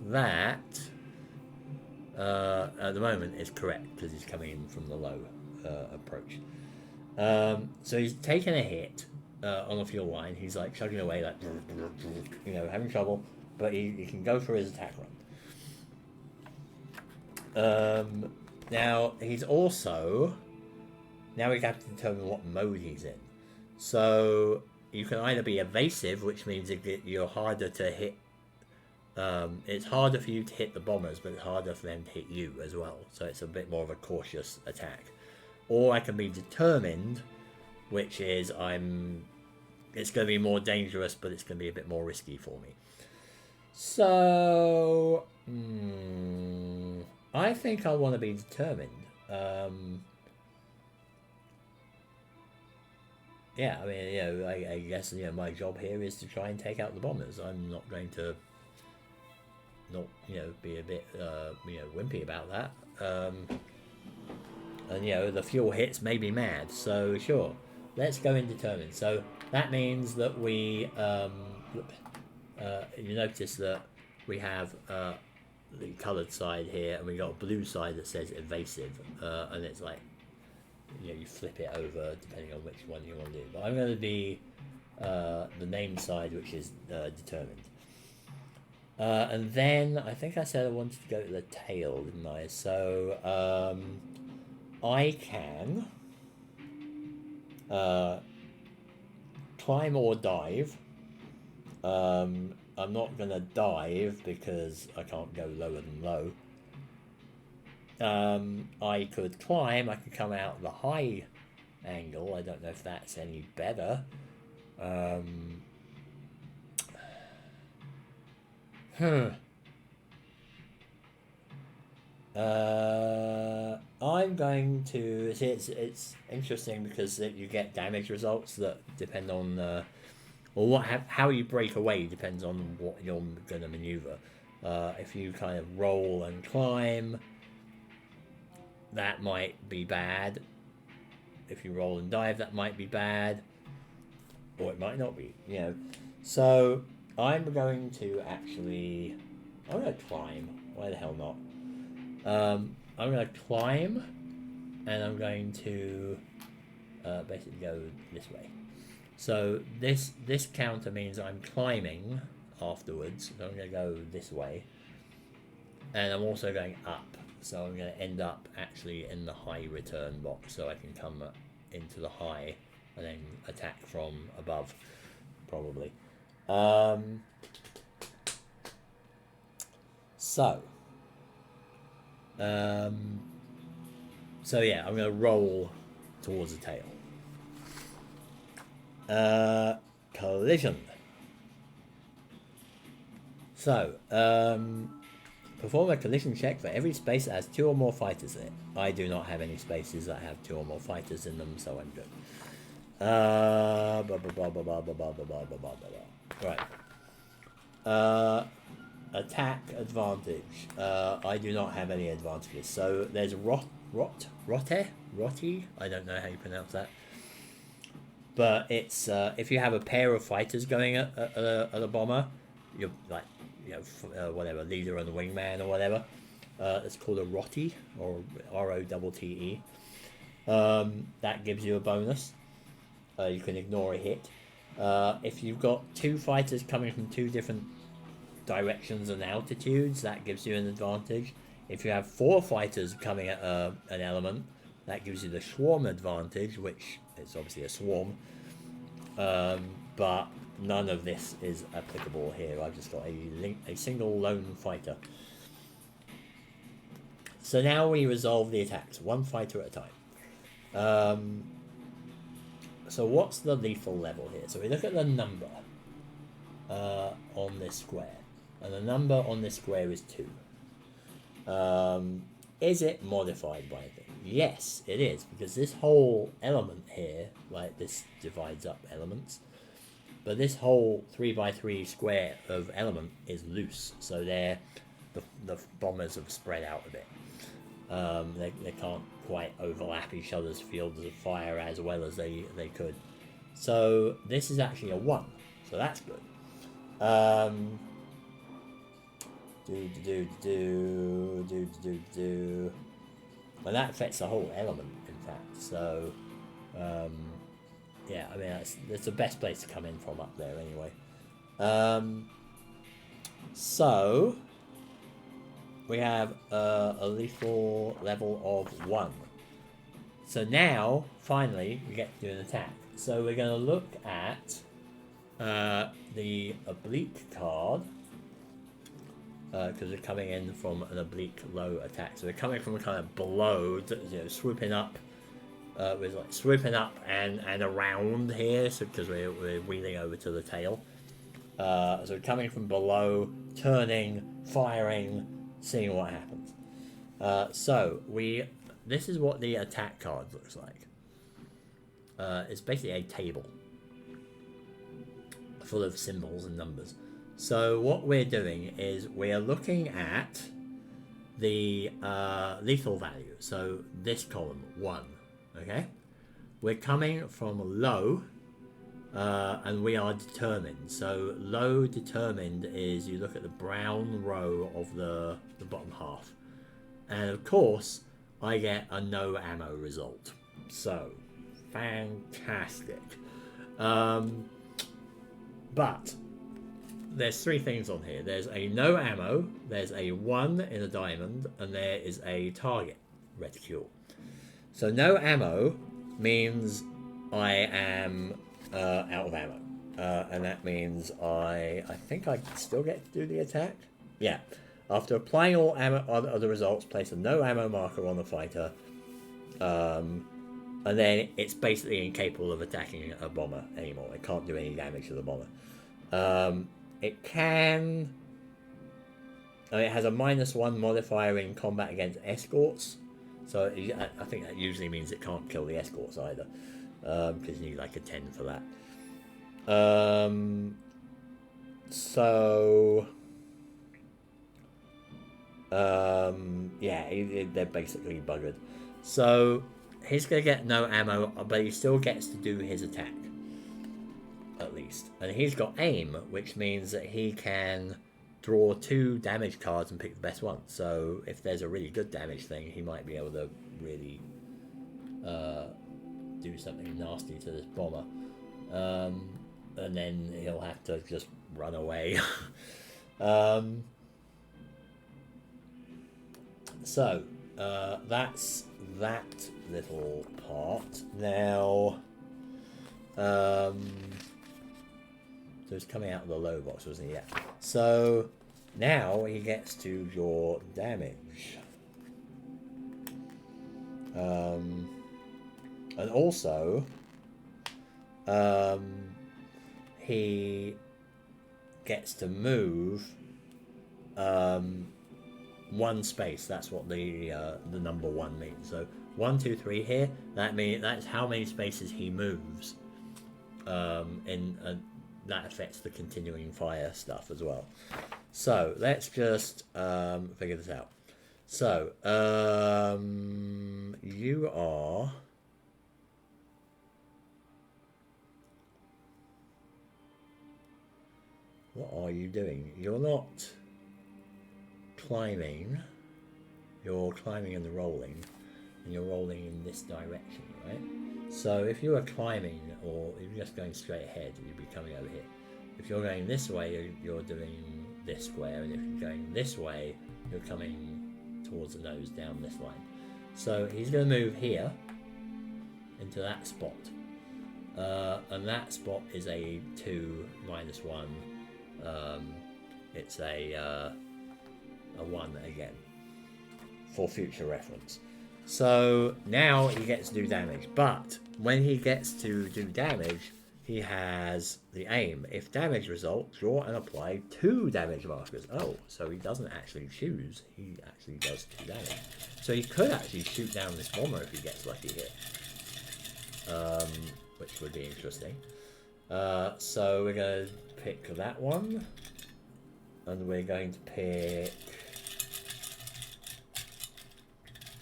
that at the moment is correct because he's coming in from the low approach. So he's taken a hit on the fuel line. He's like chugging away, like having trouble, but he can go for his attack run. Now he's also, now we have to determine what mode he's in. So you can either be evasive, which means you're harder to hit. It's harder for you to hit the bombers, but it's harder for them to hit you as well. So it's a bit more of a cautious attack. Or I can be determined, which is it's going to be more dangerous, but it's going to be a bit more risky for me. So I think I want to be determined. Yeah, I mean, I guess my job here is to try and take out the bombers. I'm not going to be a bit wimpy about that. And the fuel hits may be mad, so sure, let's go in determined. So that means that we you notice that we have the coloured side here, and we got a blue side that says evasive, and it's like, you flip it over depending on which one you want to do. But I'm going to be the name side, which is determined. And then I think I said I wanted to go to the tail, didn't I? So I can climb or dive. I'm not going to dive because I can't go lower than low. I could climb. I could come out the high angle. I don't know if that's any better. I'm going to see. It's interesting because you get damage results that depend on, or how you break away depends on what you're going to maneuver. If you kind of roll and climb, that might be bad. If you roll and dive, that might be bad, or it might not be. So I'm going to I'm going to climb. Why the hell not? I'm going to climb, and I'm going to basically go this way. So this counter means I'm climbing afterwards. So I'm going to go this way, and I'm also going up. So I'm going to end up actually in the high return box, so I can come into the high and then attack from above, probably. So yeah, I'm going to roll towards the tail. Collision. So, perform a collision check for every space that has 2 or more fighters in it. I do not have any spaces that have 2 or more fighters in them, so I'm good. Right. Attack advantage. I do not have any advantages. So there's Rotte. I don't know how you pronounce that. But it's if you have a pair of fighters going at a bomber, you're like, whatever, leader and the wingman or whatever. It's called a Rotte, or ROTTE. That gives you a bonus. You can ignore a hit. If you've got 2 fighters coming from 2 different directions and altitudes, that gives you an advantage. If you have 4 fighters coming at an element, that gives you the swarm advantage, which is obviously a swarm. But none of this is applicable here. I've just got a single lone fighter. So now we resolve the attacks, 1 fighter at a time. So what's the lethal level here? So we look at the number on this square. And the number on this square is 2. Is it modified by anything? Yes, it is, because this whole element here, like this divides up elements, but this whole 3x3 square of element is loose, so the bombers have spread out a bit. They can't quite overlap each other's fields of fire as well as they could. So this is actually a 1, so that's good. Well, that affects the whole element, in fact. So, yeah, I mean, that's the best place to come in from up there, anyway. So we have a lethal level of 1. So now, finally, we get to do an attack. So we're going to look at the oblique card, because they're coming in from an oblique low attack. So they're coming from kind of below, swooping up, with like swooping up and around here. So because we're wheeling over to the tail. So coming from below, turning, firing, seeing what happens. So this is what the attack card looks like. It's basically a table full of symbols and numbers. So what we're doing is we're looking at the lethal value. So this column, 1, okay? We're coming from low and we are determined. So low determined is you look at the brown row of the bottom half. And of course, I get a no ammo result. So, fantastic. But there's three things on here. There's a no ammo, there's a 1 in a diamond, and there is a target reticule. So no ammo means I am out of ammo. And that means I think I still get to do the attack. Yeah. After applying all other results, place a no ammo marker on the fighter. And then it's basically incapable of attacking a bomber anymore. It can't do any damage to the bomber. It can... it has a -1 modifier in combat against escorts. So I think that usually means it can't kill the escorts either. Because you need like a 10 for that. Yeah, they're basically buggered. So he's going to get no ammo, but he still gets to do his attack. At least. And he's got aim, which means that he can draw 2 damage cards and pick the best one. So if there's a really good damage thing, he might be able to really do something nasty to this bomber. And then he'll have to just run away. So that's that little part. Now, so he's coming out of the low box, wasn't he? Yeah. So now he gets to your damage. And also, he gets to move 1 space. That's what the number 1 means. So 1, 2, 3 here. That's how many spaces he moves. That affects the continuing fire stuff as well. So let's just figure this out. So you are. What are you doing? You're not climbing. You're climbing and rolling, and you're rolling in this direction, right? So if you were climbing, or if you're just going straight ahead, you'd be coming over here. If you're going this way, you're doing this square, and if you're going this way, you're coming towards the nose down this line. So he's going to move here into that spot, and that spot is a 2 -1. It's a 1 again for future reference. So now he gets to do damage, but when he gets to do damage, he has the aim. If damage results, draw and apply 2 damage markers. Oh, so he doesn't actually choose, he actually does 2 damage. So he could actually shoot down this bomber if he gets lucky here, which would be interesting. So we're going to pick that one, and we're going to pick...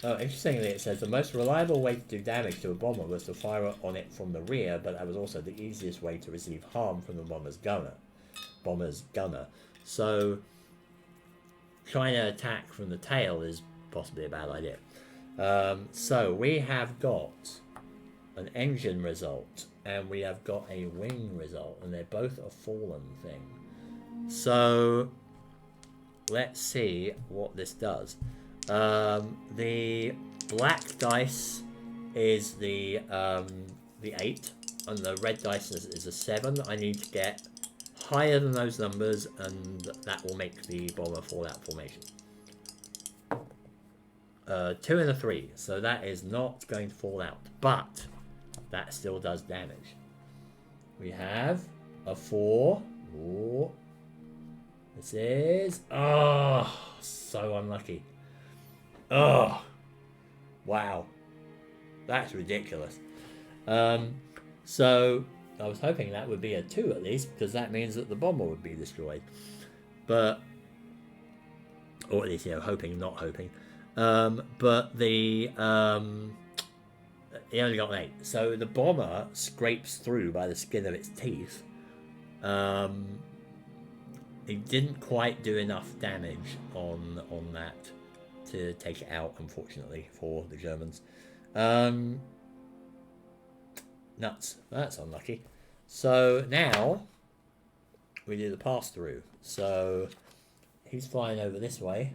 Oh, interestingly, it says the most reliable way to do damage to a bomber was to fire on it from the rear, but that was also the easiest way to receive harm from the bomber's gunner. So trying to attack from the tail is possibly a bad idea. So we have got an engine result, and we have got a wing result, and they're both a fallen thing. So let's see what this does. The black dice is the 8, and the red dice is a 7. I need to get higher than those numbers, and that will make the bomber fall out formation. 2 and a 3, so that is not going to fall out, but that still does damage. We have a 4. Ooh. This is... Oh, so unlucky. Oh, wow. That's ridiculous. So I was hoping that would be a 2 at least, because that means that the bomber would be destroyed. But, or at least, hoping, not hoping. But the, he only got an 8. So the bomber scrapes through by the skin of its teeth. He didn't quite do enough damage on that to take it out, unfortunately, for the Germans. Nuts. That's unlucky. So now we do the pass through. So he's flying over this way.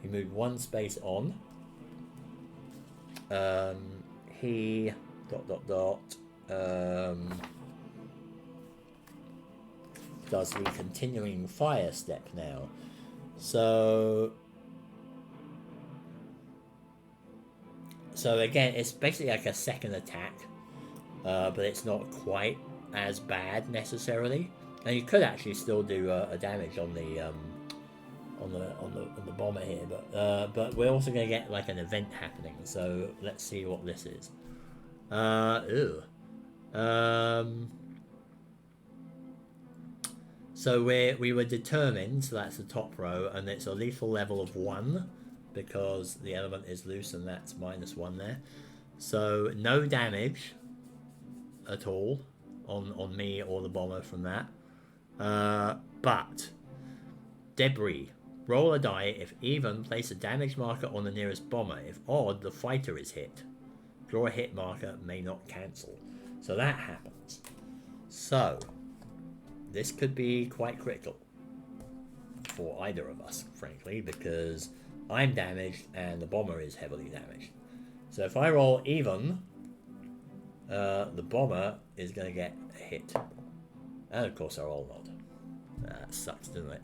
He moved one space on. He ... does the continuing fire step now. So again, it's basically like a second attack, but it's not quite as bad necessarily. And you could actually still do a damage on the bomber here, but we're also going to get like an event happening. So let's see what this is. So we were determined, so that's the top row, and it's a lethal level of 1 because the element is loose, and that's -1 there. So no damage at all on me or the bomber from that. But debris. Roll a die. If even, place a damage marker on the nearest bomber. If odd, the fighter is hit. Draw a hit marker, may not cancel. So that happens. So this could be quite critical for either of us, frankly, because I'm damaged and the bomber is heavily damaged. So if I roll even, the bomber is going to get hit. And of course I roll not. That sucks, doesn't it?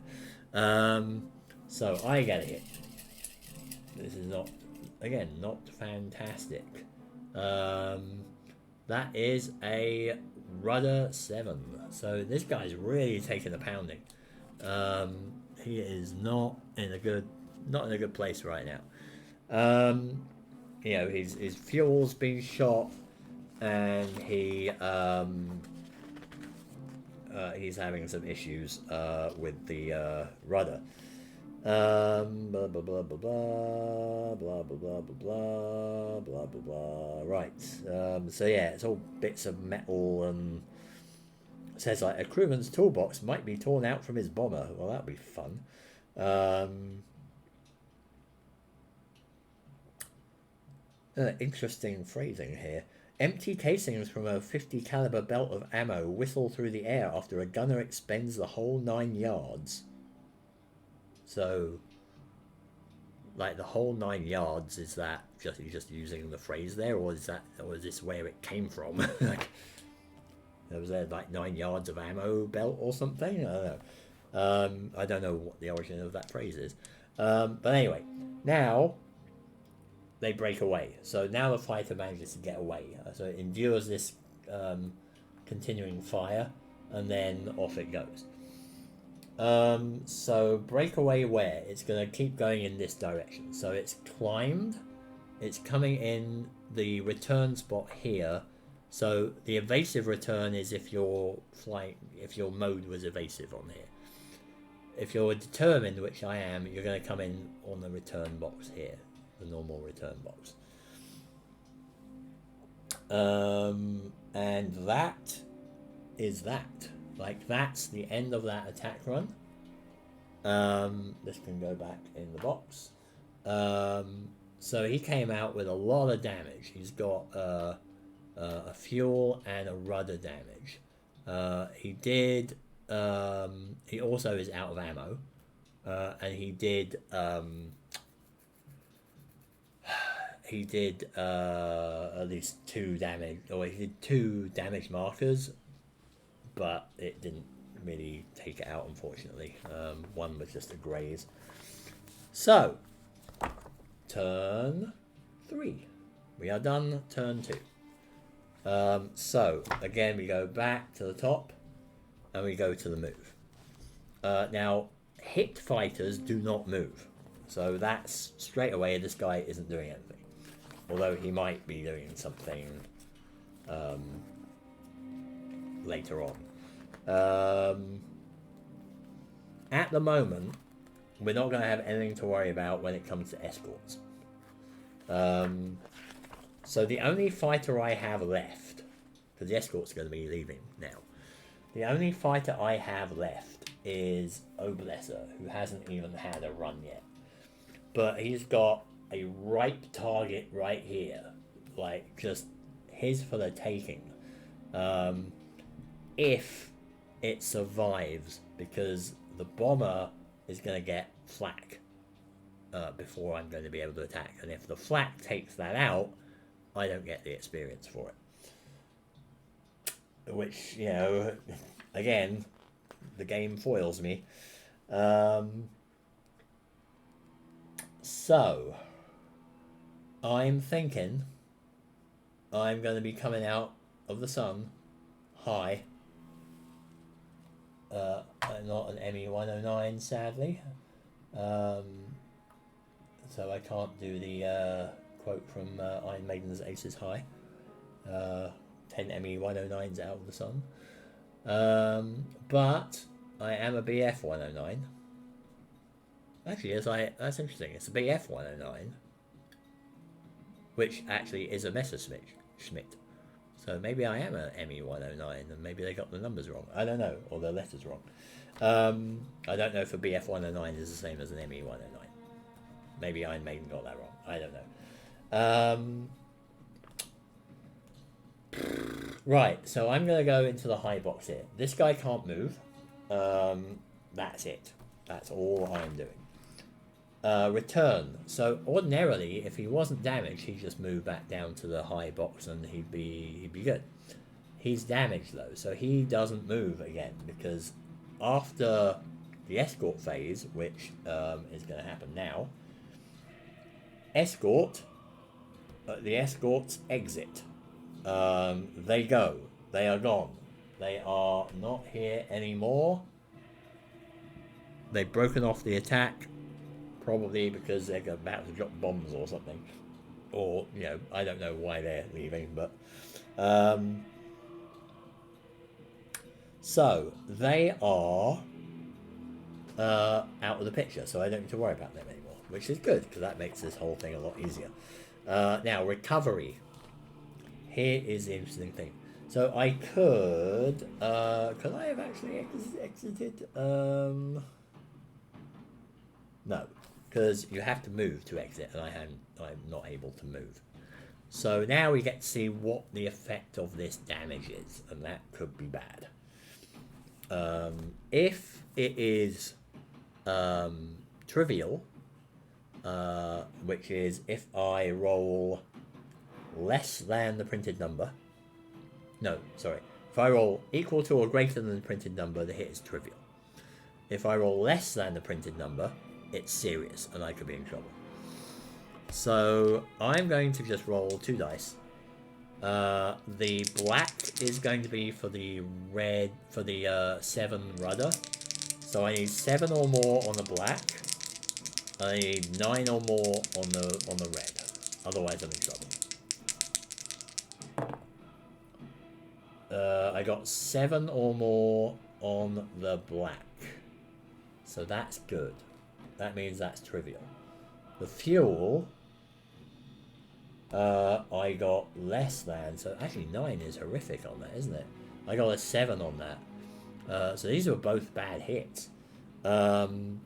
So I get a hit. This is not, again, not fantastic. That is a rudder 7. So this guy's really taking a pounding. He is not in a good place right now. You know, his fuel's been shot, and he's having some issues with the rudder. Blah blah blah blah blah blah blah blah blah blah blah blah blah. Right. So yeah, it's all bits of metal, and it says like a crewman's toolbox might be torn out from his bomber. Well, that'd be fun. Interesting phrasing here. Empty casings from a 50 caliber belt of ammo whistle through the air after a gunner expends the whole 9 yards. So, like the whole 9 yards, is that just using the phrase there, or is this where it came from? Like, was there like 9 yards of ammo belt or something? I don't know. I don't know what the origin of that phrase is. But anyway, now they break away. So now the fighter manages to get away. So it endures this continuing fire, and then off it goes. So breakaway where? It's going to keep going in this direction. So it's climbed. It's coming in the return spot here. So the evasive return is if your mode was evasive on here. If you're determined, which I am, you're going to come in on the return box here. The normal return box. And that is that. Like, that's the end of that attack run. This can go back in the box. So he came out with a lot of damage. He's got a fuel and a rudder damage. He also is out of ammo. And he did at least 2 damage, or he did 2 damage markers, but it didn't really take it out, unfortunately. One was just a graze. So, turn 3. We are done turn 2. So, again, we go back to the top, and we go to the move. Now, hit fighters do not move. So that's straight away, this guy isn't doing anything. Although he might be doing something later on. At the moment, we're not going to have anything to worry about when it comes to escorts. So the only fighter I have left, because the escort's going to be leaving now, the only fighter I have left is Oblesser, who hasn't even had a run yet. But he's got a ripe target right here. Like, just his for the taking. If it survives, because the bomber is going to get flak before I'm going to be able to attack. And if the flak takes that out, I don't get the experience for it. Which, you know, again, the game foils me. So, I'm thinking I'm going to be coming out of the sun high. Not an ME-109, sadly. So I can't do the quote from Iron Maiden's Aces High. 10 ME-109s out of the sun. But I am a BF-109. Actually, that's interesting. It's a BF-109, which actually is a Messerschmitt. So maybe I am a ME-109, and maybe they got the numbers wrong. I don't know, or the letters wrong. I don't know if a BF-109 is the same as an ME-109. Maybe Iron Maiden got that wrong. I don't know. Right, so I'm going to go into the high box here. This guy can't move. That's it. That's all I'm doing. Return. So ordinarily, if he wasn't damaged, he'd just move back down to the high box and he'd be good. He's damaged though, so he doesn't move again, because after the escort phase, which is going to happen now, the escorts exit. They go. They are gone. They are not here anymore. They've broken off the attack, probably because they're about to drop bombs or something. Or, you know, I don't know why they're leaving, but... so, they are out of the picture, so I don't need to worry about them anymore, which is good, because that makes this whole thing a lot easier. Now, recovery. Here is the interesting thing. So I could I have actually exited? No, because you have to move to exit, and I'm not able to move. So now we get to see what the effect of this damage is, and that could be bad. If it is trivial, which is if I roll less than the printed number. No, sorry. If I roll equal to or greater than the printed number, the hit is trivial. If I roll less than the printed number, it's serious, and I could be in trouble. So I'm going to just roll 2 dice. The black is going to be for the red, for the 7 rudder. So I need 7 or more on the black. I need 9 or more on the red. Otherwise I'm in trouble. I got 7 or more on the black. So that's good. That means that's trivial. The fuel, I got less than, so actually 9 is horrific on that, isn't it? I got a 7 on that. So these were both bad hits. So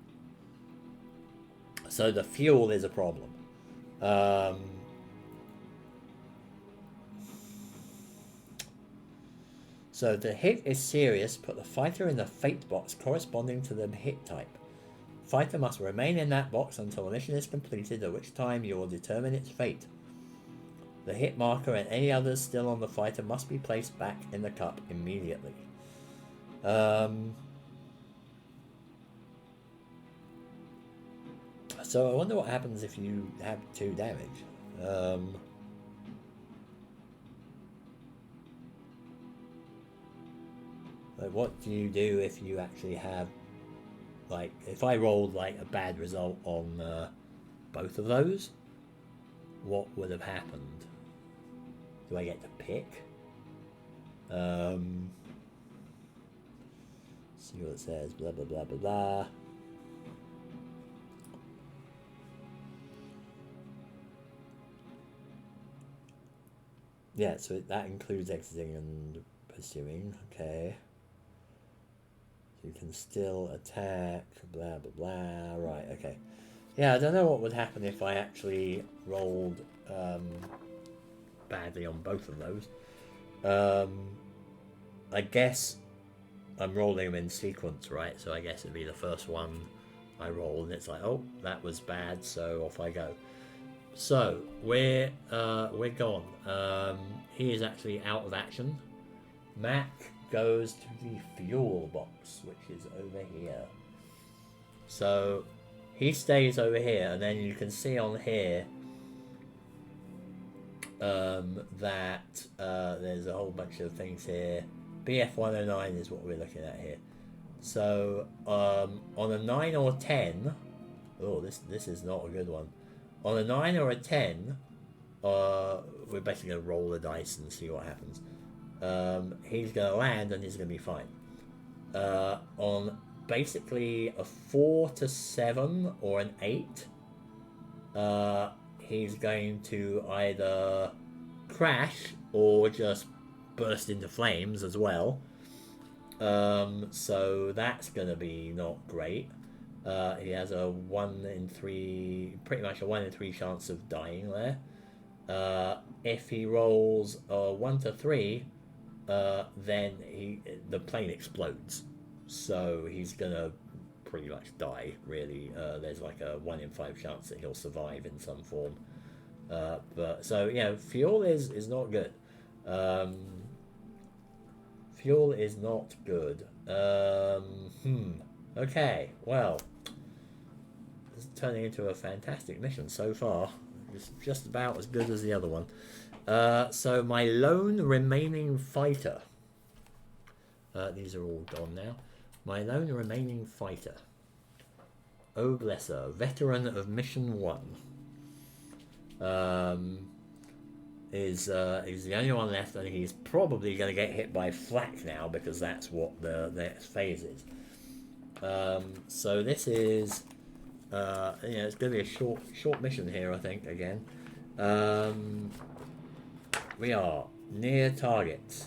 the fuel is a problem. So the hit is serious. Put the fighter in the fate box corresponding to the hit type. Fighter must remain in that box until the mission is completed, at which time you will determine its fate. The hit marker and any others still on the fighter must be placed back in the cup immediately. So I wonder what happens if you have 2 damage. Like, what do you do if you actually have, like, if I rolled like a bad result on both of those, what would have happened? Do I get to pick? See what it says. Blah blah blah blah blah. Yeah, so that includes exiting and pursuing. Okay. You can still attack, blah, blah, blah. Right, okay. Yeah, I don't know what would happen if I actually rolled badly on both of those. I guess I'm rolling them in sequence, right? So I guess it'd be the first one I roll, and it's like, oh, that was bad, so off I go. So we're gone. He is actually out of action. Mac goes to the fuel box, which is over here. So he stays over here, and then you can see on here that there's a whole bunch of things here. BF 109 is what we're looking at here. So on a 9 or 10, oh, this is not a good one. On a 9 or a 10, we're basically going to roll the dice and see what happens. He's going to land and he's going to be fine. On basically a 4 to 7 or an 8, he's going to either crash or just burst into flames as well. So that's going to be not great. He has a 1 in 3, pretty much a 1 in 3 chance of dying there. If he rolls a 1 to 3, then the plane explodes. So he's going to pretty much die, really. There's like a 1 in 5 chance that he'll survive in some form. But so, yeah, fuel is not good. Fuel is not good. Okay, well, this is turning into a fantastic mission so far. It's just about as good as the other one. So my lone remaining fighter. These are all gone now. My lone remaining fighter. Oh bless her, veteran of Mission 1. Is the only one left, and he's probably going to get hit by Flak now because that's what the next phase is. So this is, it's going to be a short mission here, I think. Again, we are near target.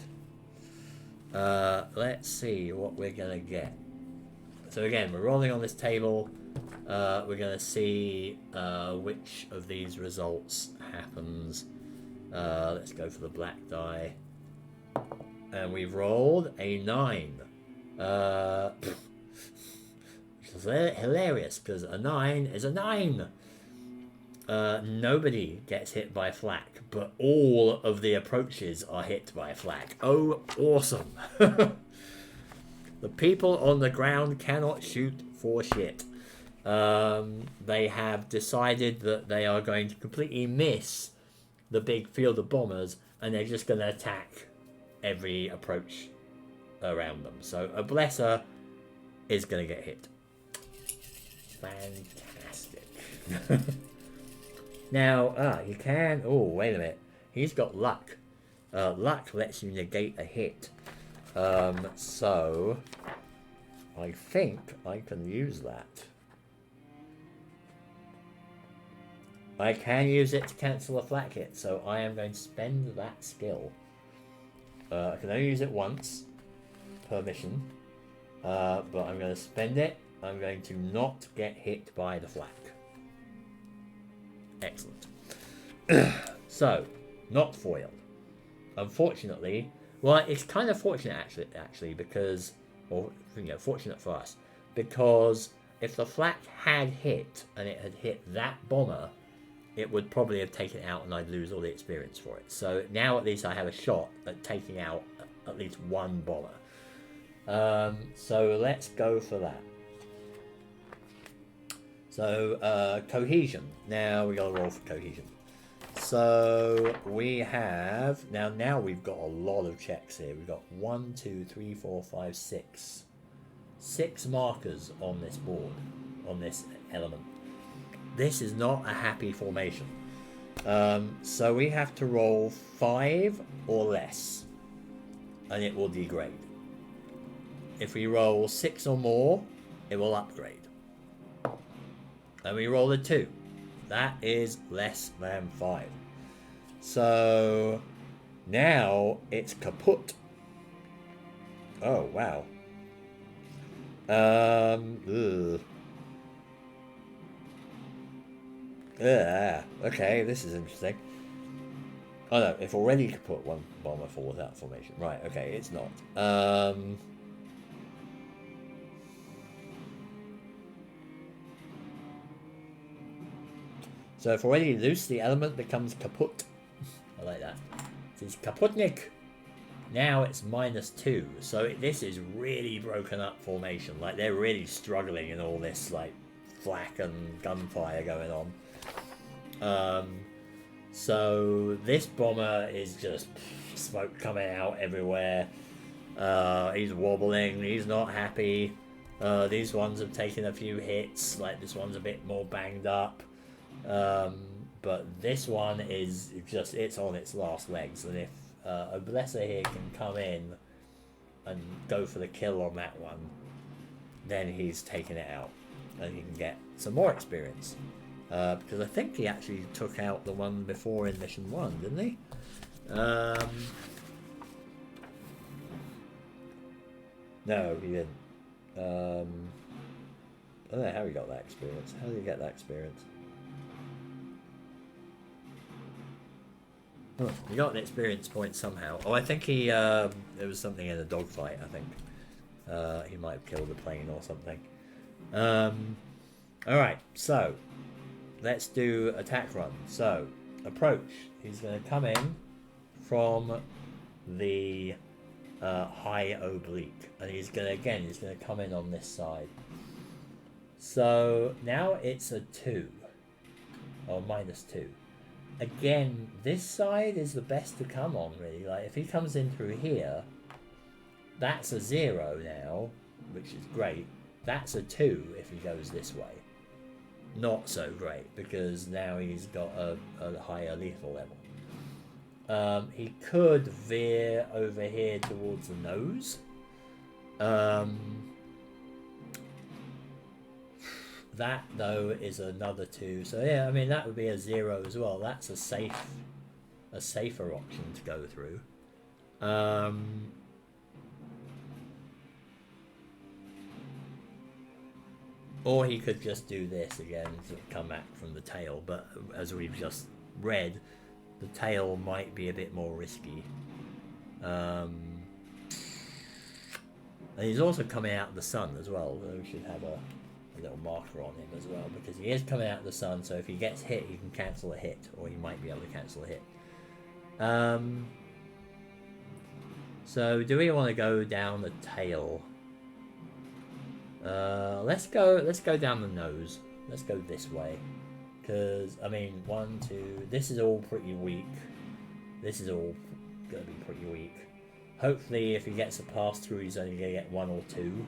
Let's see what we're going to get. So again, we're rolling on this table. We're going to see which of these results happens. Let's go for the black die. And we've rolled a 9. Which is hilarious, because a 9 is a 9. Nobody gets hit by Flak, but all of the approaches are hit by Flak. Oh, awesome. The people on the ground cannot shoot for shit. They have decided that they are going to completely miss the big field of bombers, and they're just going to attack every approach around them. So a blesser is going to get hit. Fantastic. Now, you can... Oh, wait a minute. He's got luck. Luck lets you negate a hit. So I think I can use that. I can use it to cancel a Flak hit, so I am going to spend that skill. I can only use it once per mission, but I'm going to spend it. I'm going to not get hit by the Flak. Excellent. So, not foiled. Unfortunately, well, it's kind of fortunate actually, because, or fortunate for us, because if the Flak had hit and it had hit that bomber, it would probably have taken it out and I'd lose all the experience for it. So now at least I have a shot at taking out at least one bomber. So let's go for that. So cohesion. Now we got to roll for cohesion. So we have now we've got a lot of checks here. We've got 1, 2, 3, 4, 5, 6. 6 markers on this board, on this element. This is not a happy formation. So we have to roll 5 or less, and it will degrade. If we roll 6 or more, it will upgrade. And we roll a 2. That is less than 5. So Now it's kaput. Oh, wow. Ugh. Okay, this is interesting. Oh no, if already kaput, one bomber falls out of formation. Right, okay, it's not. So if already loose, the element becomes kaput. I like that. It's kaputnik. Now it's -2. So this is really broken up formation. Like, they're really struggling in all this, like, flak and gunfire going on. So this bomber is just smoke coming out everywhere. He's wobbling. He's not happy. These ones have taken a few hits. Like, this one's a bit more banged up. But this one is just, it's on its last legs. And if a blesser here can come in and go for the kill on that one, then he's taken it out. And he can get some more experience. Because I think he actually took out the one before in Mission 1, didn't he? No, he didn't. I don't know how he got that experience. How did he get that experience? Huh, he got an experience point somehow. Oh, I think he, there was something in a dogfight, I think. He might have killed a plane or something. Alright, so let's do attack run. So, approach. He's going to come in from the high oblique. And he's going to come in on this side. So, now it's a 2. Or -2. Again, this side is the best to come on, really. Like, if he comes in through here, that's a 0 now, which is great. That's a 2 if he goes this way. Not so great, because now he's got a higher lethal level. He could veer over here towards the nose. That, though, is another 2. So, yeah, I mean, that would be a 0 as well. That's a safer option to go through. Or he could just do this again to come back from the tail. But as we've just read, the tail might be a bit more risky. And he's also coming out of the sun as well. So we should have a little marker on him as well, because he is coming out of the sun, so if he gets hit, he can cancel a hit, or he might be able to cancel a hit. So do we want to go down the tail? Let's go down the nose. Let's go this way, because I mean, 1, 2. This is all pretty weak. This is all gonna be pretty weak. Hopefully, if he gets a pass through, he's only gonna get 1 or 2.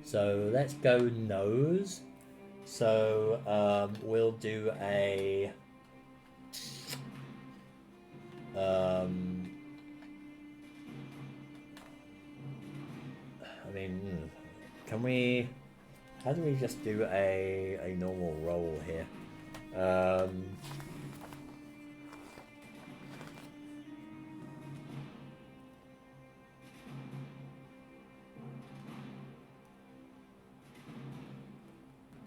So let's go nose. So we'll do a I mean, can we? How do we just do a normal roll here?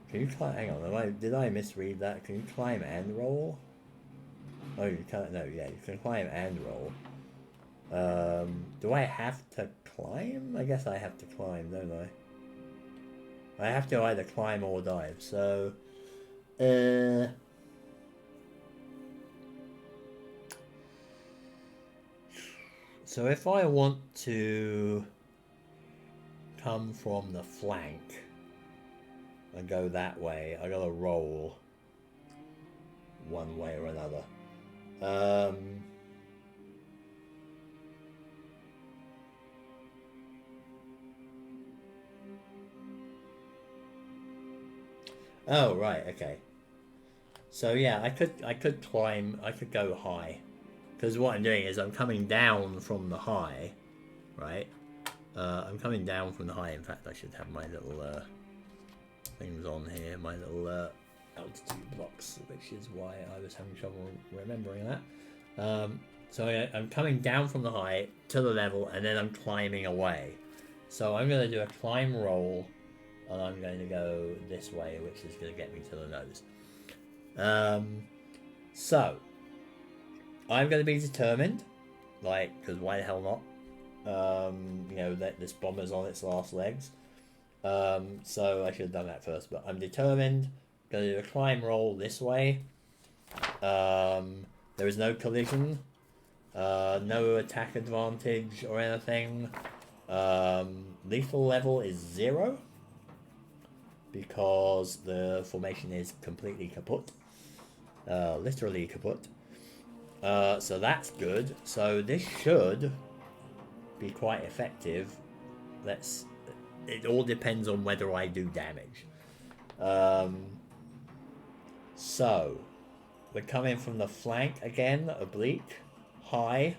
Can you climb? Hang on, did I misread that? Can you climb and roll? Oh, you can't. No, yeah, you can climb and roll. Do I have to climb? I guess I have to climb, don't I? I have to either climb or dive. So, so if I want to come from the flank and go that way, I gotta roll one way or another. Oh, right, okay. So yeah, I could climb, I could go high. Because what I'm doing is I'm coming down from the high, right? I'm coming down from the high. In fact, I should have my little things on here, my little altitude blocks, which is why I was having trouble remembering that. So I'm coming down from the height to the level, and then I'm climbing away. So I'm going to do a climb roll, and I'm going to go this way, which is going to get me to the nose. So I'm going to be determined, like, because why the hell not? You know, that this bomber's on its last legs. So I should have done that first, but I'm determined. Going to do a climb roll this way. There is no collision, no attack advantage or anything. Lethal level is 0 because the formation is completely kaput, literally kaput. So that's good. So this should be quite effective. It all depends on whether I do damage. So we're coming from the flank again, oblique, high,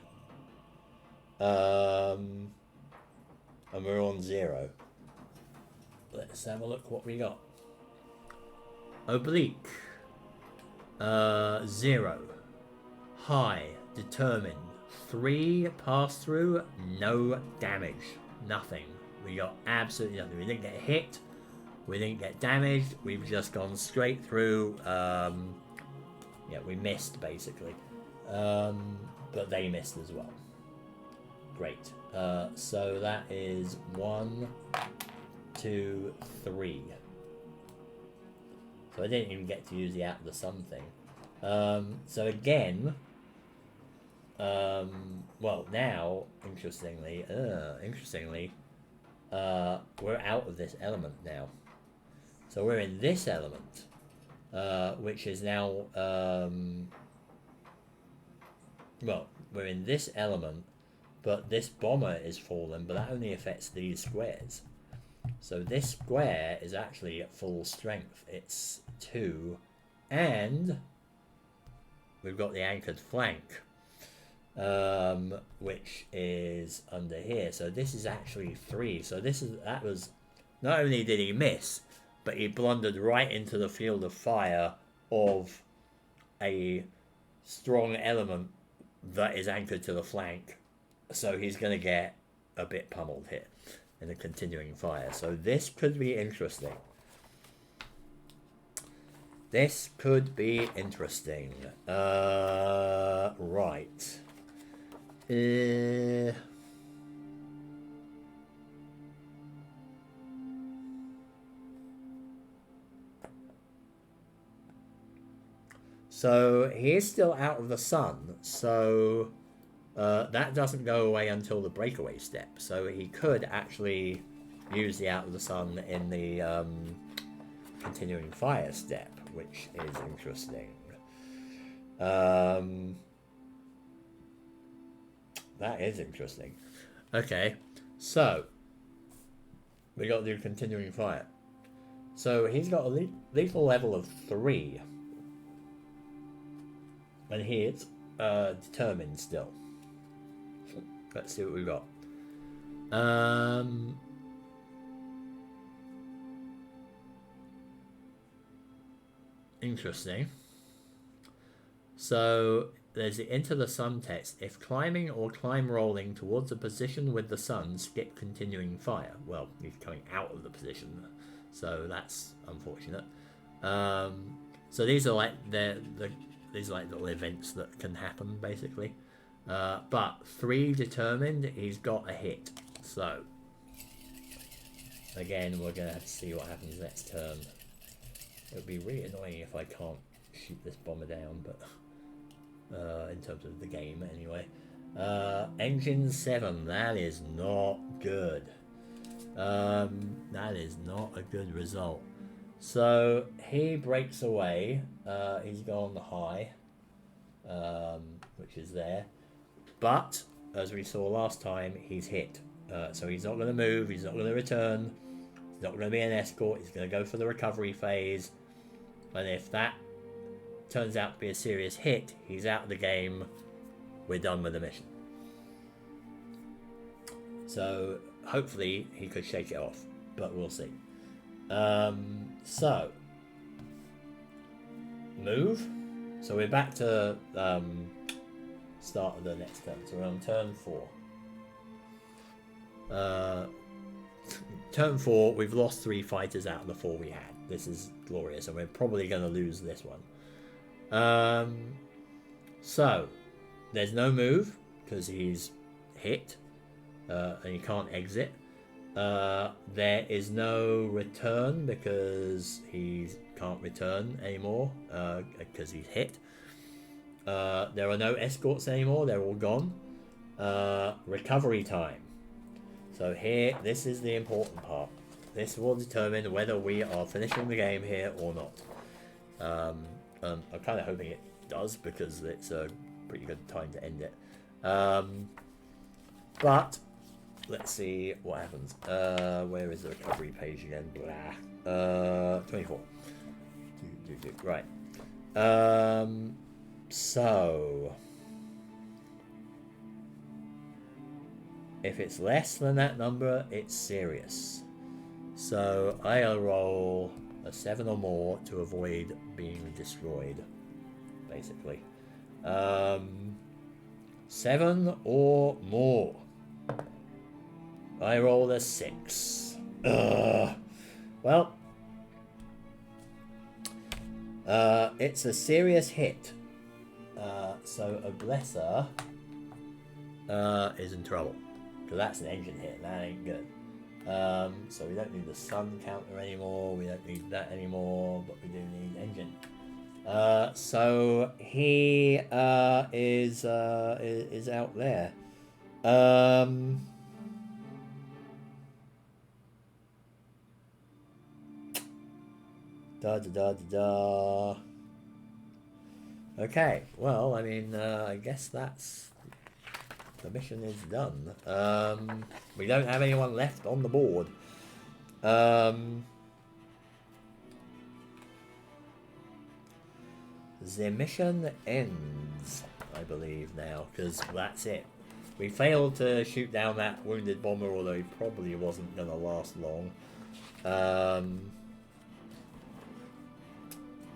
and we're on 0. Let's have a look what we got. Oblique, 0, high, determined, 3 pass through, no damage, nothing. We got absolutely nothing. We didn't get hit, we didn't get damaged, we've just gone straight through. Yeah, we missed basically, but they missed as well. Great. So that is 1, 2, 3. So I didn't even get to use the out of the sun thing. So again, well now, interestingly, we're out of this element now. So we're in this element, which is now, well, we're in this element, but this bomber is fallen, but that only affects these squares. So this square is actually at full strength. It's 2, and we've got the anchored flank, which is under here. So this is actually 3. So that was, not only did he miss, but he blundered right into the field of fire of a strong element that is anchored to the flank. So he's going to get a bit pummeled here in the continuing fire. So this could be interesting. This could be interesting. Right. So he is still out of the sun. So that doesn't go away until the breakaway step. So he could actually use the out of the sun in the continuing fire step, which is interesting. That is interesting. Okay, so we got to do continuing fire. So he's got a lethal level of 3, and he is determined still. Let's see what we've got. Interesting. So there's the Into the Sun text. If climbing or climb rolling towards a position with the sun, skip continuing fire. Well, he's coming out of the position, so that's unfortunate. So these are like these are like little events that can happen basically. But 3 determined, he's got a hit. So again, we're gonna have to see what happens next turn. It would be really annoying if I can't shoot this bomber down, but in terms of the game anyway. Engine 7, that is not good. That is not a good result. So he breaks away. He's gone high, which is there. But as we saw last time, he's hit. So he's not going to move. He's not going to return. He's not going to be an escort. He's going to go for the recovery phase. And if that turns out to be a serious hit, he's out of the game. We're done with the mission. So hopefully he could shake it off, but we'll see. So move. So we're back to start of the next turn. So we're on turn 4. Turn 4, we've lost 3 fighters out of the 4 we had. This is glorious, and we're probably going to lose this one. So, there's no move, because he's hit, and he can't exit. There is no return, because he can't return anymore, because he's hit. There are no escorts anymore, they're all gone. Recovery time. So here, this is the important part. This will determine whether we are finishing the game here or not. I'm kind of hoping it does, because it's a pretty good time to end it. But let's see what happens. Where is the recovery page again? Blah. 24. Right. So if it's less than that number, it's serious. So I'll roll a 7 or more to avoid being destroyed, basically. 7 or more. I rolled a 6. Well, it's a serious hit. So a blesser is in trouble, because that's an engine hit, and that ain't good. So we don't need the sun counter anymore, we don't need that anymore, but we do need engine. So he is out there. Okay, well, I mean, I guess that's... the mission is done. We don't have anyone left on the board. The mission ends, I believe, now, because that's it. We failed to shoot down that wounded bomber, although he probably wasn't going to last long.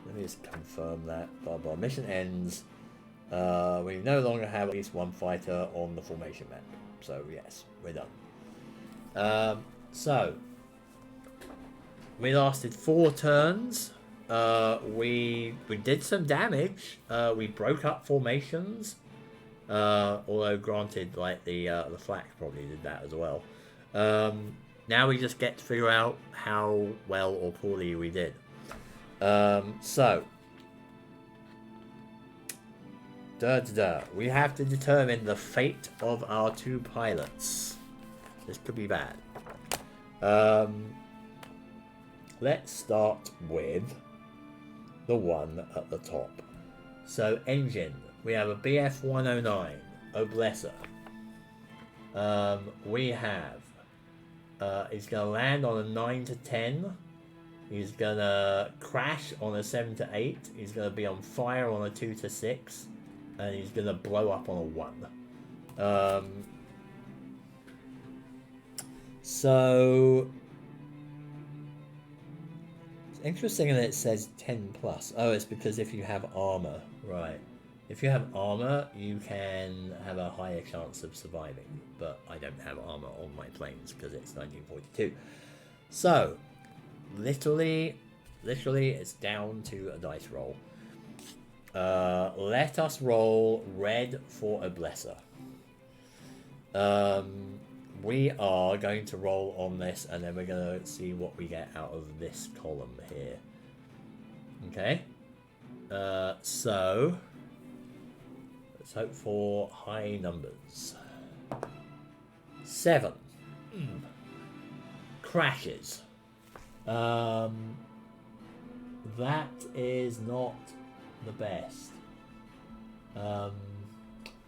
Let me just confirm that. Blah. Mission ends. We no longer have at least one fighter on the formation map. So, yes, we're done. So, we lasted 4 turns. We did some damage. We broke up formations. Although, granted, like the Flak probably did that as well. Now we just get to figure out how well or poorly we did. So... we have to determine the fate of our 2 pilots. This could be bad. Let's start with the one at the top. So, engine. We have a BF-109, Oblessa. We have... he's going to land on a 9 to 10. He's going to crash on a 7 to 8. He's going to be on fire on a 2 to 6. And he's going to blow up on a 1. So... it's interesting that it says 10 plus. Oh, it's because if you have armor. Right. If you have armor, you can have a higher chance of surviving. But I don't have armor on my planes because it's 1942. So, literally, it's down to a dice roll. Let us roll red for a blesser. We are going to roll on this, and then we're going to see what we get out of this column here. Okay. So let's hope for high numbers. 7. Crashes. That is not the best.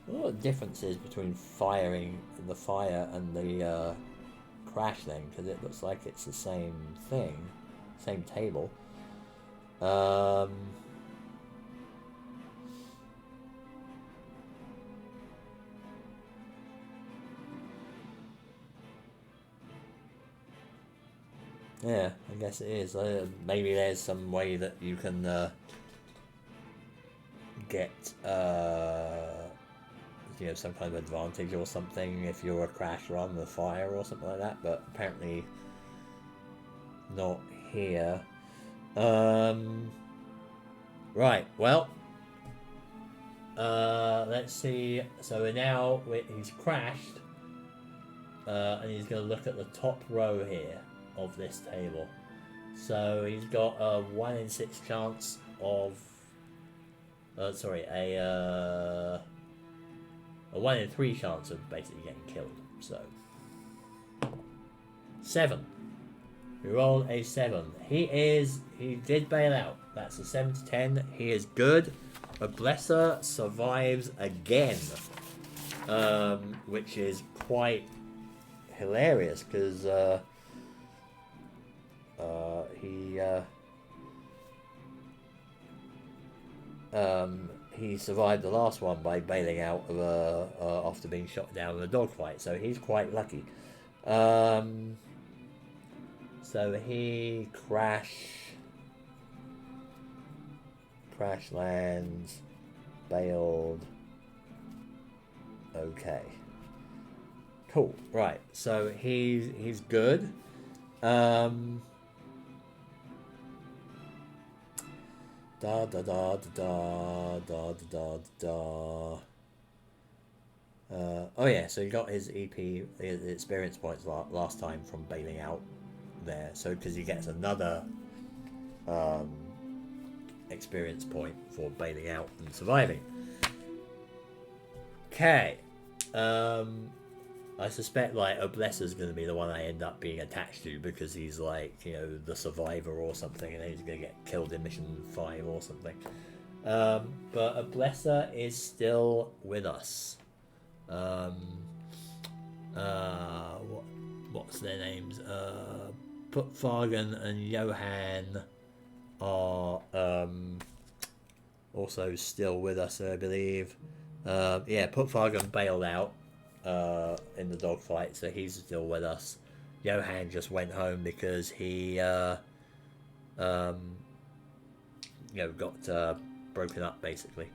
What are the differences between firing the fire and the crash then? Because it looks like it's the same thing, same table. Yeah, I guess it is. Maybe there's some way that you can get you know, some kind of advantage or something if you're a crash run with fire or something like that, but apparently not here. Right, well, let's see. So he's crashed, and he's going to look at the top row here of this table. So he's got a 1 in 6 chance of, a 1 in 3 chance of basically getting killed. So 7. We rolled a 7. He did bail out. That's a 7 to 10. He is good. A blesser survives again, which is quite hilarious because he survived the last one by bailing out of after being shot down in a dogfight, so he's quite lucky. So he crash lands, bailed. Okay. Cool. Right. So he's good. Da da da da da da da da. Oh yeah. So he got his EP, his experience points last time from bailing out there. So because he gets another experience point for bailing out and surviving. Okay. I suspect like a blesser's going to be the one I end up being attached to because he's like, you know, the survivor or something, and then he's going to get killed in mission 5 or something. But a blesser is still with us. What's their names? Putfagen and Johan are also still with us, I believe. Yeah, Putfagen bailed out in the dogfight, so he's still with us. Johan just went home because he got broken up basically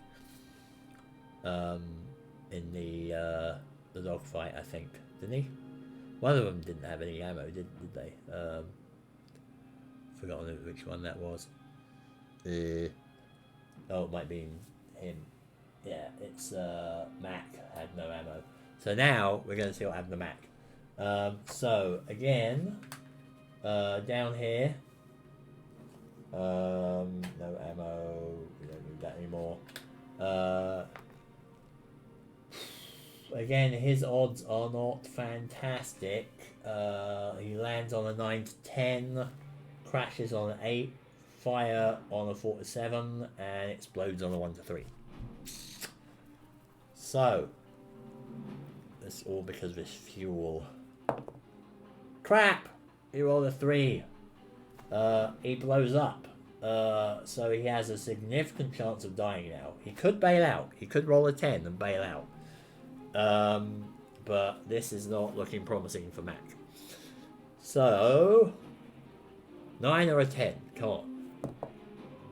in the dogfight, I think, didn't he? One of them didn't have any ammo, did they? Forgotten which one that was. Oh, it might be him. Yeah, it's Mac had no ammo. So now we're going to see what happened to Mac. So again, down here, no ammo. We don't need that anymore. Again, his odds are not fantastic. He lands on a 9 to 10, crashes on an 8, fire on a 4 to 7, and explodes on a 1 to 3. So, it's all because of his fuel. Crap! He rolled a 3. He blows up. So he has a significant chance of dying now. He could bail out. He could roll a 10 and bail out. But this is not looking promising for Mac. So, 9 or a 10. Come on.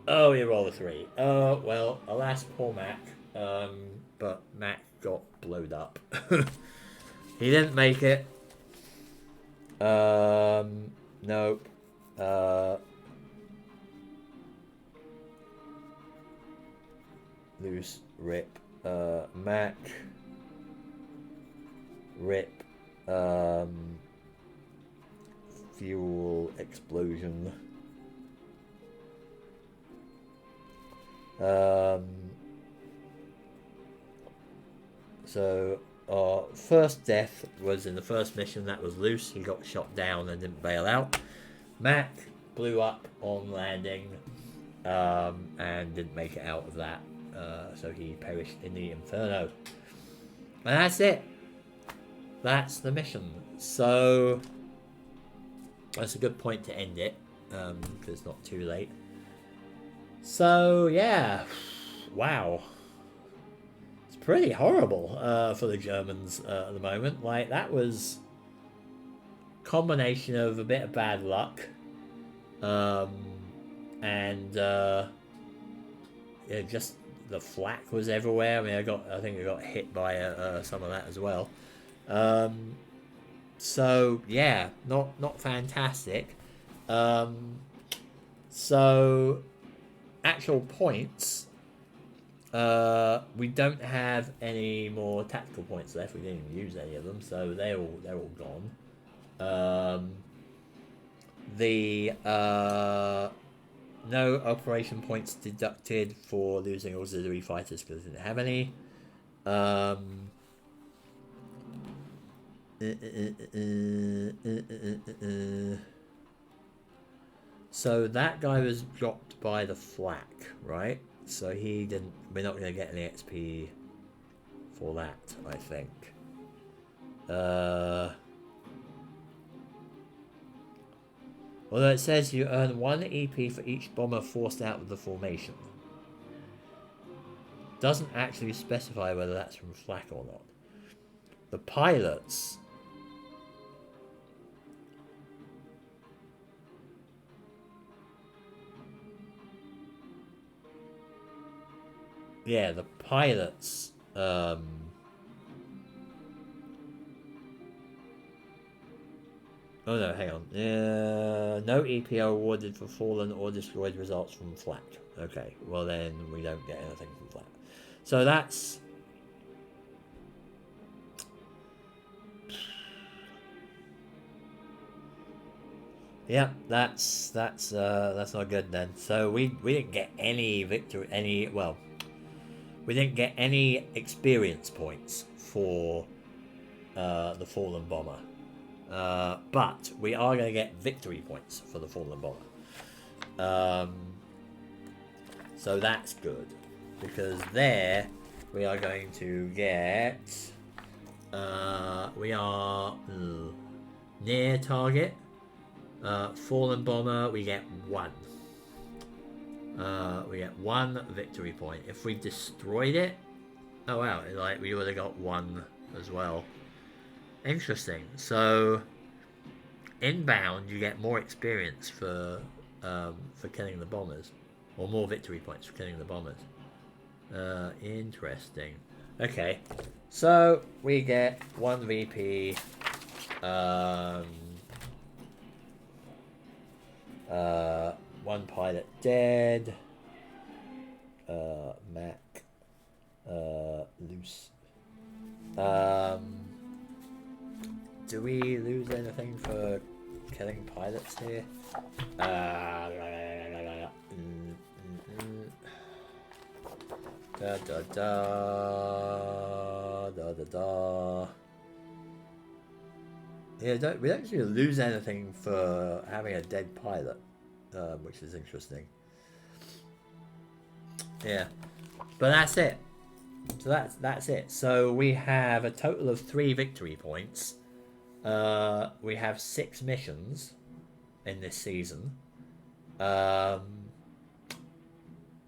Oh, he rolled a 3. Well, alas, poor Mac. But Mac got blowed up. He didn't make it. Nope. Loose, rip. Mac. Rip. Fuel explosion. So our first death was in the first mission. That was Loose. He got shot down and didn't bail out. Mac blew up on landing and didn't make it out of that. So he perished in the Inferno. And that's it. That's the mission. So that's a good point to end it because it's not too late. So yeah, wow. Pretty horrible for the Germans at the moment. Like, that was a combination of a bit of bad luck and yeah, just the flak was everywhere. I mean, I think I got hit by some of that as well. So yeah, not fantastic. So actual points. We don't have any more tactical points left. We didn't even use any of them, so they're all gone. The no operation points deducted for losing auxiliary fighters because I didn't have any. So that guy was dropped by the flak, right? So he didn't. We're not going to get any XP for that, I think. Although it says you earn 1 EP for each bomber forced out of the formation. Doesn't actually specify whether that's from flak or not. The pilots. Yeah, the pilots. Oh no, hang on. No EP are awarded for fallen or destroyed results from flak. Okay, well then we don't get anything from flak. So that's. Yeah, that's not good then. So we didn't get any victory, we didn't get any experience points for the fallen bomber. But we are going to get victory points for the fallen bomber. So that's good, because there we are going to get. We are near target. Fallen bomber, we get 1. We get 1 victory point. If we destroyed it, oh wow, like we would have got 1 as well. Interesting. So inbound, you get more experience for killing the bombers, or more victory points for killing the bombers. Interesting. Okay, so we get 1 VP. 1 pilot dead. Mac. Loose. Do we lose anything for killing pilots here? Da da da da da da. Yeah, we don't actually lose anything for having a dead pilot, which is interesting. Yeah, but that's it. So that's it. So we have a total of 3 victory points. We have 6 missions in this season.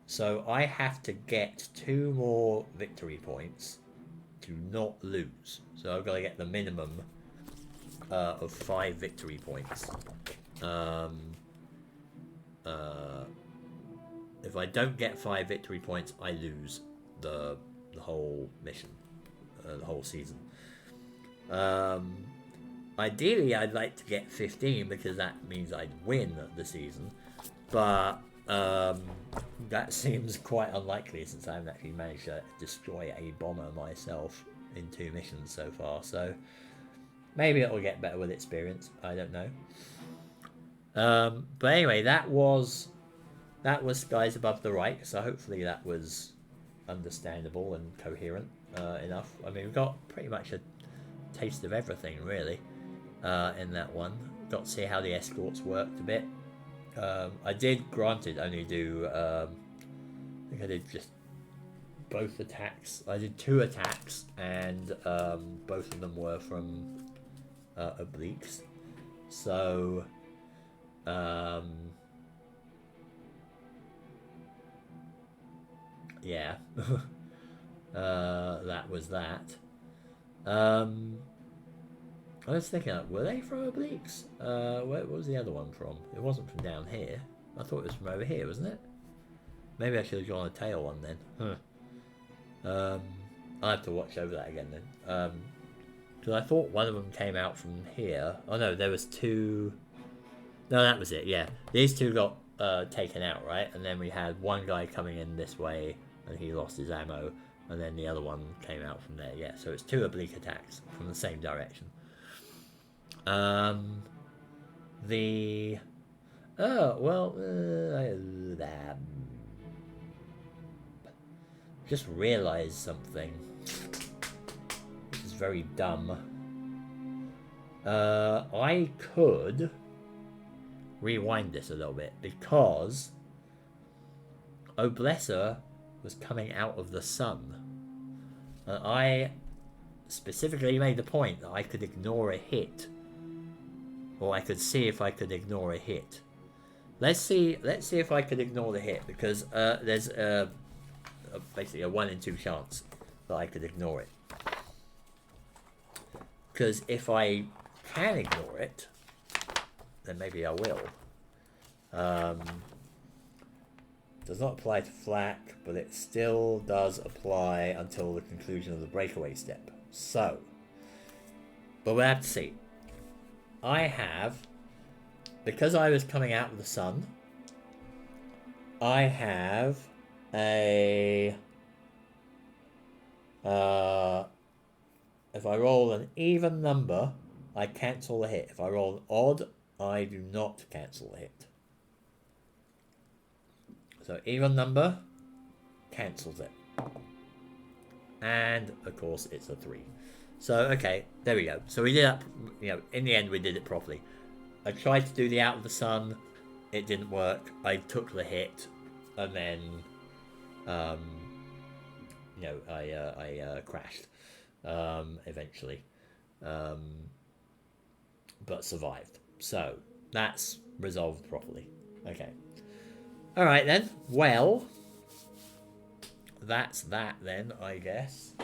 So I have to get 2 more victory points to not lose. So I've got to get the minimum of 5 victory points. If I don't get 5 victory points, I lose the whole mission, the whole season. Ideally, I'd like to get 15 because that means I'd win the season, but that seems quite unlikely since I haven't actually managed to destroy a bomber myself in 2 missions so far. So maybe it'll get better with experience. I don't know. But anyway, that was Skies Above the Reich. So hopefully that was understandable and coherent enough. I mean, we've got pretty much a taste of everything really in that one. Got to see how the escorts worked a bit. I did, granted, only do I think I did just both attacks. I did 2 attacks, and both of them were from obliques. So yeah. That was that. I was thinking, were they from obliques? Where was the other one from? It wasn't from down here. I thought it was from over here, wasn't it? Maybe I should have gone a tail one then. Huh. Um, I'll have to watch over that again then. Because I thought one of them came out from here. Oh no, there was two. No, that was it. Yeah, these two got taken out, right? And then we had one guy coming in this way, and he lost his ammo, and then the other one came out from there. Yeah, so it's two oblique attacks from the same direction. The just realized something. Which is very dumb. I could rewind this a little bit because Oblessa was coming out of the sun. And I specifically made the point that I could ignore a hit. Or I could see if I could ignore a hit. Let's see if I could ignore the hit, because there's basically a 1 in 2 chance that I could ignore it. Because if I can ignore it, then maybe I will. Does not apply to Flak, but it still does apply until the conclusion of the breakaway step. So, but we'll have to see. I have, because I was coming out of the sun, I have a, if I roll an even number, I cancel the hit. If I roll an odd, I do not cancel the hit. So even number cancels it. And of course it's a 3. So okay, there we go. So we did that, in the end we did it properly. I tried to do the out of the sun, it didn't work. I took the hit, and then I crashed eventually. But survived. So that's resolved properly. Okay. Alright then. Well, that's that then, I guess.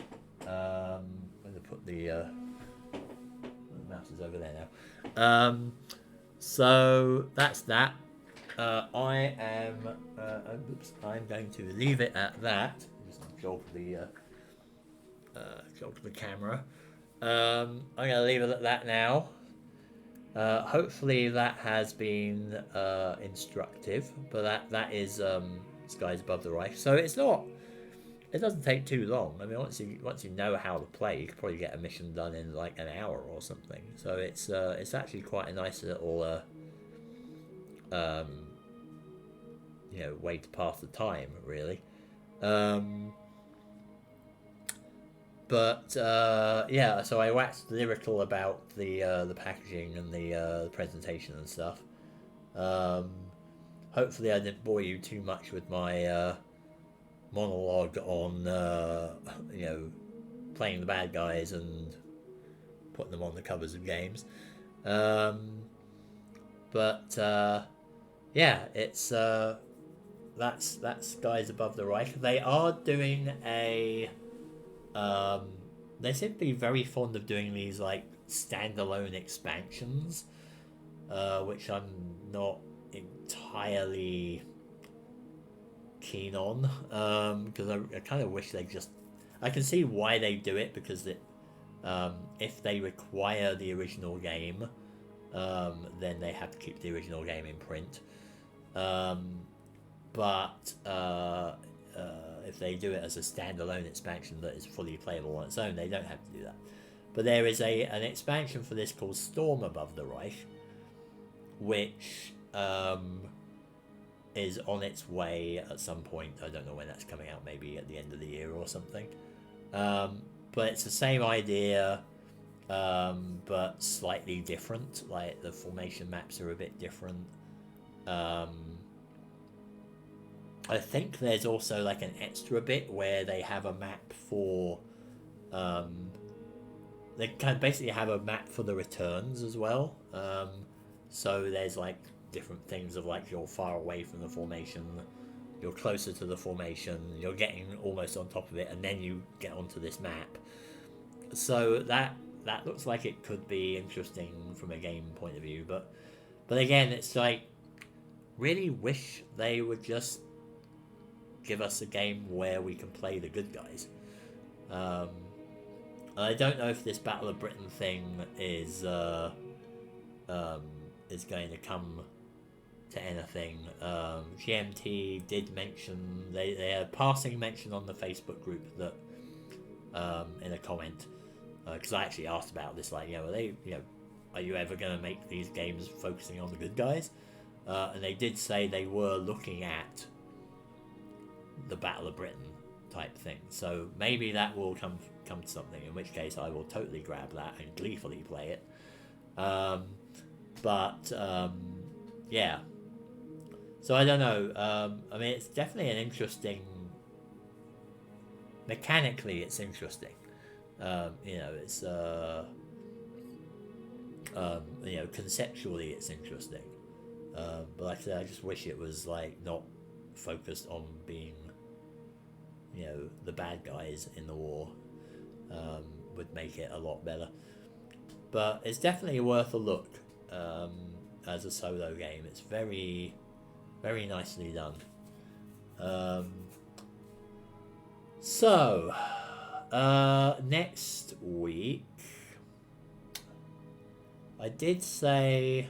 I'm going to put the mouse is over there now. So that's that. I'm going to leave it at that. Just jolt the camera. I'm going to leave it at that now. Hopefully that has been instructive, but that is Skies Above the Reich. So it doesn't take too long. I mean, once you know how to play, you could probably get a mission done in like an hour or something. So it's actually quite a nice little way to pass the time, really. But yeah, so I waxed lyrical about the packaging and the presentation and stuff. Hopefully I didn't bore you too much with my monologue on playing the bad guys and putting them on the covers of games. But yeah, it's that's Skies Above the Reich. They are doing a they seem to be very fond of doing these like standalone expansions, which I'm not entirely keen on, because I kind of wish they just, I can see why they do it, because if they require the original game, then they have to keep the original game in print, but if they do it as a standalone expansion that is fully playable on its own, they don't have to do that. But there is an expansion for this called Storm Above the Reich, which is on its way at some point. I don't know when that's coming out, maybe at the end of the year or something. But it's the same idea, but slightly different. Like the formation maps are a bit different. I think there's also like an extra bit where they have a map for they kind of basically have a map for the returns as well. So there's like different things of like you're far away from the formation, you're closer to the formation, you're getting almost on top of it, and then you get onto this map. So that looks like it could be interesting from a game point of view, but again, it's like, really wish they would just give us a game where we can play the good guys. I don't know if this Battle of Britain thing is going to come to anything. GMT did mention they had a passing mention on the Facebook group that in a comment, because I actually asked about this, like, are they, are you ever going to make these games focusing on the good guys? And they did say they were looking at the Battle of Britain type thing. So maybe that will come to something, in which case I will totally grab that and gleefully play it. Yeah. So I don't know. I mean, it's definitely an interesting... Mechanically, it's interesting. It's... conceptually, it's interesting. But like I said, I just wish it was, like, not focused on being, the bad guys in the war. Would make it a lot better. But it's definitely worth a look as a solo game. It's very, very nicely done. Next week, I did say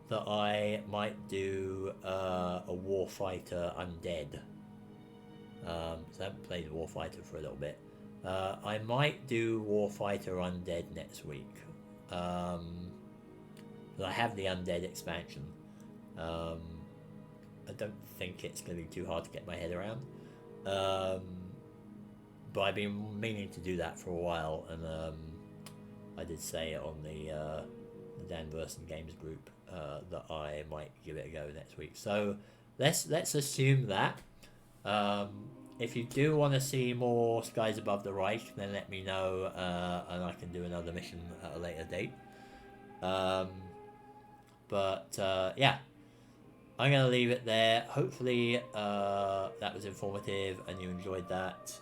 that I might do a Warfighter Undead. So I haven't played Warfighter for a little bit. I might do Warfighter Undead next week. But I have the Undead expansion. I don't think it's going to be too hard to get my head around. But I've been meaning to do that for a while, and I did say on the Dan Verson Games group that I might give it a go next week. So let's assume that. If you do want to see more Skies Above the Reich, then let me know, and I can do another mission at a later date. Yeah, I'm going to leave it there. Hopefully that was informative and you enjoyed that,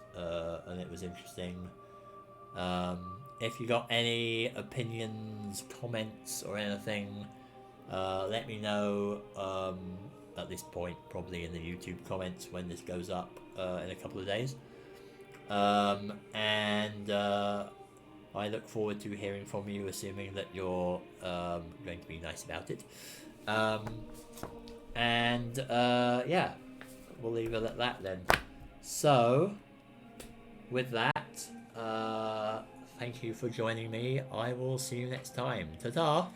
and it was interesting. If you got any opinions, comments, or anything, let me know at this point, probably in the YouTube comments when this goes up in a couple of days. I look forward to hearing from you, assuming that you're going to be nice about it. Yeah, we'll leave it at that then. So, with that, thank you for joining me. I will see you next time. Ta-ta!